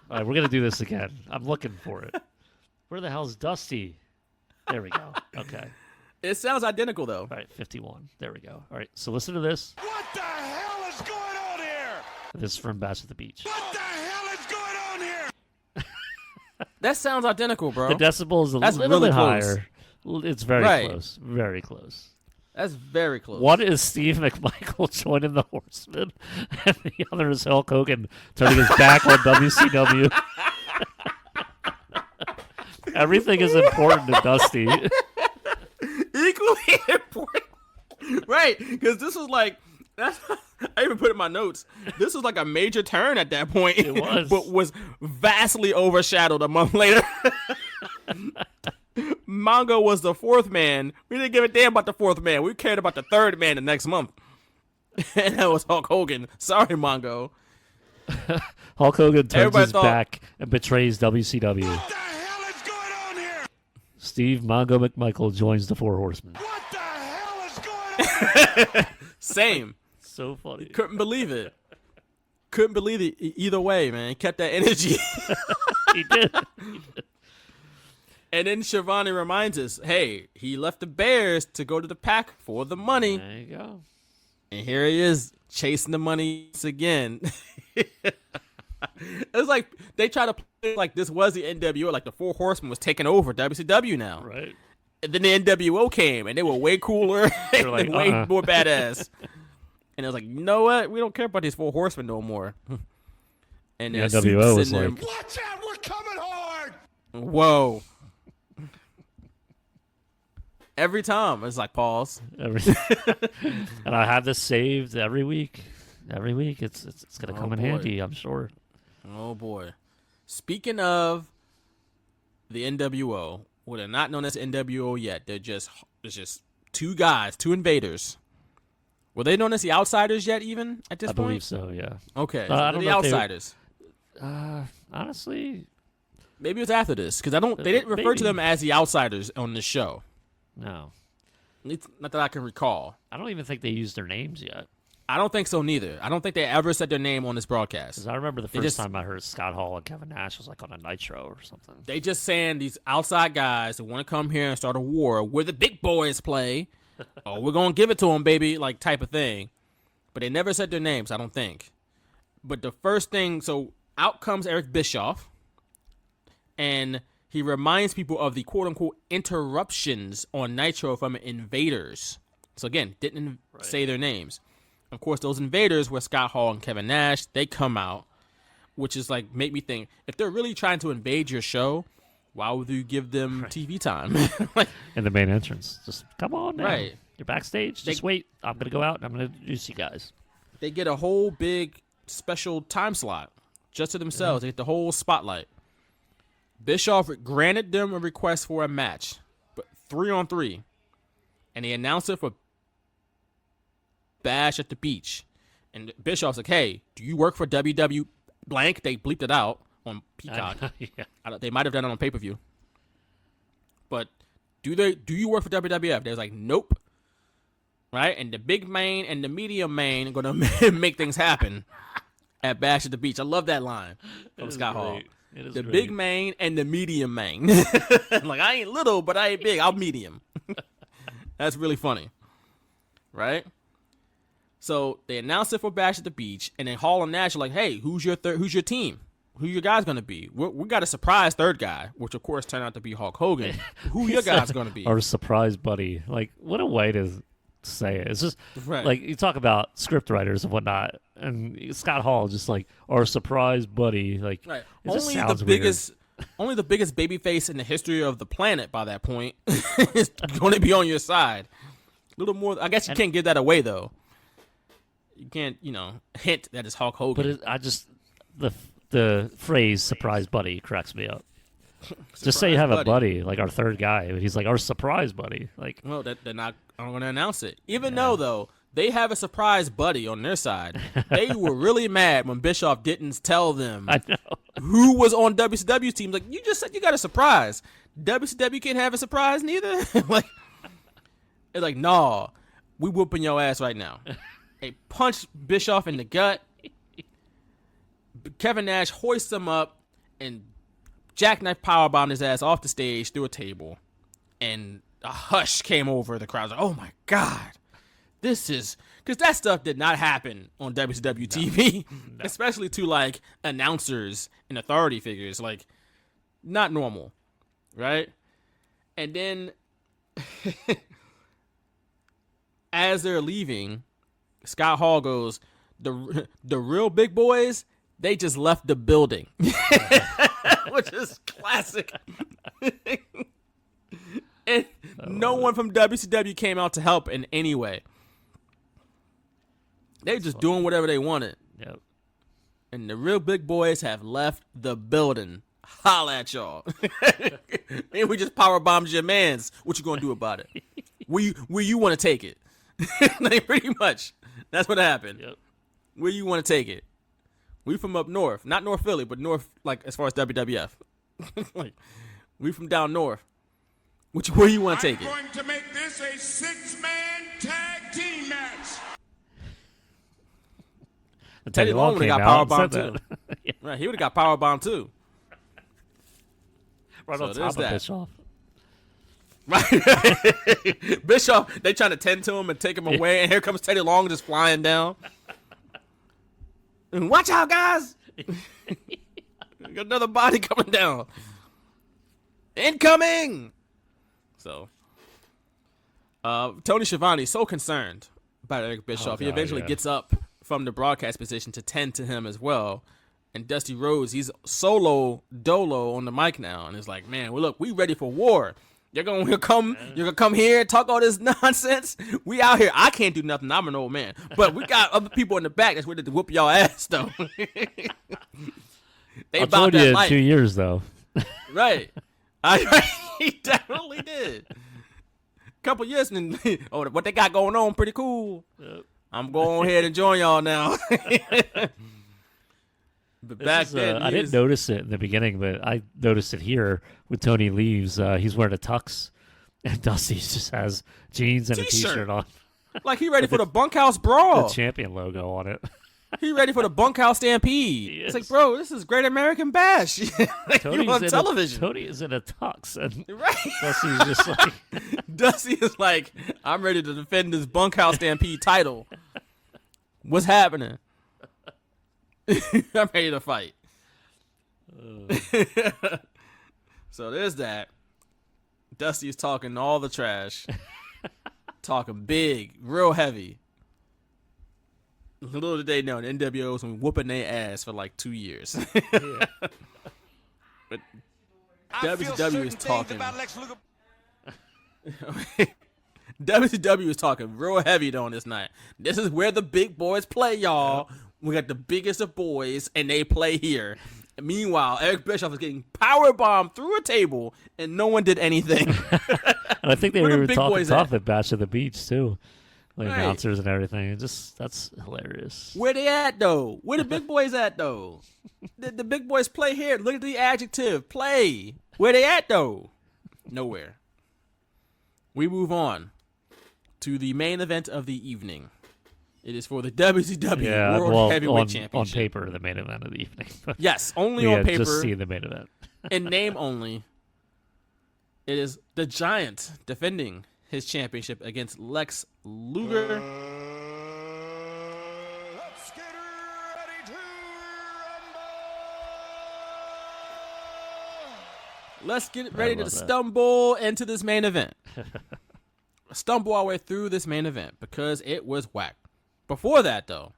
All right, we're gonna do this again. I'm looking for it. Where the hell's Dusty? There we go. Okay. It sounds identical, though. All right, 51. There we go. All right, so listen to this. What the hell is going on here? This is from Bash at the Beach. What the hell is going on here? That sounds identical, bro. The decibel is a little really bit close. higher. It's very close. Very close. That's very close. One is Steve McMichael joining the Horsemen, and the other is Hulk Hogan turning his back on WCW. Everything is important to Dusty. Equally important. Right, because this was like, I even put in my notes, this was like a major turn at that point. It was. But was vastly overshadowed a month later. Mongo was the fourth man. We didn't give a damn about the fourth man. We cared about the third man the next month. And that was Hulk Hogan. Sorry, Mongo. Hulk Hogan turns his back and betrays WCW. What the hell is going on here? Steve Mongo McMichael joins the Four Horsemen. What the hell is going on? Same. So funny. Couldn't believe it. Couldn't believe it either way, man. He kept that energy. He did. And then Shivani reminds us, hey, he left the Bears to go to the Pack for the money. There you go. And here he is chasing the money once again. It's like they try to play like this was the NWO, like the Four Horsemen was taking over WCW now. Right. And then the NWO came, and they were way cooler, and like, way more badass. And it was like, you know what? We don't care about these Four Horsemen no more. And the NWO was like, Watch out, we're coming hard! whoa. Every time it's like pause. everything. And I have this saved every week. Every week, it's gonna come in boy. handy, I'm sure. Oh boy. Speaking of the NWO, well, they're not known as NWO yet. There's just two guys, two invaders. Were they known as the Outsiders yet? Even at this I point, believe so. Yeah. Okay, I so don't the know if they- Outsiders. Honestly, Maybe it was after this because they didn't refer to Maybe. them as the Outsiders on this show. no. It's not that I can recall. I don't even think they used their names yet. I don't think so neither. I don't think they ever said their name on this broadcast. Because I remember the They first just- time I heard Scott Hall and Kevin Nash was like on a Nitro or something. They just saying these outside guys that want to come here and start a war where the big boys play. Oh, we're going to give it to them, baby, like type of thing. But they never said their names, I don't think. But the first thing, so out comes Eric Bischoff. And he reminds people of the quote-unquote interruptions on Nitro from invaders. So again, didn't say their names. Of course, those invaders were Scott Hall and Kevin Nash. They come out, which is like, make me think, if they're really trying to invade your show, why would you give them TV time? Like, In the main entrance. Just come on now. Right. You're backstage. Just wait. I'm going to go out and I'm going to introduce you guys. they get a whole big special time slot just to themselves. They get the whole spotlight. Bischoff granted them a request for a match, but 3-on-3. And they announced it for Bash at the Beach. And Bischoff's like, hey, do you work for WW blank? They bleeped it out on Peacock. Yeah. They might have done it on pay-per-view. But do you work for WWF? They was like, nope. Right? And the big main and the medium main are going to make things happen at Bash at the Beach. I love that line from Scott Hall. It is The great. big main and the medium main. Like, I ain't little, but I ain't big. I'm medium. That's really funny. Right? So they announced it for Bash at the Beach, and then Hall and Nash are like, hey, who's your team? Who your guys going to be? We got a surprise third guy, which of course turned out to be Hulk Hogan. Who your guys going to be? Our surprise buddy. Like, what a way to say it. It's just, Right. like, you talk about script writers and whatnot, and Scott Hall just like, our surprise buddy. Like, Right. it just Only sounds the weird. biggest babyface in the history of the planet by that point is going to be on your side. A little more. I guess you can't give that away though. You can't, hint that it's Hulk Hogan. But the phrase "surprise buddy" cracks me up. Just say you have a buddy, like our third guy. He's like our surprise buddy. Like, Well, they're not going to announce it. Even though they have a surprise buddy on their side. They were really mad when Bischoff didn't tell them I know. who was on WCW's team. Like, you just said you got a surprise. WCW can't have a surprise neither. Like, it's like, nah, we whooping your ass right now. They punched Bischoff in the gut. Kevin Nash hoists him up and jackknife powerbombed his ass off the stage through a table. And a hush came over the crowd. Like, oh my God. This is... Because that stuff did not happen on WCW TV. No. Especially to, like, announcers and authority figures. Like, not normal. Right? And then... as they're leaving, Scott Hall goes, the real big boys, they just left the building. Which is classic. And no one from WCW came out to help in any way. They were just doing whatever they wanted. Yep. And the real big boys have left the building. Holla at y'all. And we just power bombed your mans. What you gonna do about it? Where you want to take it? Like, pretty much. That's what happened. Yep. Where you want to take it? We from up north, not North Philly, but north, like as far as WWF. Like, we from down north. Where you want to take it? I'm going to make this a 6-man tag team match. Teddy Long would have came got out and powerbombed said too. that. Yeah. Right, he would have got powerbombed too. Right So on there's top of that. Bischoff. Right. Bischoff, they trying to tend to him and take him away, and here comes Teddy Long just flying down. And watch out, guys! Got another body coming down. Incoming! So, Tony Schiavone so concerned about Eric Bischoff, he eventually gets up from the broadcast position to tend to him as well. And Dusty Rhodes, he's solo dolo on the mic now, and it's like, man, well, look, we ready for war. You're gonna come here and talk all this nonsense. We out here. I can't do nothing. I'm an old man, but we got other people in the back that's ready to whoop y'all ass though. They I told you in 2 years though. Right. He definitely did. Couple years and what they got going on pretty cool. Yep. I'm going ahead and join y'all now. But back then, I didn't notice it in the beginning, but I noticed it here when Tony leaves. He's wearing a tux, and Dusty just has jeans and a T-shirt on. Like he ready for the bunkhouse brawl. The champion logo on it. He ready for the bunkhouse stampede. It's like, bro, this is Great American Bash. You're on television. Tony is in a tux, and right. Dusty's just like, Dusty is like, I'm ready to defend this bunkhouse stampede title. What's happening? I'm ready to fight. So there's that. Dusty is talking all the trash. Talking big, real heavy. Little did they know, the NWO's been whooping their ass for like 2 years. But WCW is talking. WCW is talking real heavy on this night. This is where the big boys play, y'all. Yeah. We got the biggest of boys, and they play here. And meanwhile, Eric Bischoff is getting powerbombed through a table, and no one did anything. And I think they were talking tough at Bash of the Beach, too. Like announcers and everything. That's hilarious. Where they at, though? Where the big boys at, though? The big boys play here. Look at the adjective. Play. Where they at, though? Nowhere. We move on to the main event of the evening. It is for the WCW World Heavyweight Championship. On paper, the main event of the evening. Yes, only on paper. Just see the main event. In name only. It is the Giant defending his championship against Lex Luger. Let's get ready to rumble. Let's get ready to stumble into this main event. Stumble our way through this main event because it was whack. Before that, though,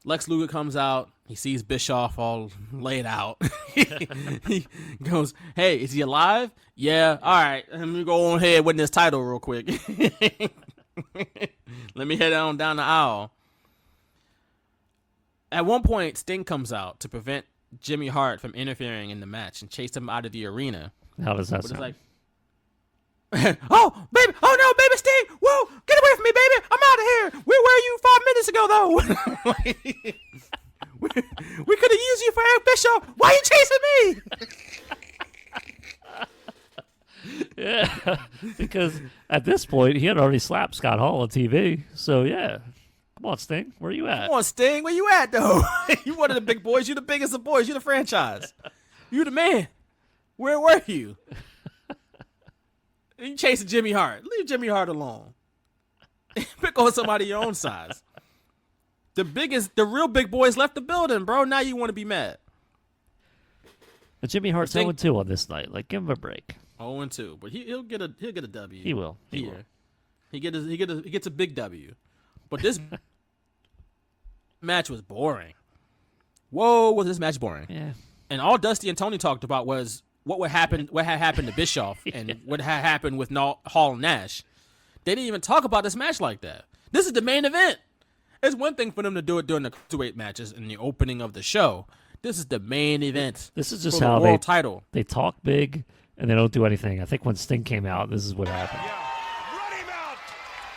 Lex Luger comes out. He sees Bischoff all laid out. He goes, hey, is he alive? Yeah. All right. Let me go on ahead with this title real quick. Let me head on down the aisle. At one point, Sting comes out to prevent Jimmy Hart from interfering in the match and chase him out of the arena. How does that sound? It's like, oh, baby. Oh, no, baby Sting. Whoa, get away from me, baby. I'm out of here. Where were you 5 minutes ago, though? we could have used you for Eric Bischoff. Why are you chasing me? Yeah, because at this point, he had already slapped Scott Hall on TV. So, yeah. Come on, Sting. Where you at? Come on, Sting. Where you at, though? You one of the big boys. You the biggest of boys. You the franchise. You the man. Where were you? You chasing Jimmy Hart. Leave Jimmy Hart alone. Pick on somebody your own size. The real big boys left the building, bro. Now you want to be mad. But Jimmy Hart's 0-2 on this night. Like, give him a break. 0-2, but he'll get a W. He will. He gets a big W. But this match was boring. Whoa, was this match boring? Yeah. And all Dusty and Tony talked about was what had happened to Bischoff and what had happened with Hall and Nash. They didn't even talk about this match like that. This is the main event. It's one thing for them to do it during the cruiserweight matches in the opening of the show. This is the main event. This is just how world title. They talk big and they don't do anything. I think when Sting came out, this is what happened. Yeah. Run him out.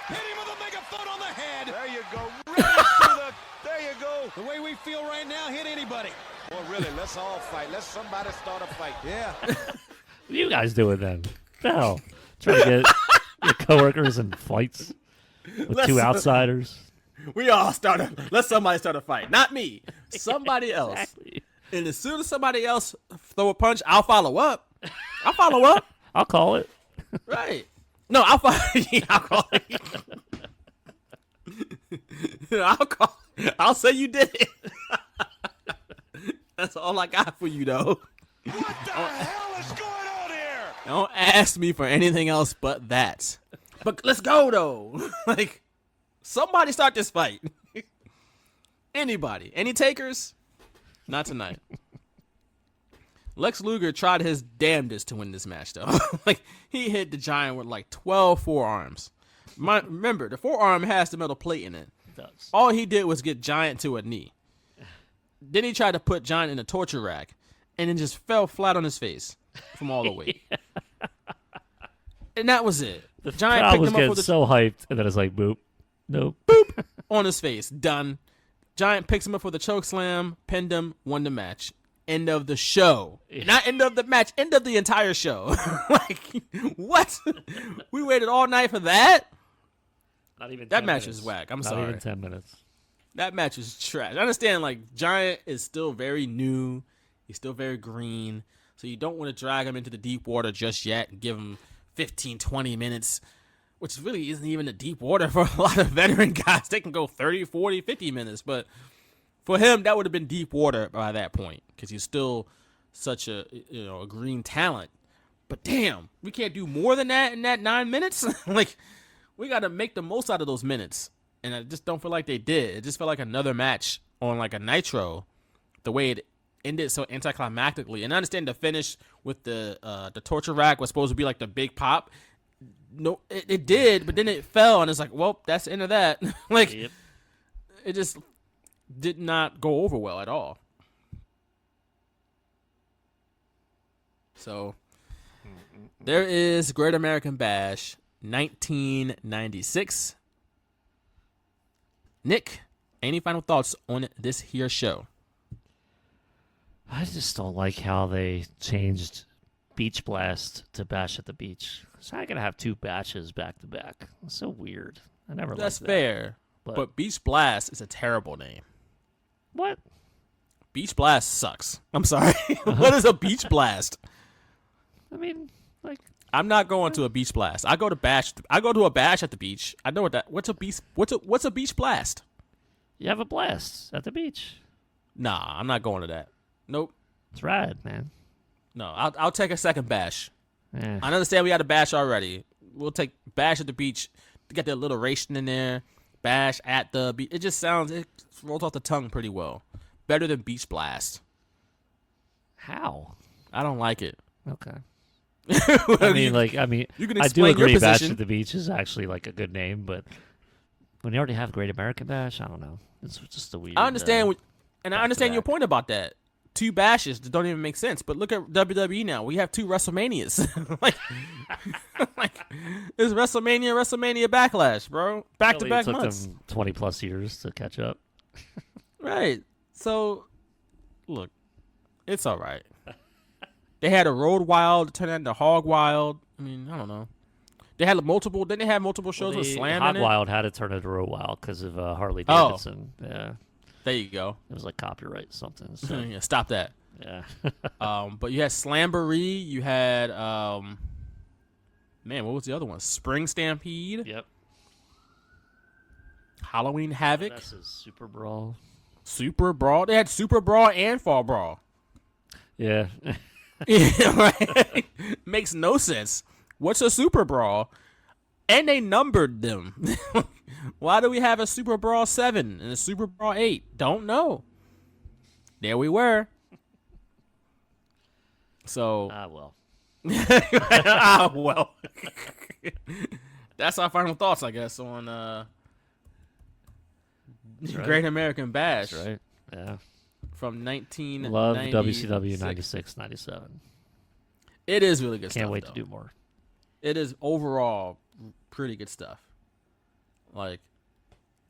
Hit him with a mega foot on the head. There you go. Right there you go. The way we feel right now, hit anybody. Well, really, let's all fight. Let somebody start a fight. Yeah. What are you guys doing then? The hell? Trying to get your coworkers in fights with two outsiders? Let somebody start a fight. Not me. Somebody else. Exactly. And as soon as somebody else throw a punch, I'll follow up. I'll call it. Right. No, I'll find. I'll call you. I'll say you did it. That's all I got for you, though. What the hell is going on here? Don't ask me for anything else but that. But let's go, though. Like, somebody start this fight. Anybody. Any takers? Not tonight. Lex Luger tried his damnedest to win this match, though. Like, he hit the Giant with like 12 forearms. Remember, the forearm has the metal plate in it. It does. All he did was get Giant to a knee. Then he tried to put Giant in a torture rack, and then just fell flat on his face from all the weight. And that was it. The Giant crowd picked was him up getting with so hyped, and then it's like, boop. Nope. boop on his face. Done. Giant picks him up for the choke slam, pinned him, won the match. End of the show. Not end of the match, end of the entire show. Like, what? We waited all night for that? Not even 10 That match minutes. is whack. I'm Not sorry. even 10 minutes. That match is trash. I understand, like, Giant is still very new. He's still very green. So you don't want to drag him into the deep water just yet and give him 15, 20 minutes, which really isn't even the deep water for a lot of veteran guys. They can go 30, 40, 50 minutes. But for him, that would have been deep water by that point because he's still such a green talent. But damn, we can't do more than that in that 9 minutes? Like, we got to make the most out of those minutes. And I just don't feel like they did. It just felt like another match on like a Nitro, the way it ended so anticlimactically. And I understand the finish with the torture rack was supposed to be like the big pop. No, it did, but then it fell, and it's like, well, that's the end of that. Like, Yep. It just did not go over well at all. So there is Great American Bash 1996. Nick, any final thoughts on this here show? I just don't like how they changed Beach Blast to Bash at the Beach. So I gotta have two batches back to back. It's so weird. I never liked That's that. fair. But- But Beach Blast is a terrible name. What? Beach Blast sucks. I'm sorry. What is a Beach Blast? I mean, like, I'm not going to a beach blast. I go to a bash at the beach. I know what that. What's a beach blast? you have a blast at the beach. Nah, I'm not going to that. Nope. It's rad, man. No, I'll take a second bash. Eh. I understand we had a bash already. We'll take bash at the beach. Get the alliteration in there. Bash at the beach. It just rolls off the tongue pretty well. Better than beach blast. How? I don't like it. Okay. I mean, you can I do explain your agree Bash position. at the Beach is actually like a good name, but when you already have Great American Bash, I don't know. It's just a weird. I understand, I understand your back-to-back. point about that. Two bashes that don't even make sense. But look at WWE now. We have two WrestleManias. like it's WrestleMania Backlash, bro. Back-to-back It took months. them 20 plus years to catch up. Right. So, look, it's all right. They had a Road Wild turn into Hog Wild. I mean, I don't know. They had multiple. Didn't they have multiple shows with Slam Hog in it? Wild had to turn into Road Wild because of Harley Oh. Davidson. Yeah, There you go. it was like copyright something. So, Yeah, stop that. yeah. But you had Slamboree. You had man, what was the other one? Spring Stampede. Yep. Halloween Havoc. This is Super Brawl. Super Brawl. They had Super Brawl and Fall Brawl. Yeah. Yeah, right. Makes no sense. What's a Super Brawl? And they numbered them. Why do we have a Super Brawl 7 and a Super Brawl 8? Don't know. There we were. So, Well. well. That's our final thoughts, I guess, on Great American Bash That's right. Yeah. from 1996. Love WCW 96, 97. It is really good stuff. Can't wait though. to do more. It is overall pretty good stuff. Like,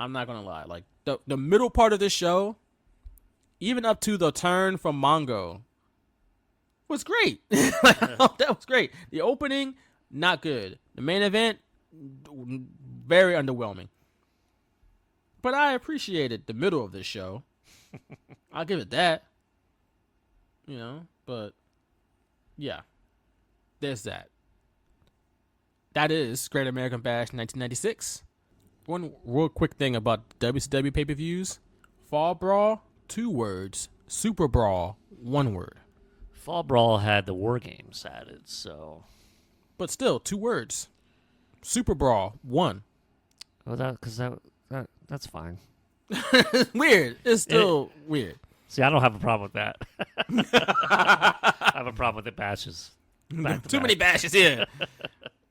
I'm not gonna lie. Like the middle part of this show, even up to the turn from Mongo, was great. Like, that was great. The opening, not good. The main event, very underwhelming. But I appreciated the middle of this show. I'll give it that. But yeah, there's that. That is Great American Bash 1996. One real quick thing about WCW pay-per-views. Fall Brawl, 2 words. Super Brawl, 1 word. Fall Brawl had the War Games added, so... But still, 2 words. Super Brawl, 1. Well, that's fine. Weird. It's still weird. See, I don't have a problem with that. I have a problem with the bashes. Too many bashes here.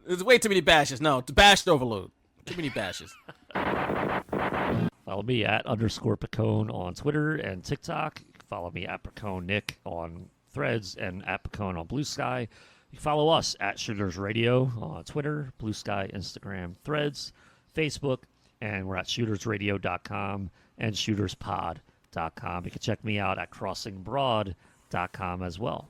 There's way too many bashes. No, it's bashed overload. Too many bashes. Follow me at _Picone on Twitter and TikTok. Follow me at Picone Nick on Threads and at Picone on Blue Sky. You can follow us at Shooters Radio on Twitter, Blue Sky, Instagram, Threads, Facebook, and we're at shootersradio.com and shooterspod.com. You can check me out at crossingbroad.com as well.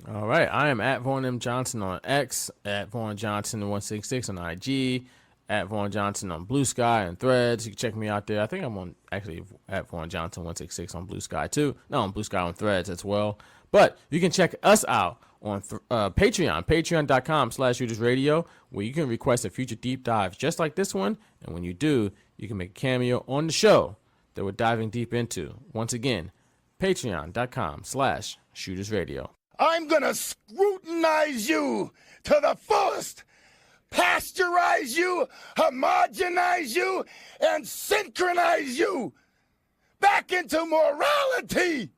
All right. I am at Vaughn M. Johnson on X, at Vaughn Johnson 166 on IG, at Vaughn Johnson on Blue Sky and Threads. You can check me out there. I think I'm on actually at Vaughn Johnson 166 on Blue Sky too. No, on Blue Sky on Threads as well. But you can check us out on Patreon, patreon.com/shootersradio, where you can request a future deep dive just like this one. And when you do, you can make a cameo on the show that we're diving deep into. Once again, patreon.com/shootersradio. I'm gonna scrutinize you to the fullest, pasteurize you, homogenize you, and synchronize you back into morality.